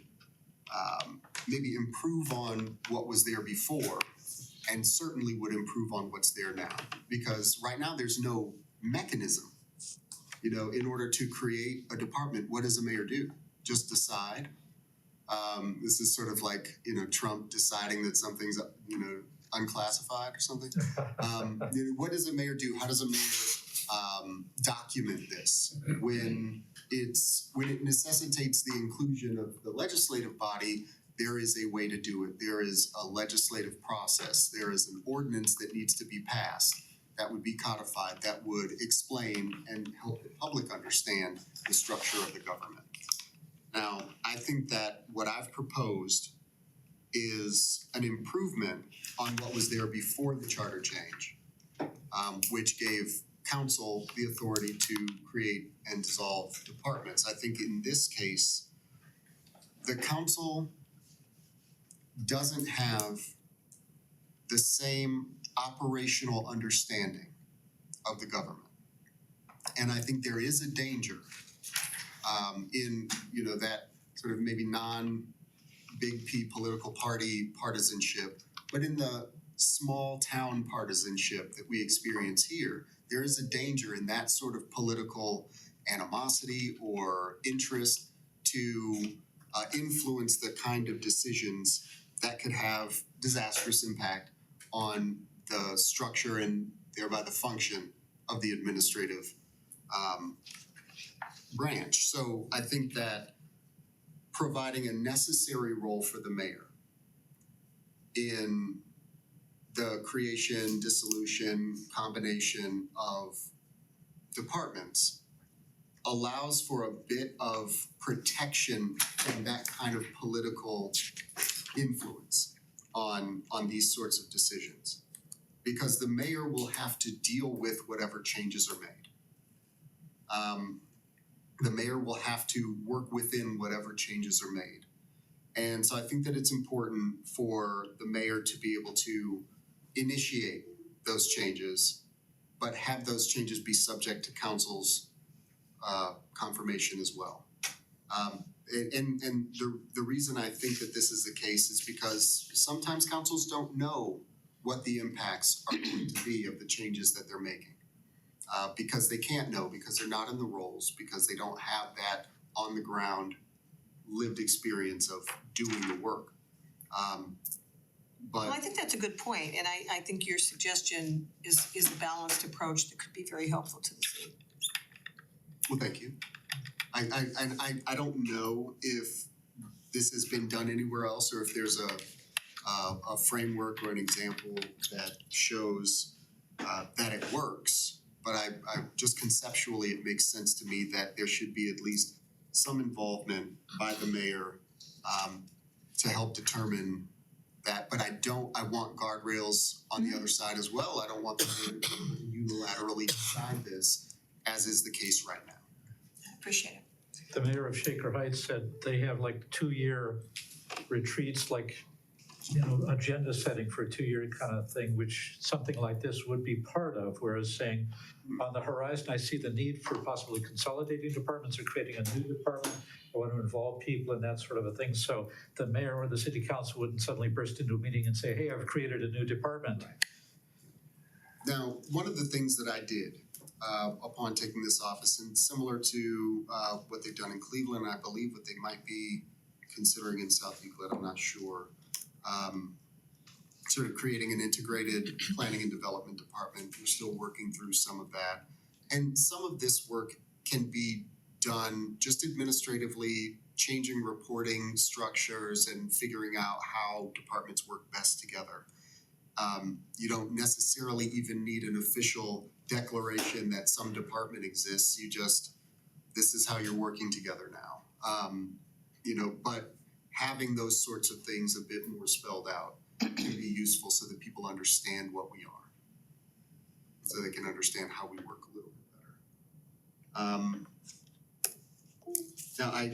maybe improve on what was there before, and certainly would improve on what's there now. Because right now there's no mechanism. In order to create a department, what does a mayor do? Just decide? This is sort of like, Trump deciding that something's, unclassified or something. What does a mayor do? How does a mayor document this? When it necessitates the inclusion of the legislative body, there is a way to do it. There is a legislative process. There is an ordinance that needs to be passed that would be codified, that would explain and help the public understand the structure of the government. Now, I think that what I've proposed is an improvement on what was there before the charter change, which gave council the authority to create and dissolve departments. I think in this case, the council doesn't have the same operational understanding of the government. And I think there is a danger in, you know, that sort of maybe non-big P political party partisanship, but in the small town partisanship that we experience here, there is a danger in that sort of political animosity or interest to influence the kind of decisions that could have disastrous impact on the structure and thereby the function of the administrative branch. So I think that providing a necessary role for the mayor in the creation, dissolution, combination of departments allows for a bit of protection from that kind of political influence on these sorts of decisions. Because the mayor will have to deal with whatever changes are made. The mayor will have to work within whatever changes are made. And so I think that it's important for the mayor to be able to initiate those changes, but have those changes be subject to council's confirmation as well. And the reason I think that this is the case is because sometimes councils don't know what the impacts are going to be of the changes that they're making. Because they can't know, because they're not in the roles, because they don't have that on the ground lived experience of doing the work. Well, I think that's a good point, and I think your suggestion is a balanced approach that could be very helpful to the city. Well, thank you. I don't know if this has been done anywhere else or if there's a framework or an example that shows that it works. But I just conceptually, it makes sense to me that there should be at least some involvement by the mayor to help determine that. But I want guardrails on the other side as well. I don't want the mayor to unilaterally decide this, as is the case right now. I appreciate it. The mayor of Shaker Heights said they have like 2-year retreats, like, you know, agenda setting for a 2-year kind of thing, which something like this would be part of, whereas saying on the horizon, I see the need for possibly consolidating departments or creating a new department. I want to involve people in that sort of a thing. So the mayor or the city council wouldn't suddenly burst into a meeting and say, hey, I've created a new department. Now, one of the things that I did upon taking this office, and similar to what they've done in Cleveland, I believe what they might be considering in South Euclid, I'm not sure, sort of creating an integrated planning and development department. We're still working through some of that. And some of this work can be done just administratively, changing reporting structures and figuring out how departments work best together. You don't necessarily even need an official declaration that some department exists. You just, this is how you're working together now. You know, but having those sorts of things a bit more spelled out can be useful so that people understand what we are. So they can understand how we work a little bit better. Now I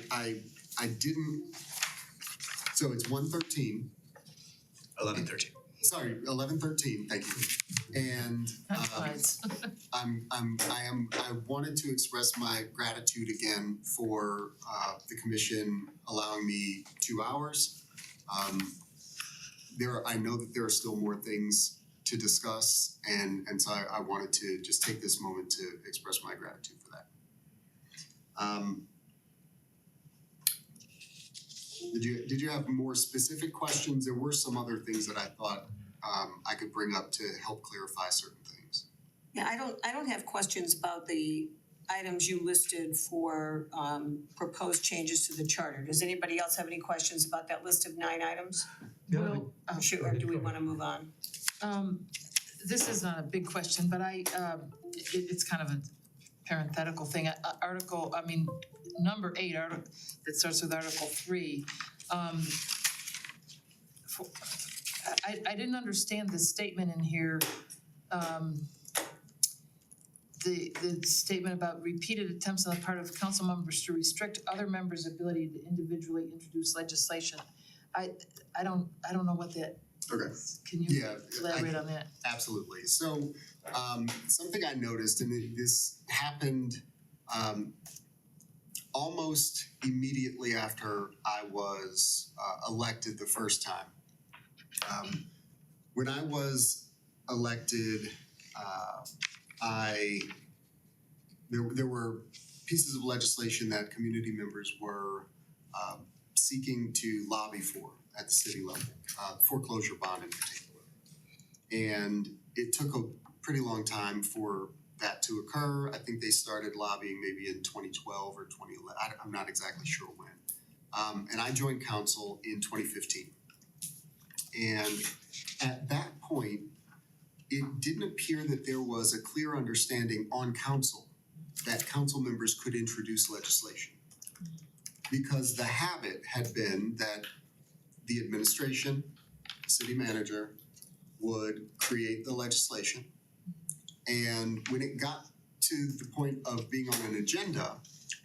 didn't, so it's 1:13. 11:13. Sorry, 11:13, thank you. And I wanted to express my gratitude again for the commission allowing me 2 hours. I know that there are still more things to discuss, and so I wanted to just take this moment to express my gratitude for that. Did you have more specific questions? There were some other things that I thought I could bring up to help clarify certain things. Yeah, I don't have questions about the items you listed for proposed changes to the charter. Does anybody else have any questions about that list of 9 items? Well, Or do we wanna move on? this is not a big question, but it's kind of a parenthetical thing. Number 8, that starts with Article 3. I didn't understand the statement in here, the statement about repeated attempts on the part of council members to restrict other members' ability to individually introduce legislation. I don't know what that. Okay. Can you elaborate on that? Absolutely. So something I noticed, and this happened almost immediately after I was elected the first time. When I was elected, there were pieces of legislation that community members were seeking to lobby for at the city level, foreclosure bond in particular. And it took a pretty long time for that to occur. I think they started lobbying maybe in 2012 or 2011. I'm not exactly sure when. And I joined council in 2015. And at that point, it didn't appear that there was a clear understanding on council that council members could introduce legislation. Because the habit had been that the administration, city manager, would create the legislation. And when it got to the point of being on an agenda,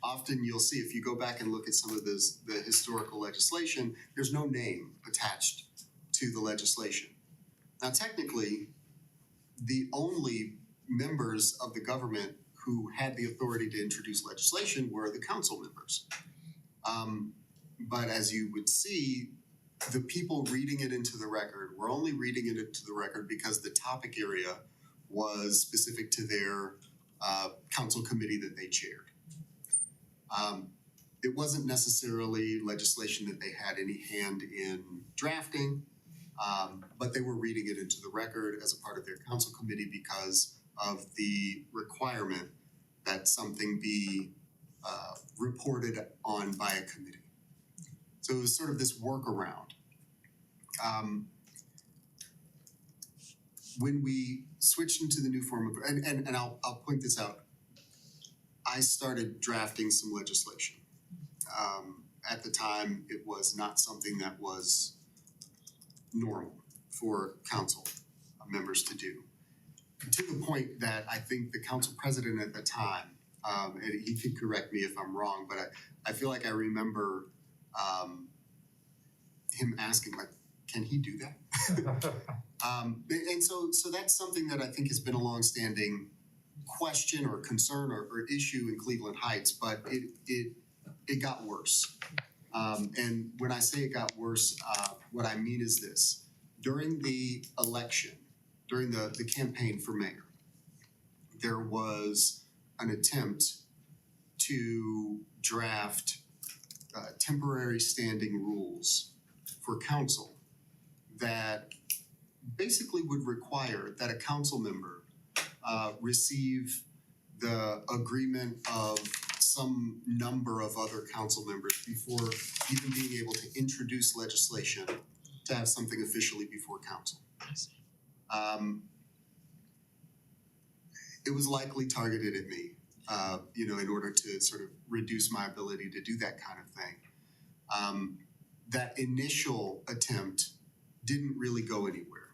often you'll see, if you go back and look at some of the historical legislation, there's no name attached to the legislation. Now, technically, the only members of the government who had the authority to introduce legislation were the council members. But as you would see, the people reading it into the record were only reading it into the record because the topic area was specific to their council committee that they chaired. It wasn't necessarily legislation that they had any hand in drafting, but they were reading it into the record as a part of their council committee because of the requirement that something be reported on by a committee. So it was sort of this workaround. When we switched into the new form of, and I'll point this out, I started drafting some legislation. At the time, it was not something that was normal for council members to do. To the point that I think the council president at the time, and he could correct me if I'm wrong, but I feel like I remember him asking, like, can he do that? And so that's something that I think has been a longstanding question or concern or issue in Cleveland Heights, but it got worse. And when I say it got worse, what I mean is this. During the election, during the campaign for mayor, there was an attempt to draft temporary standing rules for council that basically would require that a council member receive the agreement of some number of other council members before even being able to introduce legislation to have something officially before council. It was likely targeted at me, in order to sort of reduce my ability to do that kind of thing. That initial attempt didn't really go anywhere.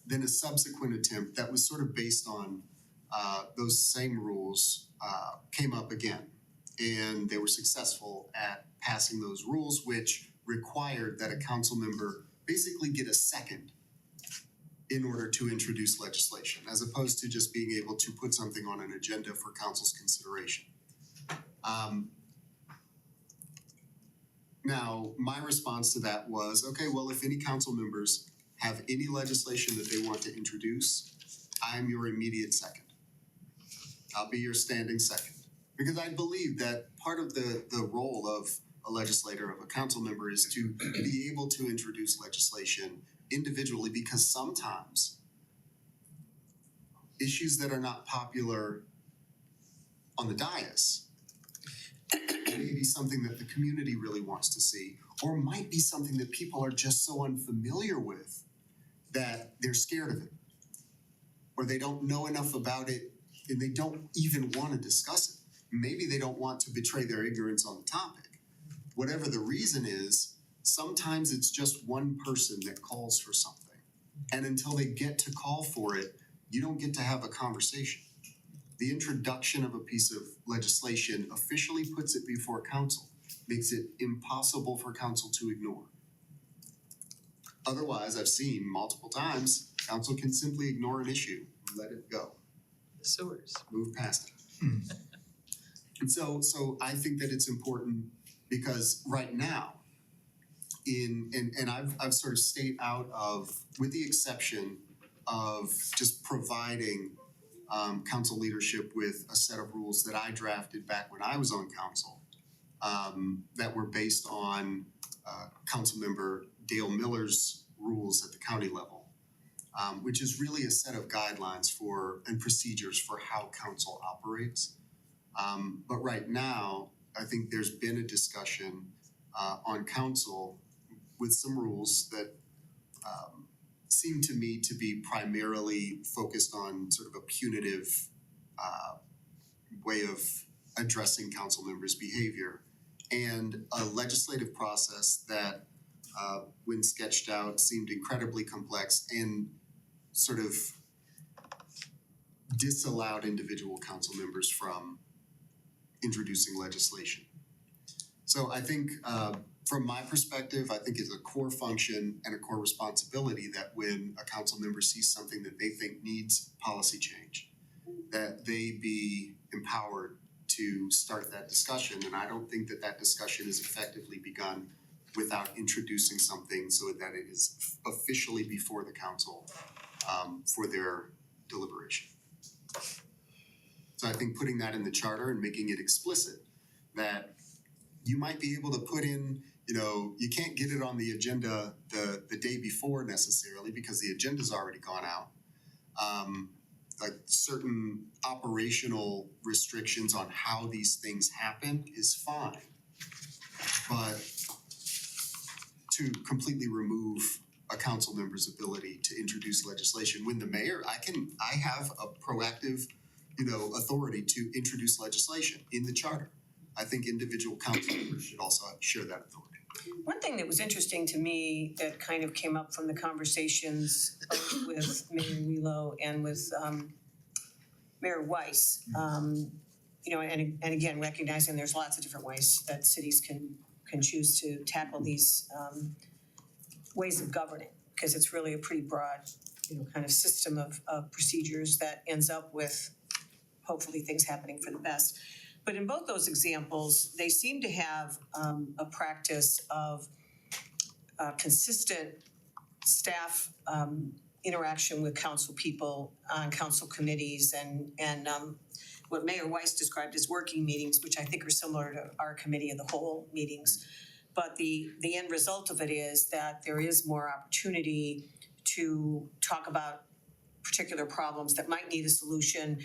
Then a subsequent attempt that was sort of based on those same rules came up again, and they were successful at passing those rules, which required that a council member basically get a second in order to introduce legislation, as opposed to just being able to put something on an agenda for council's consideration. Now, my response to that was, okay, well, if any council members have any legislation that they want to introduce, I'm your immediate second. I'll be your standing second. Because I believe that part of the role of a legislator, of a council member, is to be able to introduce legislation individually, because sometimes issues that are not popular on the dais may be something that the community really wants to see, or might be something that people are just so unfamiliar with that they're scared of it, or they don't know enough about it and they don't even want to discuss it. Maybe they don't want to betray their ignorance on the topic. Whatever the reason is, sometimes it's just one person that calls for something. And until they get to call for it, you don't get to have a conversation. The introduction of a piece of legislation officially puts it before council, makes it impossible for council to ignore. Otherwise, I've seen multiple times, council can simply ignore an issue, let it go, Sewers. move past it. And so I think that it's important because right now, and I've sort of stayed out of, with the exception of just providing council leadership with a set of rules that I drafted back when I was on council, that were based on Councilmember Dale Miller's rules at the county level, which is really a set of guidelines for and procedures for how council operates. But right now, I think there's been a discussion on council with some rules that seem to me to be primarily focused on sort of a punitive way of addressing council members' behavior, and a legislative process that, when sketched out, seemed incredibly complex and sort of disallowed individual council members from introducing legislation. So I think from my perspective, I think it's a core function and a core responsibility that when a council member sees something that they think needs policy change, that they be empowered to start that discussion. And I don't think that that discussion is effectively begun without introducing something so that it is officially before the council for their deliberation. So I think putting that in the charter and making it explicit that you might be able to put in, you can't get it on the agenda the day before necessarily because the agenda's already gone out. Like certain operational restrictions on how these things happen is fine. But to completely remove a council member's ability to introduce legislation when the mayor, I have a proactive, authority to introduce legislation in the charter. I think individual council members should also share that authority. One thing that was interesting to me that kind of came up from the conversations both with Mayor Wheelo and with Mayor Weiss, and again, recognizing there's lots of different ways that cities can choose to tackle these ways of governing, because it's really a pretty broad, kind of system of procedures that ends up with hopefully things happening for the best. But in both those examples, they seem to have a practice of consistent staff interaction with council people on council committees and what Mayor Weiss described as working meetings, which I think are similar to our committee of the whole meetings. But the end result of it is that there is more opportunity to talk about particular problems that might need a solution.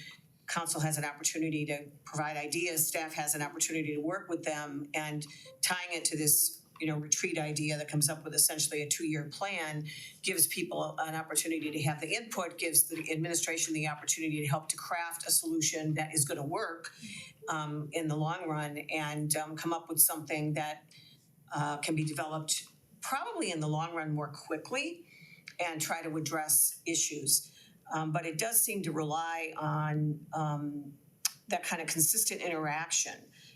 Council has an opportunity to provide ideas, staff has an opportunity to work with them, and tying it to this, retreat idea that comes up with essentially a 2-year plan gives people an opportunity to have the input, gives the administration the opportunity to help to craft a solution that is going to work in the long run and come up with something that can be developed probably in the long run more quickly and try to address issues. But it does seem to rely on that kind of consistent interaction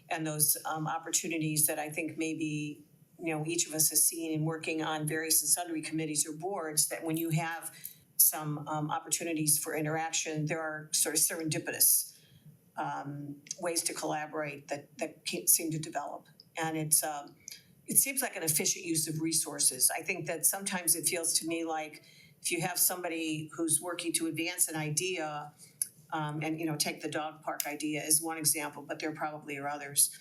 and those opportunities that I think maybe, each of us has seen in working on various and sundry committees or boards, that when you have some opportunities for interaction, there are sort of serendipitous ways to collaborate that seem to develop. And it seems like an efficient use of resources. I think that sometimes it feels to me like if you have somebody who's working to advance an idea, and take the dog park idea as one example, but there probably are others,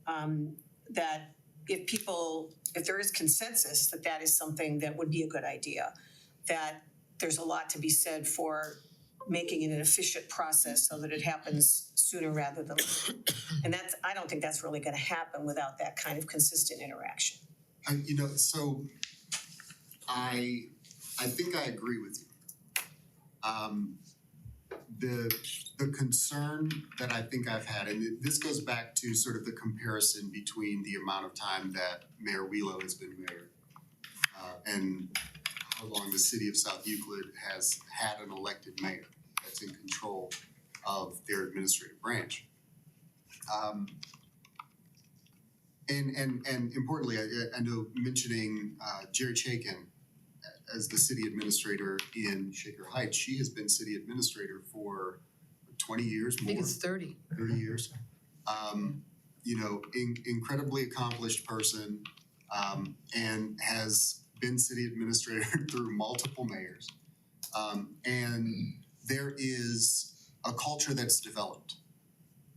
that if there is consensus that is something that would be a good idea, that there's a lot to be said for making it an efficient process so that it happens sooner rather than later. And I don't think that's really going to happen without that kind of consistent interaction. So I think I agree with you. The concern that I think I've had, and this goes back to sort of the comparison between the amount of time that Mayor Wheelo has been mayor and how long the city of South Euclid has had an elected mayor that's in control of their administrative branch. And importantly, I know mentioning Jerry Chaikin as the city administrator in Shaker Heights, she has been city administrator for 20 years I more. think it's 30. 30 years. incredibly accomplished person, and has been city administrator through multiple mayors. And there is a culture that's developed.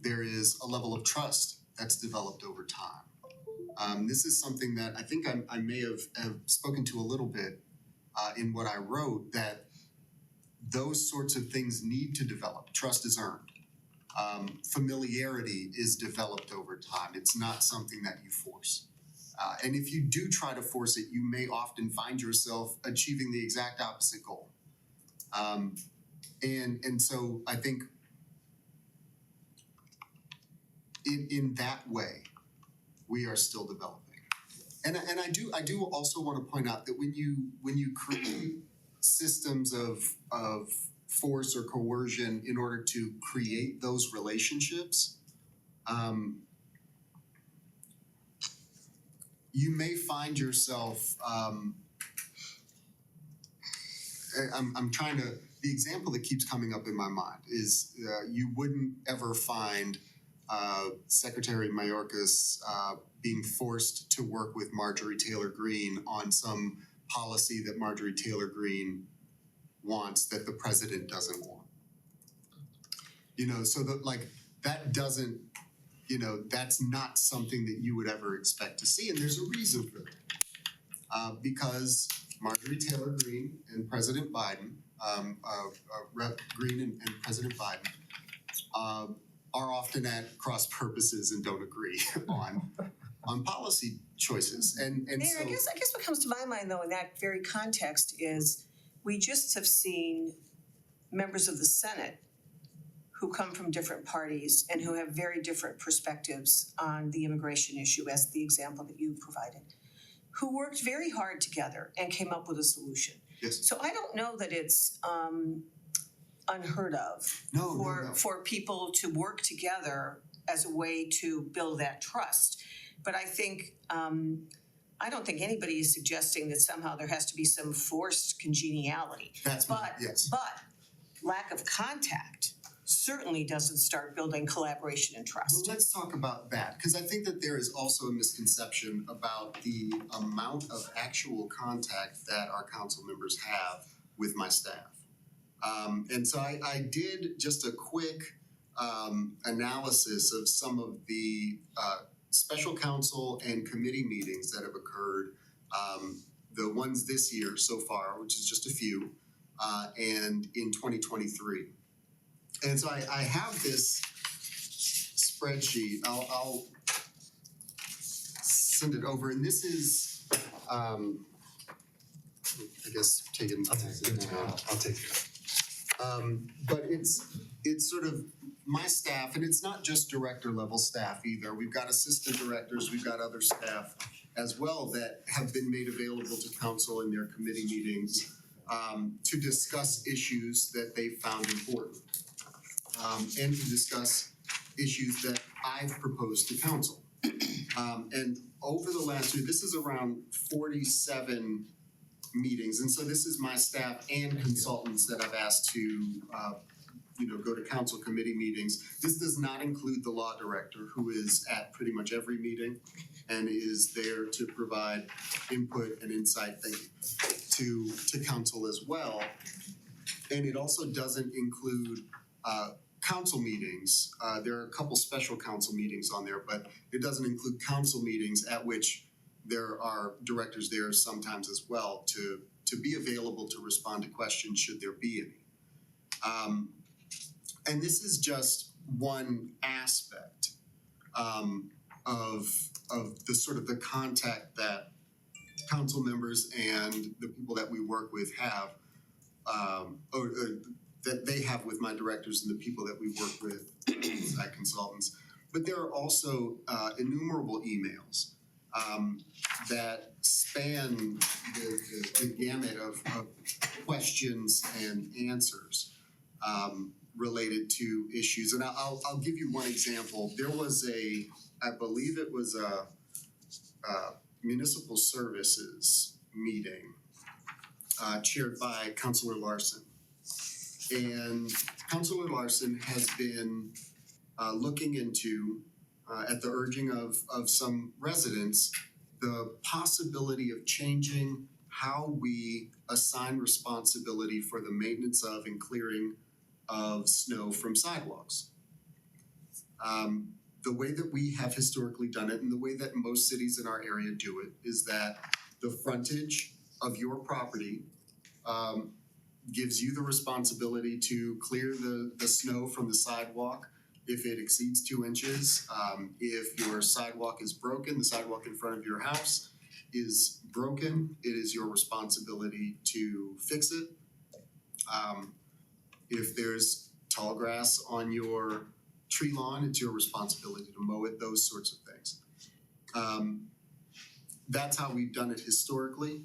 There is a level of trust that's developed over time. This is something that I think I may have spoken to a little bit in what I wrote, that those sorts of things need to develop. Trust is earned. Familiarity is developed over time. It's not something that you force. And if you do try to force it, you may often find yourself achieving the exact opposite goal. And so I think in that way, we are still developing. And I do also want to point out that when you create systems of force or coercion in order to create those relationships, you may find yourself, I'm trying to, the example that keeps coming up in my mind is you wouldn't ever find Secretary Mayorkas being forced to work with Marjorie Taylor Greene on some policy that Marjorie Taylor Greene wants that the president doesn't want. So that doesn't, that's not something that you would ever expect to see, and there's a reason for that. Because Marjorie Taylor Greene and President Biden, Rep. Greene and President Biden, are often at cross purposes and don't agree on policy choices. And Mayor, so I guess what comes to my mind though in that very context is we just have seen members of the Senate who come from different parties and who have very different perspectives on the immigration issue, as the example that you provided, who worked very hard together and came up with a solution. yes, So I don't know that it's unheard of no. for people to work together as a way to build that trust. But I think I don't think anybody is suggesting that somehow there has to be some forced congeniality. That's yes. But lack of contact certainly doesn't start building collaboration and Well, trust. let's talk about that, because I think that there is also a misconception about the amount of actual contact that our council members have with my staff. And so I did just a quick analysis of some of the special council and committee meetings that have occurred, the ones this year so far, which is just a few, and in 2023. And so I have this spreadsheet. I'll send it over, and this is, I guess, taken. I'll take it. But it's sort of my staff, and it's not just director level staff either. We've got assistant directors, we've got other staff as well that have been made available to council in their committee meetings to discuss issues that they found important. And to discuss issues that I've proposed to council. And over the last year, this is around 47 meetings. And so this is my staff and consultants that I've asked to, go to council committee meetings. This does not include the law director, who is at pretty much every meeting and is there to provide input and insight to council as well. And it also doesn't include council meetings. There are a couple special council meetings on there, but it doesn't include council meetings at which there are directors there sometimes as well to be available to respond to questions should there be any. And this is just one aspect of the sort of the contact that council members and the people that we work with have, or that they have with my directors and the people that we work with as consultants. But there are also innumerable emails that span the gamut of questions and answers related to issues. And I'll give you one example. There was I believe it was a municipal services meeting chaired by Councilor Larson. And Councilor Larson has been looking into at the urging of some residents, the possibility of changing how we assign responsibility for the maintenance of and clearing of snow from sidewalks. The way that we have historically done it and the way that most cities in our area do it is that the frontage of your property gives you the responsibility to clear the snow from the sidewalk if it exceeds 2 inches. If your sidewalk is broken, the sidewalk in front of your house is broken, it is your responsibility to fix it. If there's tall grass on your tree lawn, it's your responsibility to mow it, those sorts of things. That's how we've done it historically.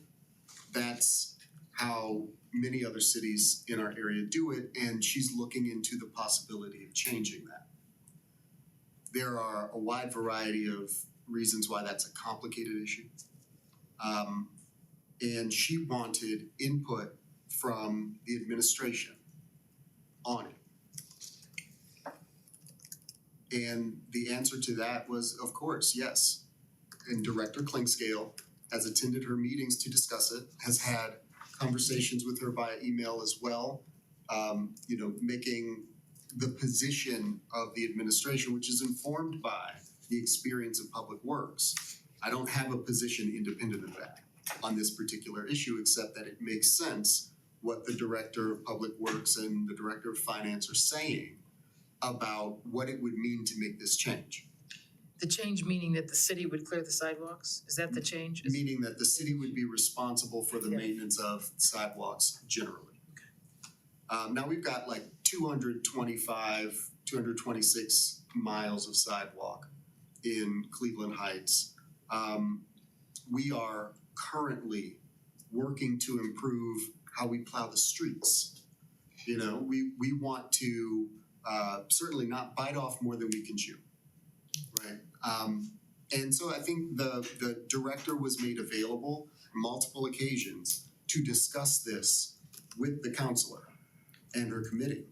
That's how many other cities in our area do it, and she's looking into the possibility of changing that. There are a wide variety of reasons why that's a complicated issue. And she wanted input from the administration on it. And the answer to that was, of course, yes. And Director Clinkscale has attended her meetings to discuss it, has had conversations with her via email as well, making the position of the administration, which is informed by the experience of Public Works. I don't have a position independent of that on this particular issue, except that it makes sense what the Director of Public Works and the Director of Finance are saying about what it would mean to make this change. The change meaning that the city would clear the sidewalks? Is that the change? Meaning that the city would be responsible for the Yeah. maintenance of sidewalks generally. Now we've got like 226 miles of sidewalk in Cleveland Heights. We are currently working to improve how we plow the streets. We want to certainly not bite off more than we can chew, right? And so I think the director was made available on multiple occasions to discuss this with the counselor and her committee,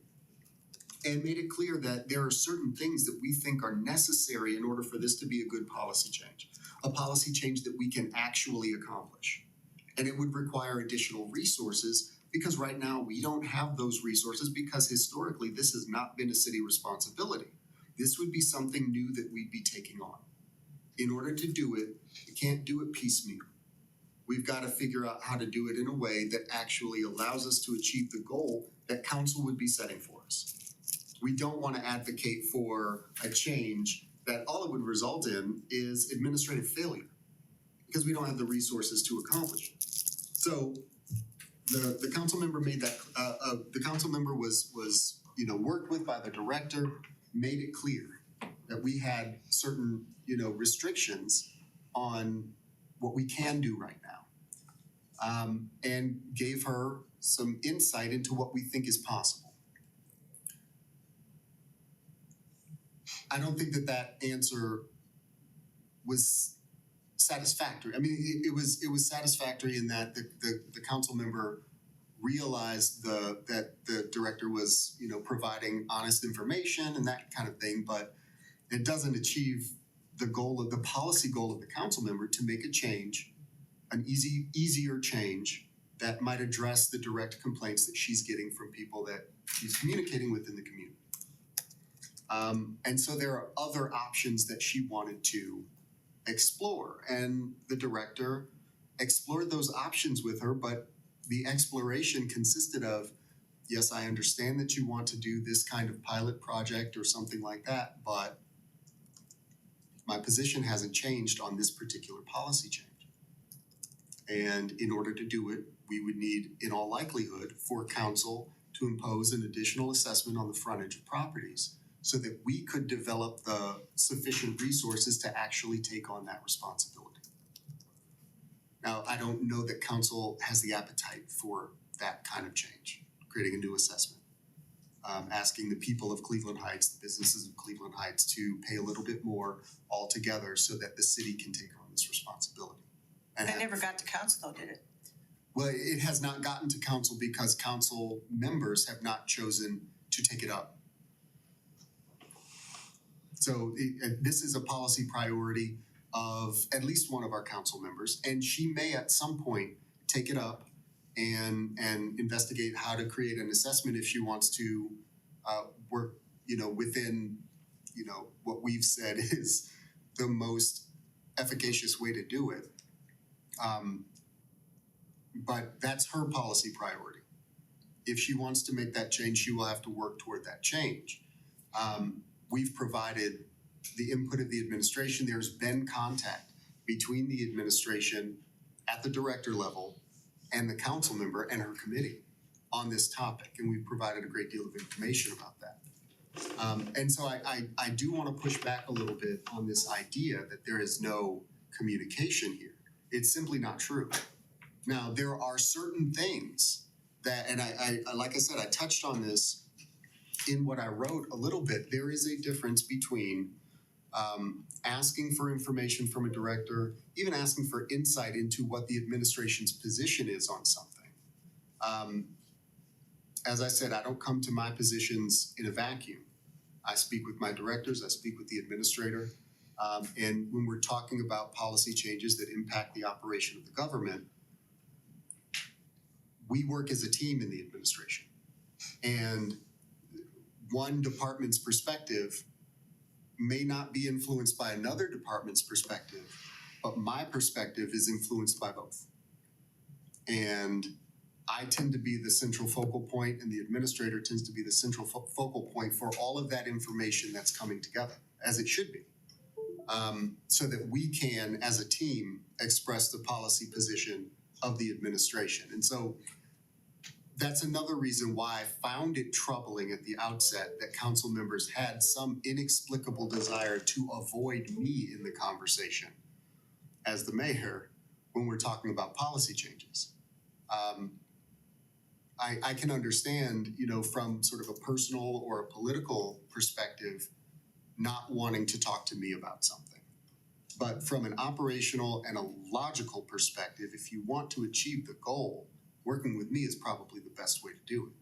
and made it clear that there are certain things that we think are necessary in order for this to be a good policy change, a policy change that we can actually accomplish. And it would require additional resources because right now we don't have those resources because historically this has not been a city responsibility. This would be something new that we'd be taking on. In order to do it, we can't do it piecemeal. We've got to figure out how to do it in a way that actually allows us to achieve the goal that council would be setting for us. We don't want to advocate for a change that all it would result in is administrative failure because we don't have the resources to accomplish it. So the council member made that, the council member was worked with by the director, made it clear that we had certain, restrictions on what we can do right now. And gave her some insight into what we think is possible. I don't think that answer was satisfactory. I mean, it was satisfactory in that the council member realized that the director was, providing honest information and that kind of thing, but it doesn't achieve the policy goal of the council member to make a change, an easier change that might address the direct complaints that she's getting from people that she's communicating with in the community. And so there are other options that she wanted to explore, and the director explored those options with her, but the exploration consisted of, yes, I understand that you want to do this kind of pilot project or something like that, but my position hasn't changed on this particular policy change. And in order to do it, we would need, in all likelihood, for council to impose an additional assessment on the frontage of properties so that we could develop the sufficient resources to actually take on that responsibility. Now, I don't know that council has the appetite for that kind of change, creating a new assessment. Asking the people of Cleveland Heights, the businesses of Cleveland Heights to pay a little bit more altogether so that the city can take on this responsibility. And That never got to council though, did it? Well, it has not gotten to council because council members have not chosen to take it up. This is a policy priority of at least one of our council members, and she may at some point take it up and investigate how to create an assessment if she wants to work, within, what we've said is the most efficacious way to do it. But that's her policy priority. If she wants to make that change, she will have to work toward that change. We've provided the input of the administration. There's been contact between the administration at the director level and the council member and her committee on this topic, and we've provided a great deal of information about that. And so I do want to push back a little bit on this idea that there is no communication here. It's simply not true. Now, there are certain things that, and I like I said, I touched on this in what I wrote a little bit. There is a difference between asking for information from a director, even asking for insight into what the administration's position is on something. As I said, I don't come to my positions in a vacuum. I speak with my directors, I speak with the administrator, and when we're talking about policy changes that impact the operation of the government, we work as a team in the administration. And one department's perspective may not be influenced by another department's perspective, but my perspective is influenced by both. And I tend to be the central focal point, and the administrator tends to be the central focal point for all of that information that's coming together, as it should be, so that we can, as a team, express the policy position of the administration. And so that's another reason why I found it troubling at the outset that council members had some inexplicable desire to avoid me in the conversation as the mayor when we're talking about policy changes. I can understand, from sort of a personal or a political perspective, not wanting to talk to me about something. But from an operational and a logical perspective, if you want to achieve the goal, working with me is probably the best way to do it.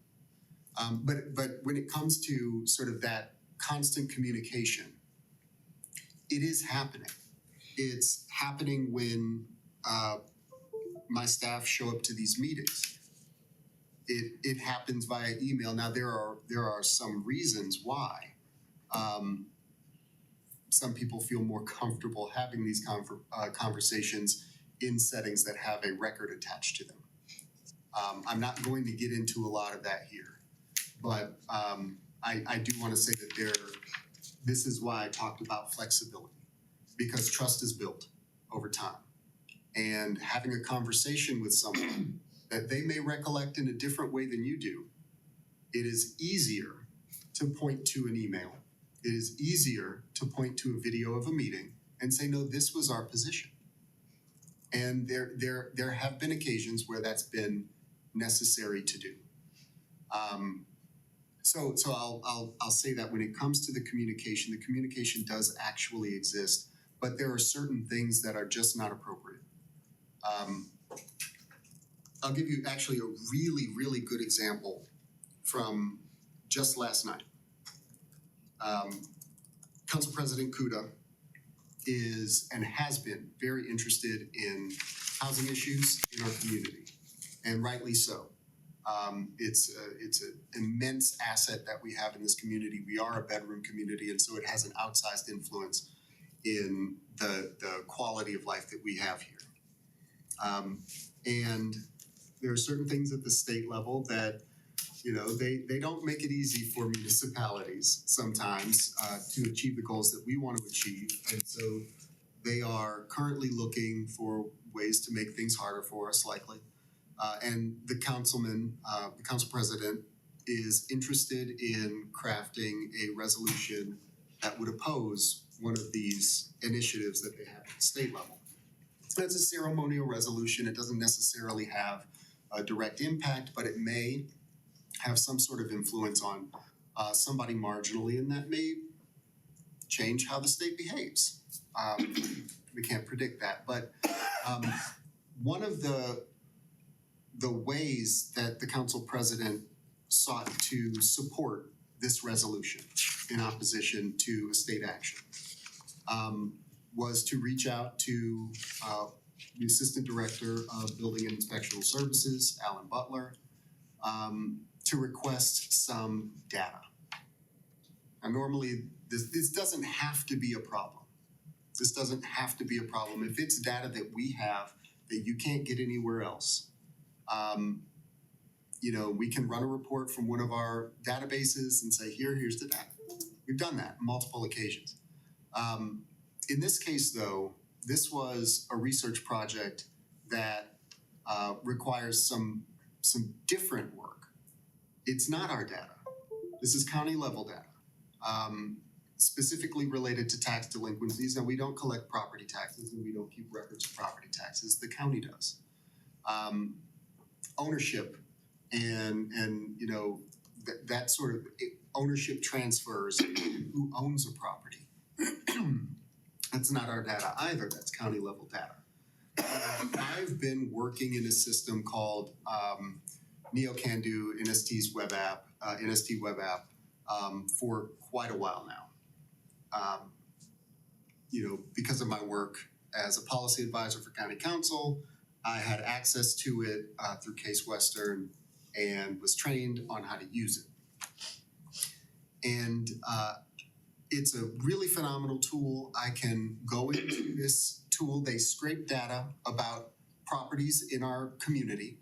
But when it comes to sort of that constant communication, it is happening. It's happening when my staff show up to these meetings. It happens via email. Now there are some reasons why some people feel more comfortable having these conversations in settings that have a record attached to them. I'm not going to get into a lot of that here, but I do want to say that this is why I talked about flexibility, because trust is built over time. And having a conversation with someone that they may recollect in a different way than you do, it is easier to point to an email. It is easier to point to a video of a meeting and say, no, this was our position. And there have been occasions where that's been necessary to do. So I'll say that when it comes to the communication does actually exist, but there are certain things that are just not appropriate. I'll give you actually a really, really good example from just last night. Council President Kuda is and has been very interested in housing issues in our community, and rightly so. It's an immense asset that we have in this community. We are a bedroom community, and so it has an outsized influence in the quality of life that we have here. And there are certain things at the state level that, they don't make it easy for municipalities sometimes to achieve the goals that we want to achieve. And so they are currently looking for ways to make things harder for us, likely. And the council president is interested in crafting a resolution that would oppose one of these initiatives that they have at the state level. It's a ceremonial resolution. It doesn't necessarily have a direct impact, but it may have some sort of influence on somebody marginally, and that may change how the state behaves. We can't predict that, but one of the ways that the council president sought to support this resolution in opposition to a state action was to reach out to the Assistant Director of Building and Inspectional Services, Alan Butler, to request some data. Now, normally, this doesn't have to be a problem. This doesn't have to be a problem. If it's data that we have that you can't get anywhere else, you know, we can run a report from one of our databases and say, here's the data. We've done that on multiple occasions. In this case, though, this was a research project that requires some different work. It's not our data. This is county level data, specifically related to tax delinquencies. And we don't collect property taxes and we don't keep records of property taxes. The county does. Ownership and you know that sort of ownership transfers, who owns a property. That's not our data either. That's county level data. I've been working in a system called NeoCanDo, NST's web app, NST web app, for quite a while now. You know, because of my work as a policy advisor for county council, I had access to it through Case Western and was trained on how to use it. And it's a really phenomenal tool. I can go into this tool. They scrape data about properties in our community,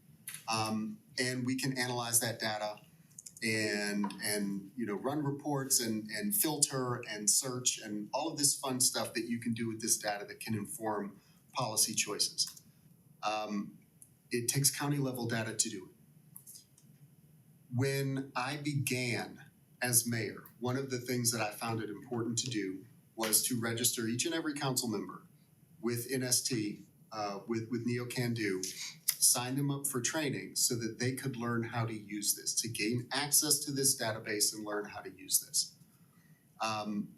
and we can analyze that data and you know run reports and filter and search and all of this fun stuff that you can do with this data that can inform policy choices. It takes county level data to do it. When I began as mayor, one of the things that I found it important to do was to register each and every council member with NST, with NeoCanDo, sign them up for training so that they could learn how to use this, to gain access to this database and learn how to use this. And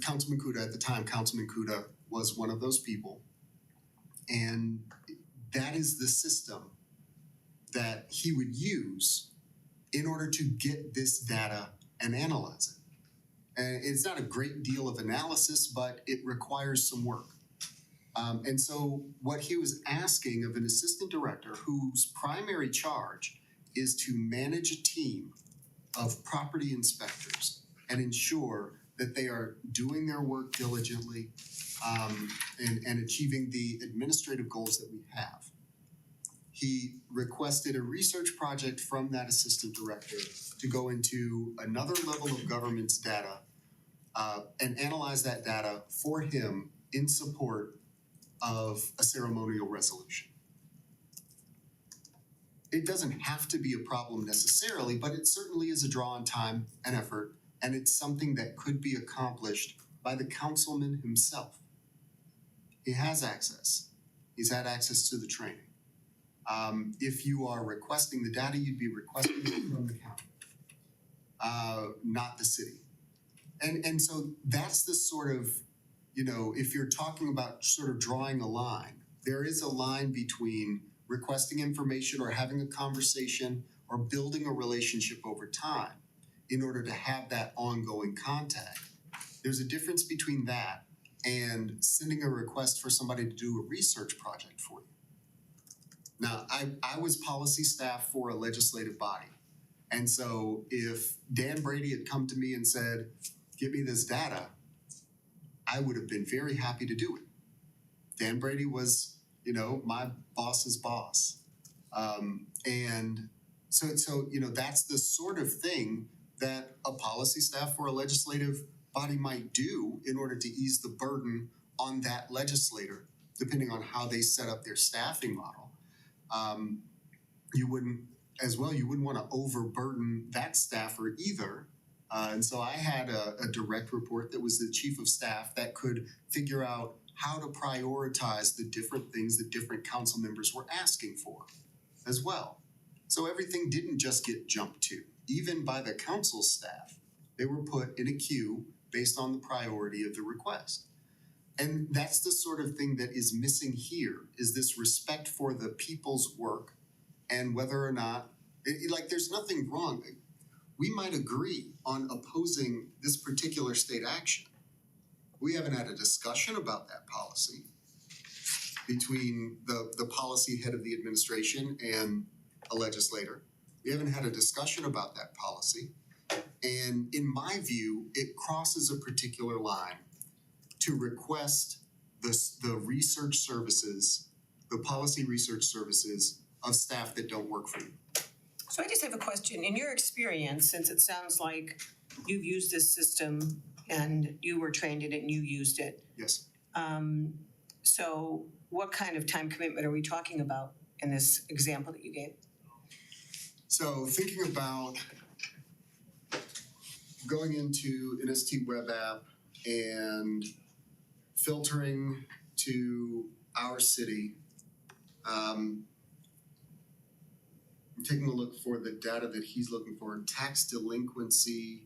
Councilman Kuda at the time, Councilman Kuda was one of those people. And that is the system that he would use in order to get this data and analyze it. And it's not a great deal of analysis, but it requires some work. And so what he was asking of an assistant director whose primary charge is to manage a team of property inspectors and ensure that they are doing their work diligently and achieving the administrative goals that we have. He requested a research project from that assistant director to go into another level of government's data and analyze that data for him in support of a ceremonial resolution. It doesn't have to be a problem necessarily, but it certainly is a draw on time and effort, and it's something that could be accomplished by the councilman himself. He has access. He's had access to the training. If you are requesting the data, you'd be requesting it from the county, not the city. And so that's the sort of, you know, if you're talking about sort of drawing a line, there is a line between requesting information or having a conversation or building a relationship over time in order to have that ongoing contact. There's a difference between that and sending a request for somebody to do a research project for you. Now, I was policy staff for a legislative body. And so if Dan Brady had come to me and said, give me this data, I would have been very happy to do it. Dan Brady was, you know, my boss's boss. And so, you know, that's the sort of thing that a policy staff for a legislative body might do in order to ease the burden on that legislator, depending on how they set up their staffing model. You wouldn't want to overburden that staffer either. And so I had a direct report that was the chief of staff that could figure out how to prioritize the different things that different council members were asking for as well. So everything didn't just get jumped to. Even by the council staff, they were put in a queue based on the priority of the request. And that's the sort of thing that is missing here, is this respect for the people's work and whether or not, like there's nothing wrong. we might agree on opposing this particular state action. We haven't had a discussion about that policy between the policy head of the administration and a legislator. We haven't had a discussion about that policy. And in my view, it crosses a particular line to request the research services, the policy research services of staff that don't work for you. So I just have a question. In your experience, since it sounds like you've used this system and you were trained in it and you used it, Yes. so what kind of time commitment are we talking about in this example that you gave? So thinking about going into an ST web app and filtering to our city, I'm taking a look for the data that he's looking for, tax delinquency.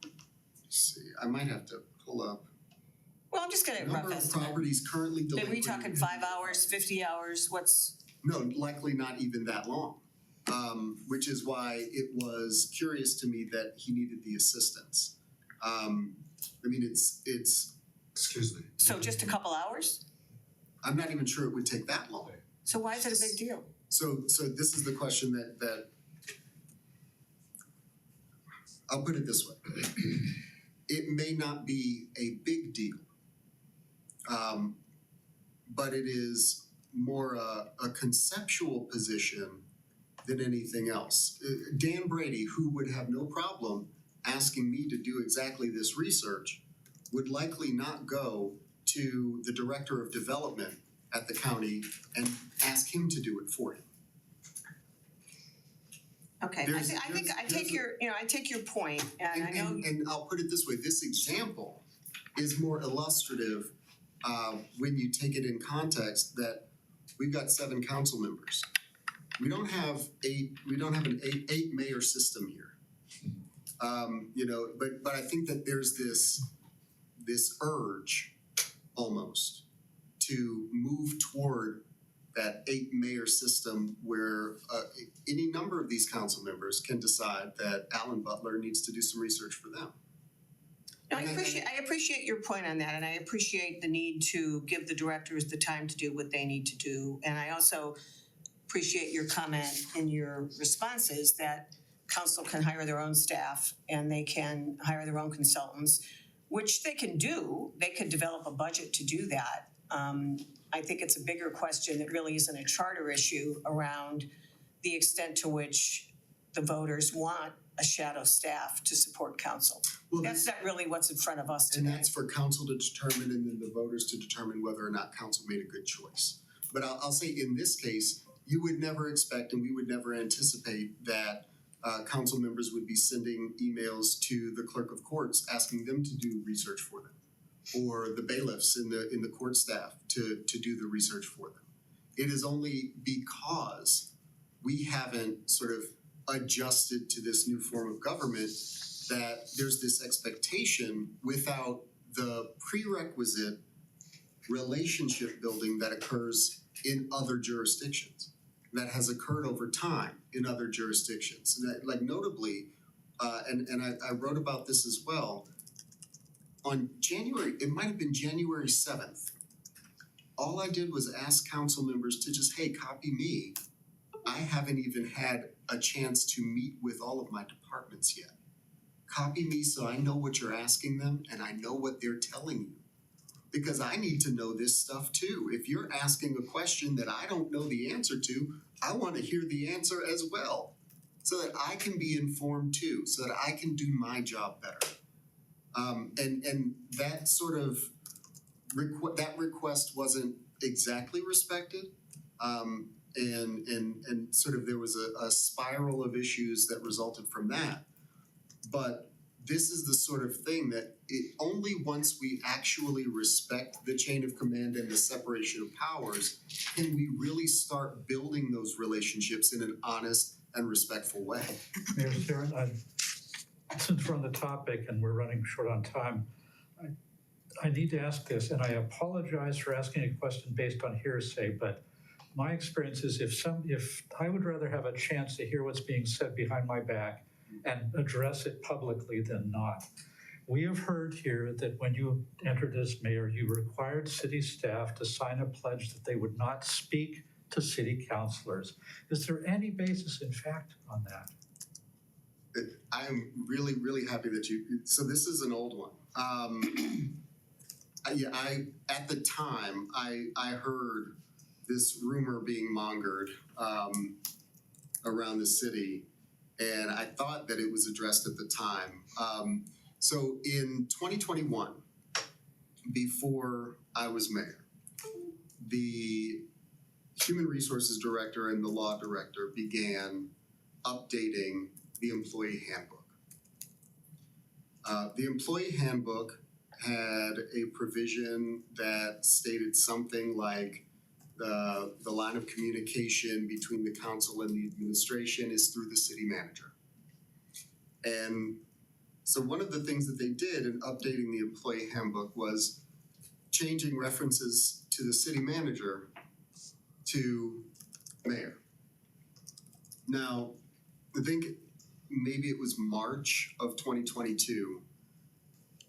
Let's see, I might have to pull up. Well, I'm just gonna rough Number of estimate. properties currently Are delinquent. we talking 5 hours, 50 hours? What's, No, likely not even that long. Which is why it was curious to me that he needed the assistance. I mean, it's, Excuse me. so just a couple hours? I'm not even sure it would take that long. So why is it a big deal? So this is the question that I'll put it this way. It may not be a big deal, but it is more a conceptual position than anything else. Dan Brady, who would have no problem asking me to do exactly this research, would likely not go to the director of development at the county and ask him to do it for him. Okay, I take your point, and I know. And I'll put it this way, this example is more illustrative when you take it in context that we've got 7 council members. We don't have an eight mayor system here. But I think that there's this urge almost to move toward that 8 mayor system where any number of these council members can decide that Alan Butler needs to do some research for them. No, I appreciate your point on that, and I appreciate the need to give the directors the time to do what they need to do. And I also appreciate your comment in your responses that council can hire their own staff and they can hire their own consultants, which they can do. They could develop a budget to do that. I think it's a bigger question that really isn't a charter issue around the extent to which the voters want a shadow staff to support council. Well, That's not really what's in front of us and today. that's for council to determine and then the voters to determine whether or not council made a good choice. But I'll say in this case, you would never expect and we would never anticipate that council members would be sending emails to the clerk of courts asking them to do research for them, or the bailiffs in the court staff to do the research for them. It is only because we haven't sort of adjusted to this new form of government that there's this expectation without the prerequisite relationship building that occurs in other jurisdictions, that has occurred over time in other jurisdictions. And that, like notably, and I wrote about this as well, on it might have been January 7th, all I did was ask council members to just, hey, copy me. I haven't even had a chance to meet with all of my departments yet. Copy me so I know what you're asking them and I know what they're telling you. Because I need to know this stuff too. If you're asking a question that I don't know the answer to, I want to hear the answer as well, so that I can be informed too, so that I can do my job better. And that sort of that request wasn't exactly respected, and sort of there was a spiral of issues that resulted from that. But this is the sort of thing that only once we actually respect the chain of command and the separation of powers can we really start building those relationships in an honest and respectful way. Mayor Sharon, since we're on the topic and we're running short on time, I need to ask this, and I apologize for asking a question based on hearsay, but my experience is if I would rather have a chance to hear what's being said behind my back and address it publicly than not. We have heard here that when you entered as mayor, you required city staff to sign a pledge that they would not speak to city councilors. Is there any basis in fact on that? I'm really, really happy that so this is an old one. At the time, I heard this rumor being mongered, around the city, and I thought that it was addressed at the time. So in 2021, before I was mayor, the Human Resources Director and the Law Director began updating the employee handbook. The employee handbook had a provision that stated something like the line of communication between the council and the administration is through the city manager. And so one of the things that they did in updating the employee handbook was changing references to the city manager to mayor. Now, I think maybe it was March of 2022,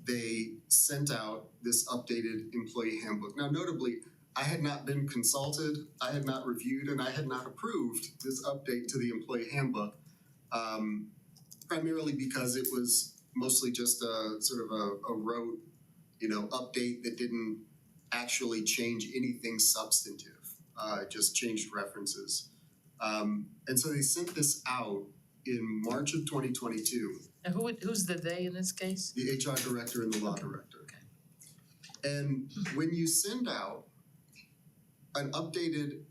they sent out this updated employee handbook. Now, notably, I had not been consulted, I had not reviewed, and I had not approved this update to the employee handbook, primarily because it was mostly just a sort of a rote, update that didn't actually change anything substantive. It just changed references. And so they sent this out in March of 2022. And who's the they in this case? The HR director and the law director. And when you send out an updated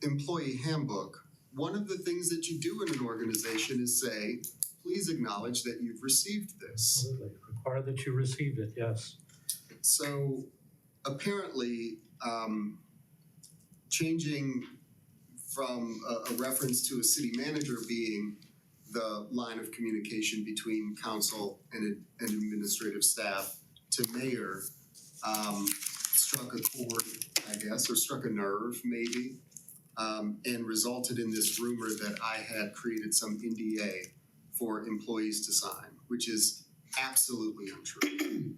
employee handbook, one of the things that you do in an organization is say, please acknowledge that you've received this. Absolutely. Require that you received it, yes. So apparently, changing from a reference to a city manager being the line of communication between council and administrative staff to mayor struck a chord, I guess, or struck a nerve maybe, and resulted in this rumor that I had created some NDA for employees to sign, which is absolutely untrue.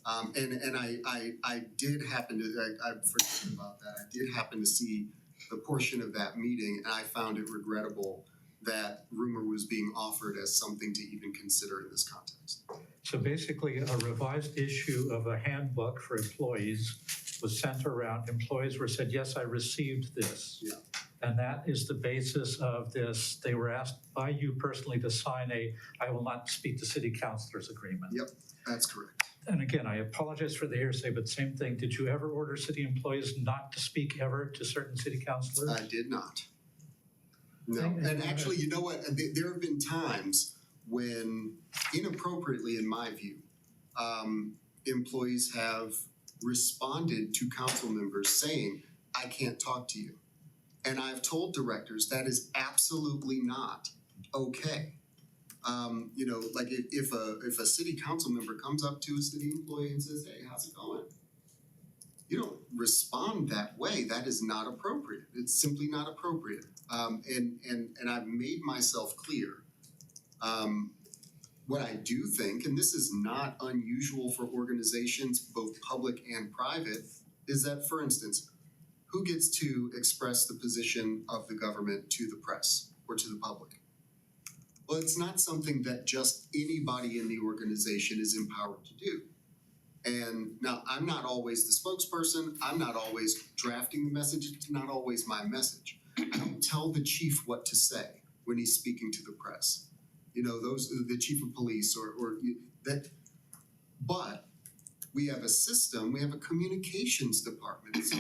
And I did happen to, I forgot about that, I did happen to see the portion of that meeting, and I found it regrettable that rumor was being offered as something to even consider in this context. So basically, a revised issue of a handbook for employees was sent around. Employees were said, yes, I received this. Yeah. And that is the basis of this. They were asked by you personally to sign I will not speak to city councilors agreement. Yep, that's correct. And again, I apologize for the hearsay, but same thing. Did you ever order city employees not to speak ever to certain city councilors? I did not. No, and actually, you know what, there have been times when inappropriately, in my view, employees have responded to council members saying, I can't talk to you. And I've told directors that is absolutely not okay. Like if a city council member comes up to a city employee and says, hey, how's it going? You don't respond that way. That is not appropriate. It's simply not appropriate. And I've made myself clear. What I do think, and this is not unusual for organizations, both public and private, is that, for instance, who gets to express the position of the government to the press or to the public? Well, it's not something that just anybody in the organization is empowered to do. And now, I'm not always the spokesperson. I'm not always drafting the message. It's not always my message. I don't tell the chief what to say when he's speaking to the press. The chief of police or that. But we have a system. We have a communications department. So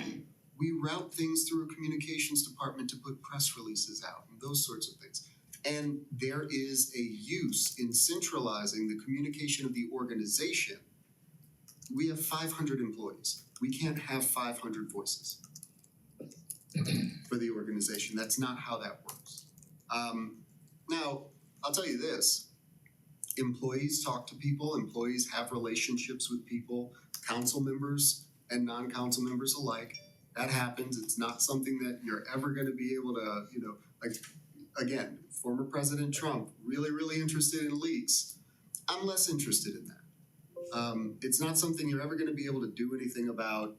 we route things through a communications department to put press releases out and those sorts of things. And there is a use in centralizing the communication of the organization. We have 500 employees. We can't have 500 voices for the organization. That's not how that works. Now, I'll tell you this. Employees talk to people. Employees have relationships with people, council members and non-council members alike. That happens. It's not something that you're ever going to be able to, again, former President Trump, really interested in leaks. I'm less interested in that. It's not something you're ever gonna be able to do anything about.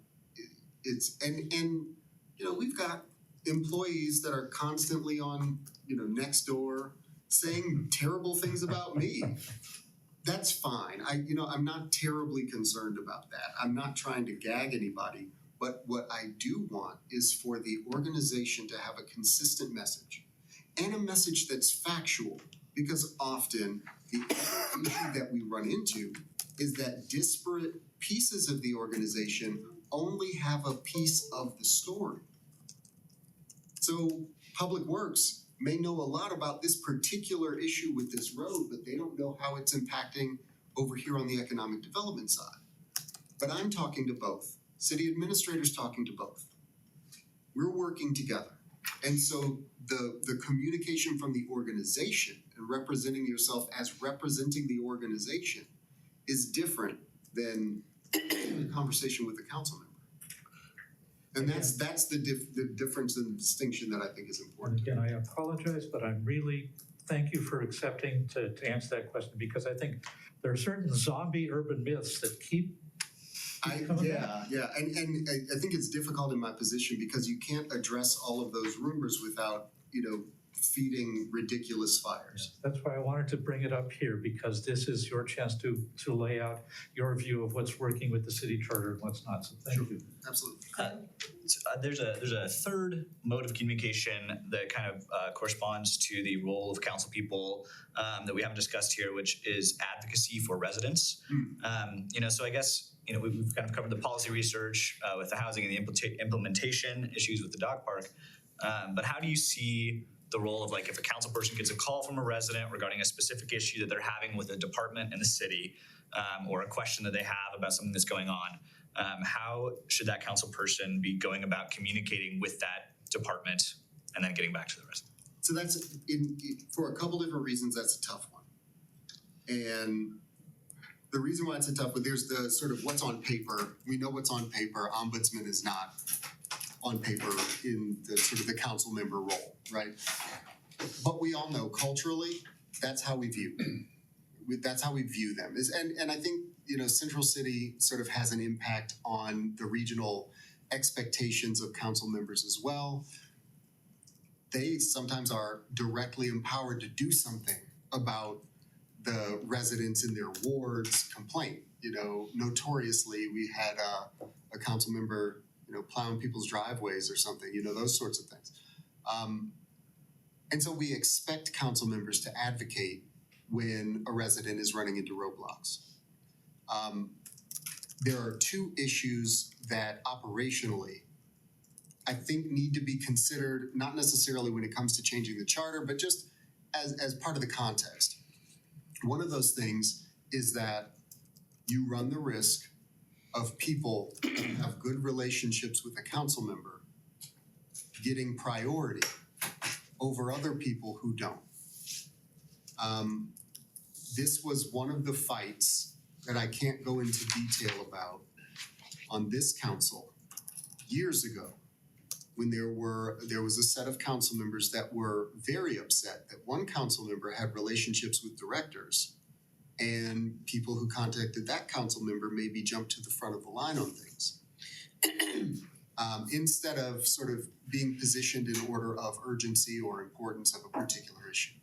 We've got employees that are constantly on, Nextdoor saying terrible things about me. That's fine. I'm not terribly concerned about that. I'm not trying to gag anybody, but what I do want is for the organization to have a consistent message and a message that's factual, because often the other issue that we run into is that disparate pieces of the organization only have a piece of the story. So Public Works may know a lot about this particular issue with this road, but they don't know how it's impacting over here on the economic development side. But I'm talking to both. City administrators talking to both. We're working together. And so the communication from the organization and representing yourself as representing the organization is different than a conversation with a council member. And that's the difference and distinction that I think is And important. again, I apologize, but I'm really, thank you for accepting to answer that question, because I think there are certain zombie urban myths that keep coming back. Yeah, and I think it's difficult in my position because you can't address all of those rumors without, feeding ridiculous fires. That's why I wanted to bring it up here, because this is your chance to lay out your view of what's working with the city charter and what's not, so thank you. Absolutely. There's a third mode of communication that kind of corresponds to the role of council people that we haven't discussed here, which is advocacy for residents. So I guess we've kind of covered the policy research with the housing and the implementation issues with the dog park. But how do you see the role of, like, if a council person gets a call from a resident regarding a specific issue that they're having with a department in the city, or a question that they have about something that's going on, how should that council person be going about communicating with that department and then getting back to the resident? So that's for a couple different reasons, that's a tough one. And the reason why it's a tough one, there's the sort of what's on paper. We know what's on paper. Ombudsman is not on paper in the sort of the council member role, right? But we all know culturally, that's how we view them. That's how we view them. And I think, Central City sort of has an impact on the regional expectations of council members as well. They sometimes are directly empowered to do something about the residents in their wards complaint. Notoriously, we had a council member plowing people's driveways or something, those sorts of things. And so we expect council members to advocate when a resident is running into roadblocks. There are two issues that operationally I think need to be considered, not necessarily when it comes to changing the charter, but just as part of the context. One of those things is that you run the risk of people who have good relationships with a council member getting priority over other people who don't. This was one of the fights that I can't go into detail about on this council years ago, when there was a set of council members that were very upset that one council member had relationships with directors, and people who contacted that council member maybe jumped to the front of the line on things. Instead of sort of being positioned in order of urgency or importance of a particular issue.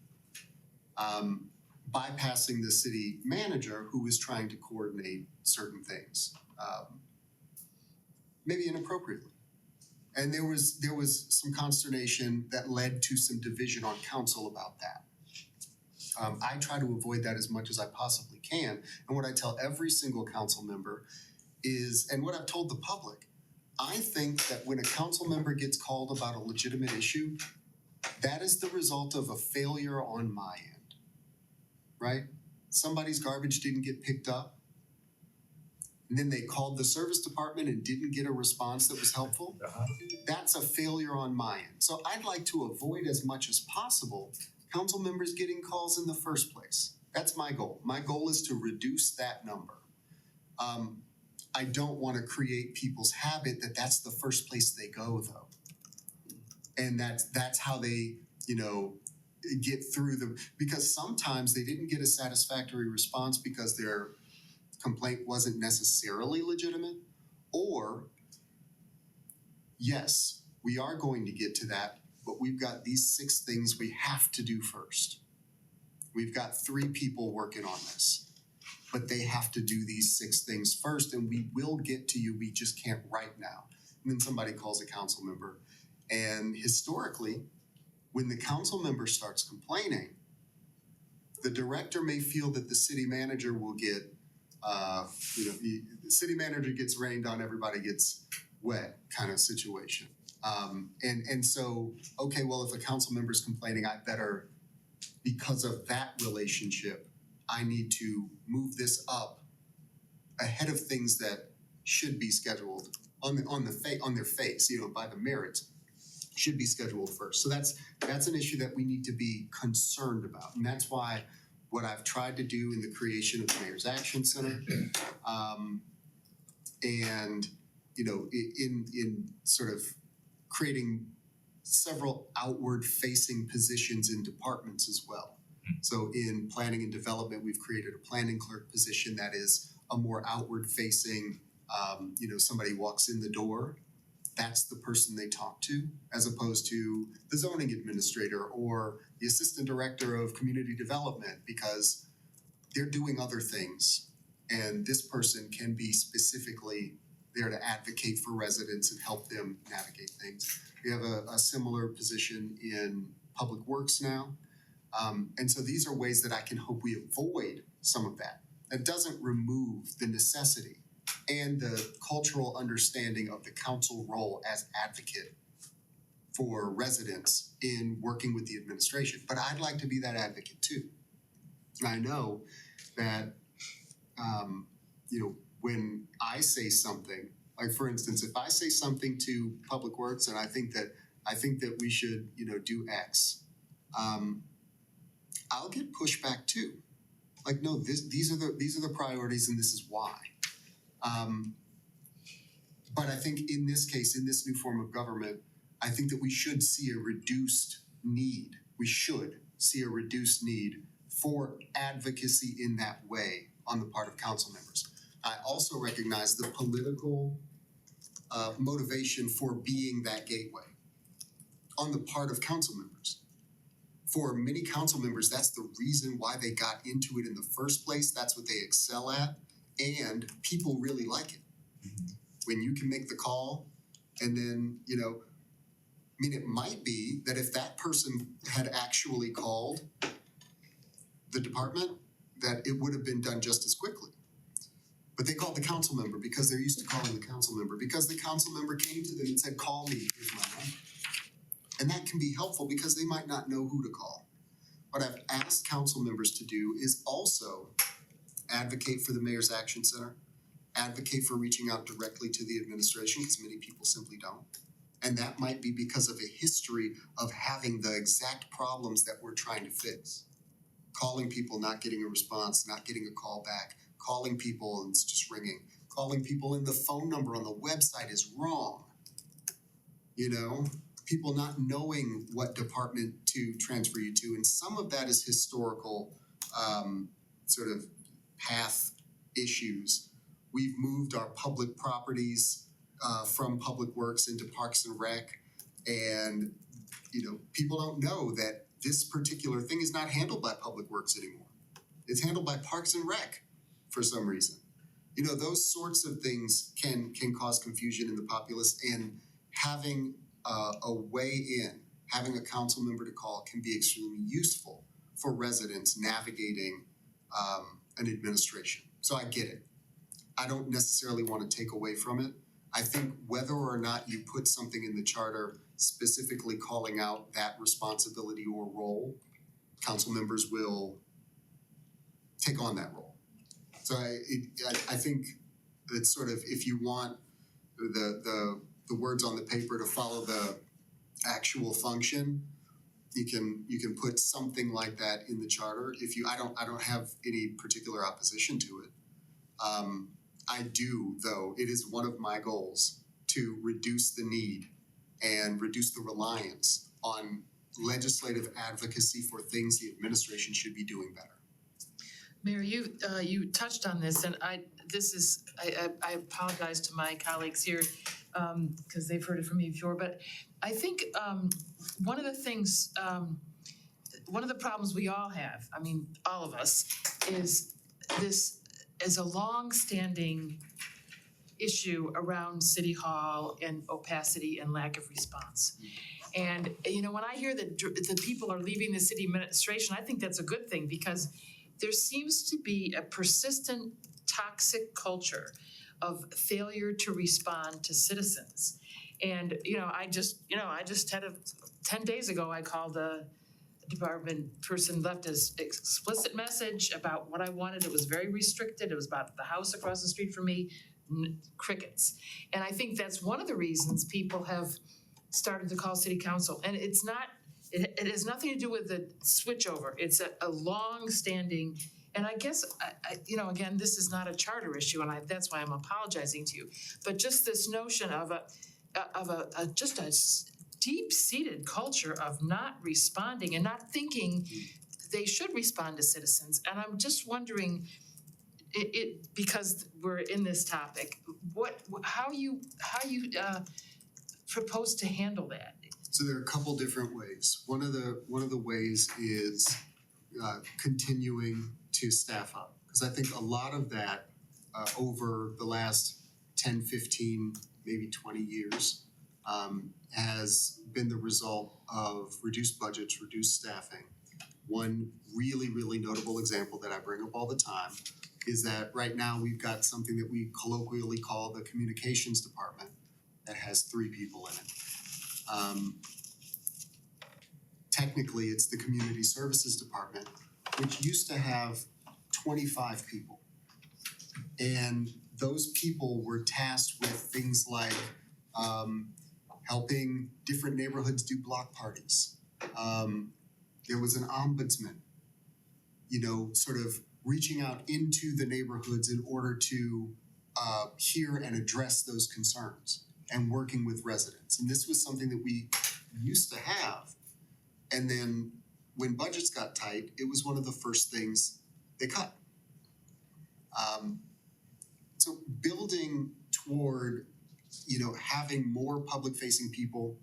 Bypassing the city manager who was trying to coordinate certain things, maybe inappropriately. And there was some consternation that led to some division on council about that. I try to avoid that as much as I possibly can. And what I tell every single council member is, and what I've told the public, I think that when a council member gets called about a legitimate issue, that is the result of a failure on my end, right? Somebody's garbage didn't get picked up, and then they called the service department and didn't get a response that was helpful. That's a failure on my end. So I'd like to avoid as much as possible council members getting calls in the first place. That's my goal. My goal is to reduce that number. I don't want to create people's habit that that's the first place they go, though. And that's how they, get through because sometimes they didn't get a satisfactory response because their complaint wasn't necessarily legitimate, or yes, we are going to get to that, but we've got these 6 things we have to do first. We've got 3 people working on this, but they have to do these 6 things first, and we will get to you, we just can't right now. And then somebody calls a council member, and historically, when the council member starts complaining, the director may feel that the city manager will get, the city manager gets rained on, everybody gets wet kind of situation. And so, okay, well, if a council member is complaining, I better, because of that relationship, I need to move this up ahead of things that should be scheduled on their face, by the merits, should be scheduled first. So that's an issue that we need to be concerned about, and that's why what I've tried to do in the creation of the Mayor's Action Center, and in sort of creating several outward-facing positions in departments as well. So in planning and development, we've created a planning clerk position that is a more outward-facing. Somebody walks in the door, that's the person they talk to, as opposed to the zoning administrator or the assistant director of community development, because they're doing other things. And this person can be specifically there to advocate for residents and help them navigate things. We have a similar position in public works now. And so these are ways that I can hope we avoid some of that. That doesn't remove the necessity and the cultural understanding of the council role as advocate for residents in working with the administration. But I'd like to be that advocate too. And I know that, when I say something, like for instance, if I say something to Public Works and I think that we should, do X, I'll get pushback too. Like, no, these are the priorities and this is why. But I think in this case, in this new form of government, I think that we should see a reduced need. We should see a reduced need for advocacy in that way on the part of council members. I also recognize the political motivation for being that gateway on the part of council members. For many council members, that's the reason why they got into it in the first place. That's what they excel at, and people really like it. When you can make the call, and then, it might be that if that person had actually called the department, that it would have been done just as quickly. But they called the council member because they're used to calling the council member, because the council member came to them and said, call me, here's my number. And that can be helpful because they might not know who to call. What I've asked council members to do is also advocate for the Mayor's Action Center, advocate for reaching out directly to the administration, because many people simply don't. And that might be because of a history of having the exact problems that we're trying to fix. Calling people, not getting a response, not getting a call back, calling people and it's just ringing, calling people and the phone number on the website is wrong. People not knowing what department to transfer you to. And some of that is historical sort of path issues. We've moved our public properties from Public Works into Parks and Rec. And, people don't know that this particular thing is not handled by Public Works anymore. It's handled by Parks and Rec for some reason. Those sorts of things can cause confusion in the populace, and having a way in, having a council member to call can be extremely useful for residents navigating an administration. So I get it. I don't necessarily want to take away from it. I think whether or not you put something in the charter specifically calling out that responsibility or role, council members will take on that role. So I think it's sort of, if you want the words on the paper to follow the actual function, you can put something like that in the charter. I don't have any particular opposition to it. I do, though, it is one of my goals to reduce the need and reduce the reliance on legislative advocacy for things the administration should be doing better. Mayor, you touched on this, and I apologize to my colleagues here, because they've heard it from me before, but I think, one of the things, one of the problems we all have, I mean, all of us, is this is a long-standing issue around City Hall and opacity and lack of response. And, you know, when I hear that the people are leaving the city administration, I think that's a good thing, because there seems to be a persistent toxic culture of failure to respond to citizens. And, I just had 10 days ago, I called a department person, left an explicit message about what I wanted. It was very restricted. It was about the house across the street from me, crickets. And I think that's one of the reasons people have started to call city council. And it's not, it has nothing to do with the switchover. It's a long-standing, and I guess, again, this is not a charter issue, and that's why I'm apologizing to you. But just this notion of a deep-seated culture of not responding and not thinking they should respond to citizens. And I'm just wondering, because we're in this topic, how you propose to handle that? So there are a couple different ways. One of the ways is continuing to staff up, because I think a lot of that over the last 10, 15, maybe 20 years has been the result of reduced budgets, reduced staffing. One really, really notable example that I bring up all the time is that right now we've got something that we colloquially call the communications department that has 3 people in it. Technically, it's the community services department, which used to have 25 people. And those people were tasked with things like helping different neighborhoods do block parties. There was an ombudsman, sort of reaching out into the neighborhoods in order to hear and address those concerns and working with residents. And this was something that we used to have. And then when budgets got tight, it was one of the first things they cut. So building toward, having more public-facing people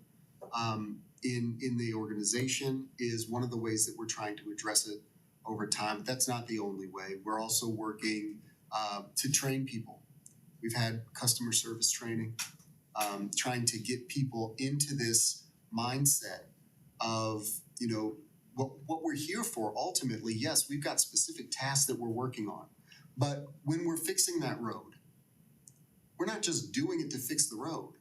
in the organization is one of the ways that we're trying to address it over time. But that's not the only way. We're also working to train people. We've had customer service training, trying to get people into this mindset of, what we're here for ultimately. Yes, we've got specific tasks that we're working on. But when we're fixing that road, we're not just doing it to fix the road.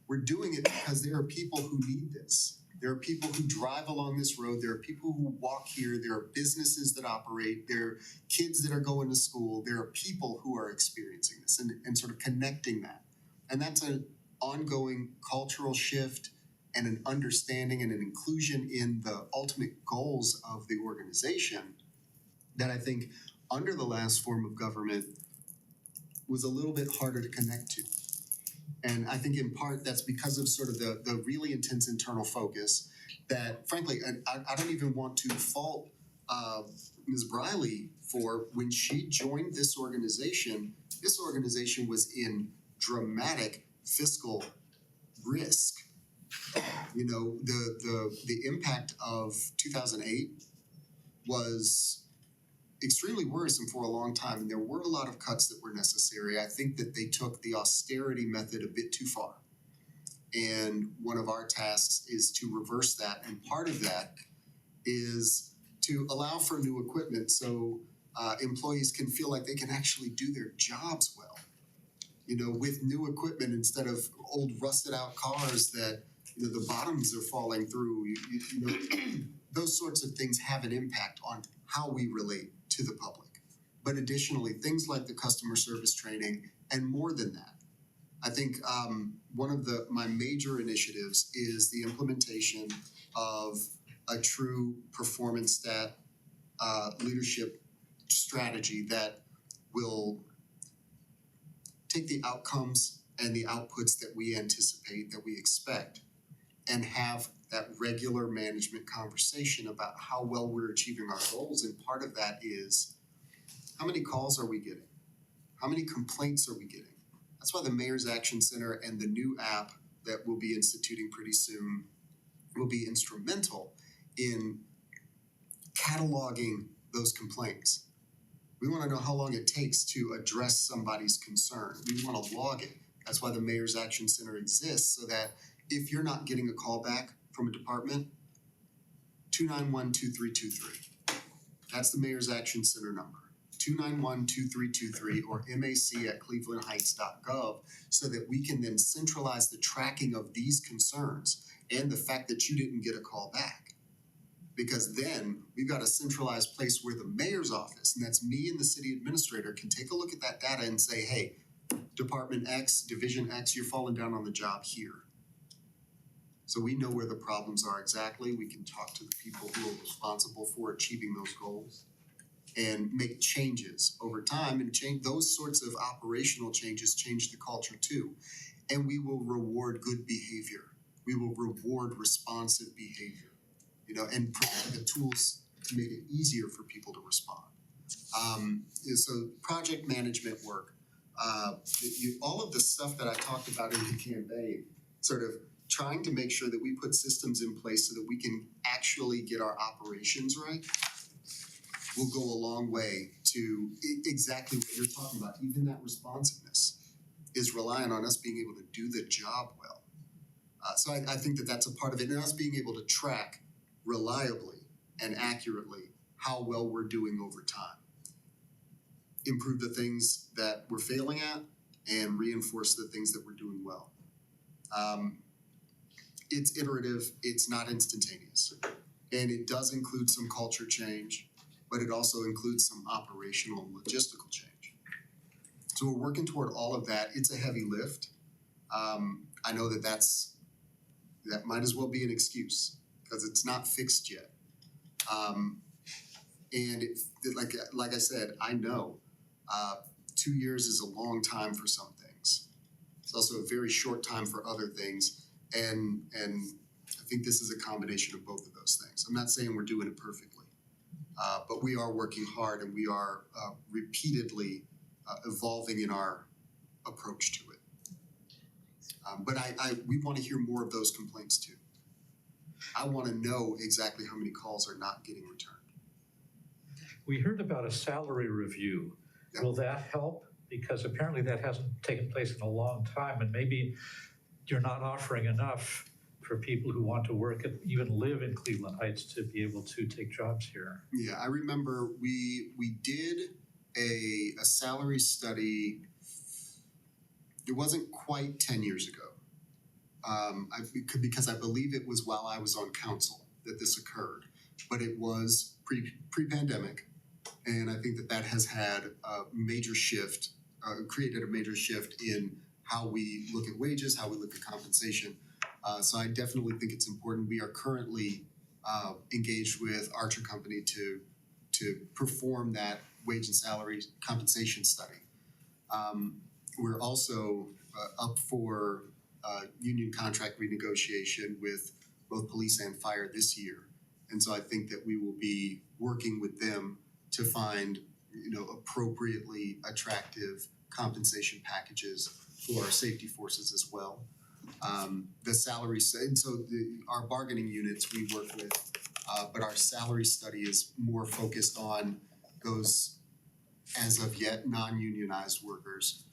We're doing it because there are people who need this. There are people who drive along this road. There are people who walk here. There are businesses that operate. There are kids that are going to school. There are people who are experiencing this and sort of connecting that. And that's an ongoing cultural shift and an understanding and an inclusion in the ultimate goals of the organization that I think under the last form of government was a little bit harder to connect to. And I think in part that's because of sort of the really intense internal focus that, frankly, I don't even want to fault Ms. Briley for when she joined this organization was in dramatic fiscal risk. The impact of 2008 was extremely worrisome for a long time, and there were a lot of cuts that were necessary. I think that they took the austerity method a bit too far. And one of our tasks is to reverse that, and part of that is to allow for new equipment so employees can feel like they can actually do their jobs well. With new equipment instead of old rusted out cars that the bottoms are falling through. Those sorts of things have an impact on how we relate to the public. But additionally, things like the customer service training and more than that. I think one of my major initiatives is the implementation of a true performance stat leadership strategy that will take the outcomes and the outputs that we anticipate, that we expect, and have that regular management conversation about how well we're achieving our goals, and part of that is how many calls are we getting? How many complaints are we getting? That's why the Mayor's Action Center and the new app that we'll be instituting pretty soon will be instrumental in cataloging those complaints. We wanna know how long it takes to address somebody's concern. We wanna log it. That's why the Mayor's Action Center exists, so that if you're not getting a call back from a department, 291-2323. That's the Mayor's Action Center number. 291-2323 or mac@clevelandheights.gov, so that we can then centralize the tracking of these concerns and the fact that you didn't get a call back. Because then we've got a centralized place where the mayor's office, and that's me and the city administrator, can take a look at that data and say, hey, Department X, Division X, you're falling down on the job here. So we know where the problems are exactly. We can talk to the people who are responsible for achieving those goals and make changes over time, and change those sorts of operational changes, change the culture too. And we will reward good behavior. We will reward responsive behavior, and provide the tools to make it easier for people to respond. So project management work, all of the stuff that I talked about in the campaign, sort of trying to make sure that we put systems in place so that we can actually get our operations right, will go a long way to exactly what you're talking about. Even that responsiveness is reliant on us being able to do the job well. So I think that that's a part of it, and us being able to track reliably and accurately how well we're doing over time. Improve the things that we're failing at and reinforce the things that we're doing well. It's iterative, it's not instantaneous. And it does include some culture change, but it also includes some operational and logistical change. So we're working toward all of that. It's a heavy lift. I know that might as well be an excuse because it's not fixed yet. And like I said, I know 2 years is a long time for some things. It's also a very short time for other things. And I think this is a combination of both of those things. I'm not saying we're doing it perfectly, but we are working hard, and we are repeatedly evolving in our approach to it. But we want to hear more of those complaints too. I want to know exactly how many calls are not getting returned. We heard about a salary review. Yeah. Will that help? Because apparently that hasn't taken place in a long time, and maybe you're not offering enough for people who want to work and even live in Cleveland Heights to be able to take jobs here. Yeah, I remember we did a salary study. It wasn't quite 10 years ago. Because I believe it was while I was on council that this occurred, but it was pre-pandemic, and I think that has had a major shift, created a major shift in how we look at wages, how we look at compensation. So I definitely think it's important. We are currently engaged with Archer Company to perform that wage and salary compensation study. We're also up for union contract renegotiation with both police and fire this year. And so I think that we will be working with them to find, appropriately attractive compensation packages for our safety forces as well. The salary, and so our bargaining units we work with, but our salary study is more focused on those as of yet non-unionized workers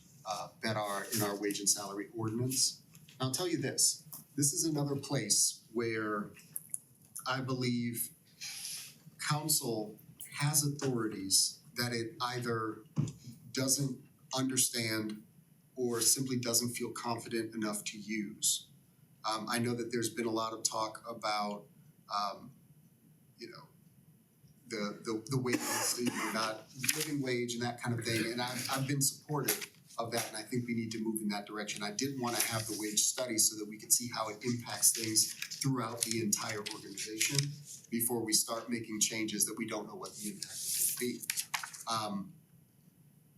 that are in our wage and salary ordinance. I'll tell you this is another place where I believe council has authorities that it either doesn't understand or simply doesn't feel confident enough to use. I know that there's been a lot of talk about, the wage, not living wage and that kind of thing, and I've been supportive of that, and I think we need to move in that direction. I did want to have the wage study so that we could see how it impacts things throughout the entire organization before we start making changes that we don't know what the impact is going to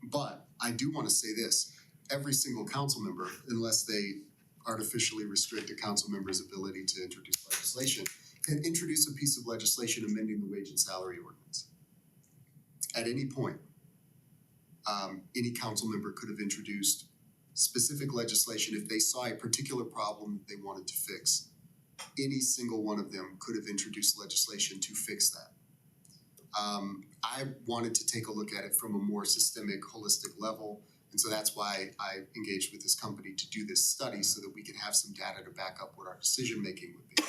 be. But I do want to say this, every single council member, unless they artificially restrict a council member's ability to introduce legislation, can introduce a piece of legislation amending the wage and salary ordinance. At any point, any council member could have introduced specific legislation if they saw a particular problem they wanted to fix. Any single one of them could have introduced legislation to fix that. I wanted to take a look at it from a more systemic, holistic level. And so that's why I engaged with this company to do this study so that we could have some data to back up what our decision making would be.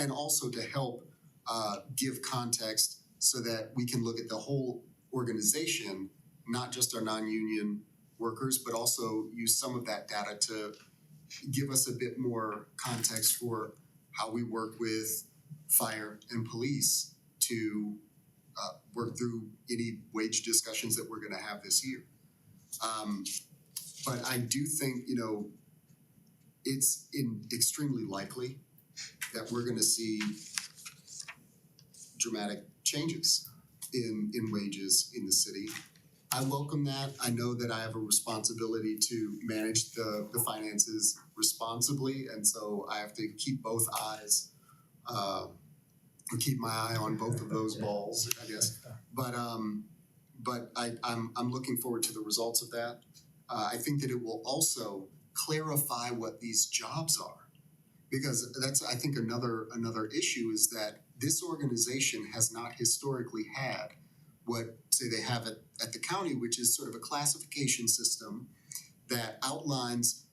And also to help give context so that we can look at the whole organization, not just our non-union workers, but also use some of that data to give us a bit more context for how we work with fire and police to work through any wage discussions that we're gonna have this year. But I do think, you know, it's extremely likely that we're gonna see dramatic changes in wages in the city. I welcome that. I know that I have a responsibility to manage the finances responsibly, and so I have to keep both eyes, or keep my eye on both of those balls, I guess. But I'm looking forward to the results of that. I think that it will also clarify what these jobs are, because that's, I think, another issue is that this organization has not historically had what, say, they have at the county, which is sort of a classification system that outlines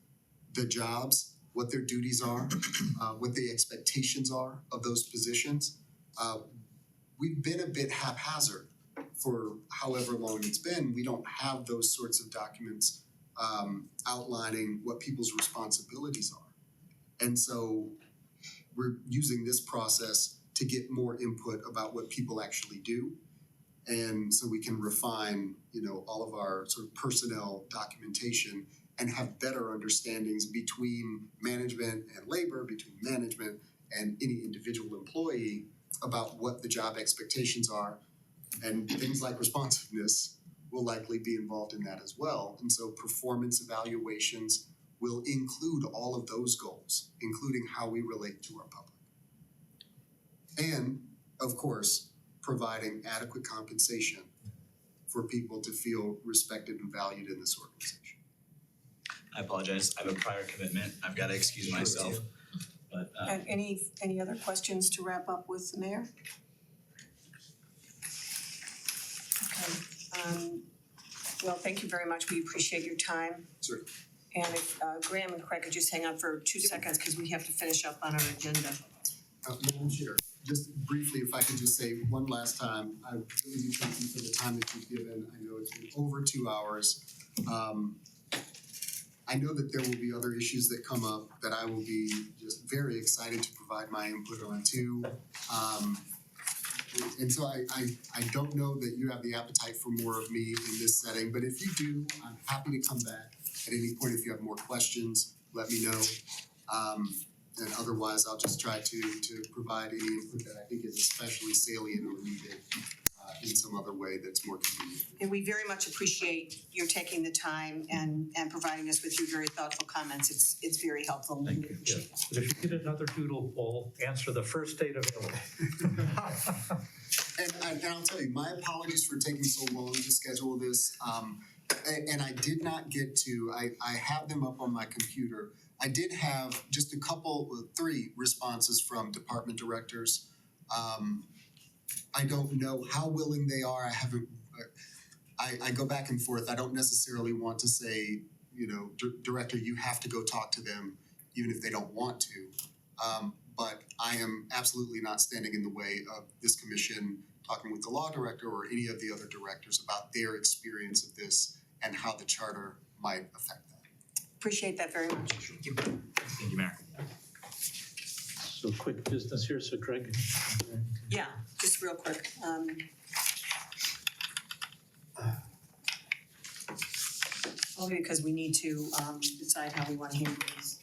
the jobs, what their duties are, what the expectations are of those positions. We've been a bit haphazard for however long it's been. We don't have those sorts of documents outlining what people's responsibilities are. And so we're using this process to get more input about what people actually do. And so we can refine, you know, all of our sort of personnel documentation and have better understandings between management and labor, between management and any individual employee about what the job expectations are. And things like responsiveness will likely be involved in that as well. And so performance evaluations will include all of those goals, including how we relate to our public. And, of course, providing adequate compensation for people to feel respected and valued in this organization. I apologize, I have a prior commitment, I've gotta excuse myself, but And any other questions to wrap up with the mayor? Okay, well, thank you very much, we appreciate your time. Sure. And if Graham and Craig could just hang out for 2 seconds, because we have to finish up on our agenda. Madam Chair, just briefly, if I could just say one last time, I really do thank you for the time that you've given. I know it's been over 2 hours. I know that there will be other issues that come up that I will be just very excited to provide my input on too. And so I don't know that you have the appetite for more of me in this setting, but if you do, I'm happy to come back at any point. If you have more questions, let me know. And otherwise, I'll just try to provide any input that I think is especially salient or needed in some other way that's more convenient. And we very much appreciate your taking the time and providing us with your very thoughtful comments. It's very helpful. Thank you. Yeah. But if you get another doodle poll, answer the first date available. And I'll tell you, my apologies for taking so long to schedule this. And I did not get to, I have them up on my computer. I did have just three responses from department directors. I don't know how willing they are. I go back and forth. I don't necessarily want to say, you know, director, you have to go talk to them, even if they don't want to. But I am absolutely not standing in the way of this commission talking with the law director or any of the other directors about their experience of this and how the charter might affect that. Appreciate that very much. thank you, Mayor. So quick business here, so Craig. Yeah, just real quick. Only because we need to decide how we want to handle this.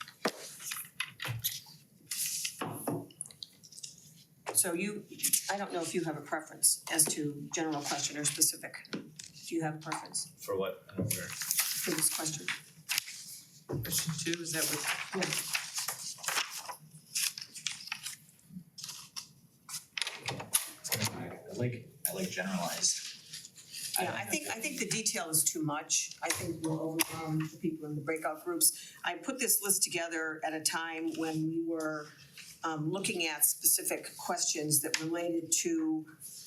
So I don't know if you have a preference as to general question or specific. Do you have a preference For what, I don't know where. for this question? Question two, is that what? I like generalized. Yeah, I think the detail is too much. I think we'll overwhelm the people in the breakout groups. I put this list together at a time when we were looking at specific questions that related to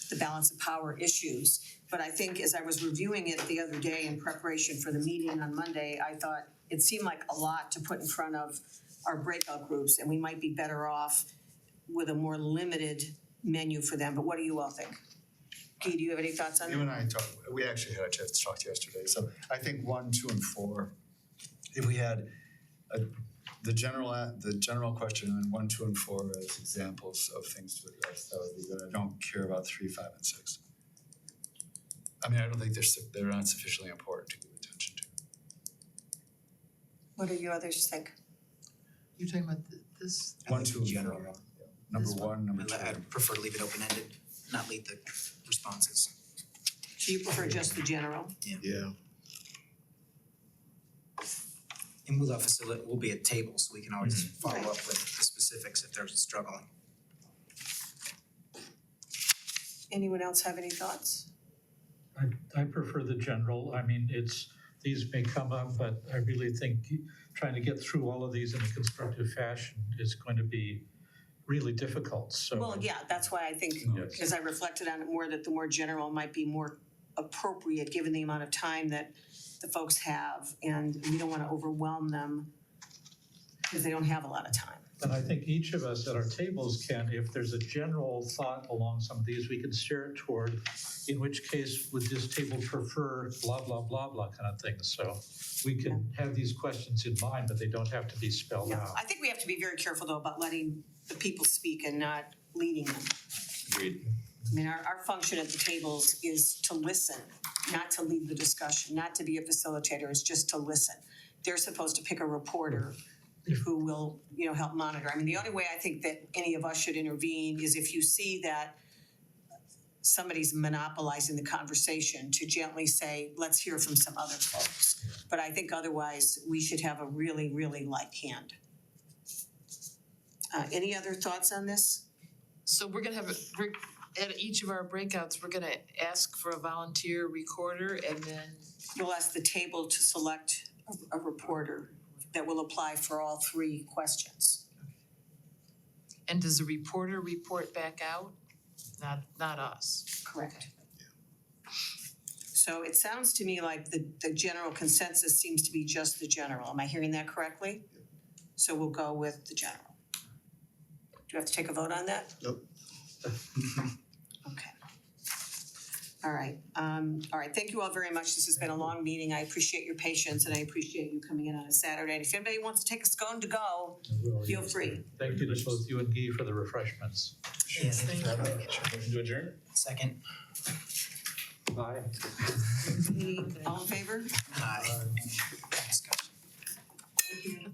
the balance of power issues. But I think as I was reviewing it the other day in preparation for the meeting on Monday, I thought it seemed like a lot to put in front of our breakout groups, and we might be better off with a more limited menu for them. But what do you all think? Guy, do you have any thoughts on that? You and I talked, we actually had a chance to talk yesterday, so I think 1, 2, and 4, if we had the general question and 1, 2, and 4 as examples of things to address, that would be good. I don't care about 3, 5, and 6. I mean, I don't think they're not sufficiently important to give attention to. What do you others think? You're talking about this? 1, 2, and 4. General. Number This one? 1, number 2. I'd prefer to leave it open-ended, not lead the responses. Do you prefer just the general? Yeah. And we'll be at table, so we can always follow up with the specifics if they're struggling. Anyone else have any thoughts? I prefer the general. I mean, these may come up, but I really think trying to get through all of these in a constructive fashion is going to be really difficult, so. Well, yeah, that's why I think, Yes. as I reflected on it more, that the more general might be more appropriate, given the amount of time that the folks have, and we don't wanna overwhelm them because they don't have a lot of time. And I think each of us at our tables can, if there's a general thought along some of these, we can steer it toward, in which case would this table prefer blah, blah, blah, blah kind of thing. So we can have these questions in mind, but they don't have to be spelled Yeah, out. I think we have to be very careful though about letting the people speak and not leading them. Agreed. I mean, our function at the tables is to listen, not to lead the discussion, not to be a facilitator, it's just to listen. They're supposed to pick a reporter who will, help monitor. I mean, the only way I think that any of us should intervene is if you see that somebody's monopolizing the conversation, to gently say, let's hear from some other folks. But I think otherwise, we should have a really, really light hand. Any other thoughts on this? So we're gonna have, at each of our breakouts, we're gonna ask for a volunteer recorder and then, You'll ask the table to select a reporter that will apply for all 3 questions. and does the reporter report back out? Not us. Correct. So it sounds to me like the general consensus seems to be just the general. Am I hearing that correctly? So we'll go with the general. Do you have to take a vote on that? Nope. Okay. All right, thank you all very much. This has been a long meeting. I appreciate your patience and I appreciate you coming in on a Saturday. And if anybody wants to take a scone to go, feel free. Thank you to both you and Guy for the refreshments. Yes, Thank you. Motion to adjourn? Second. Bye. All in favor? Discussion. Thank you.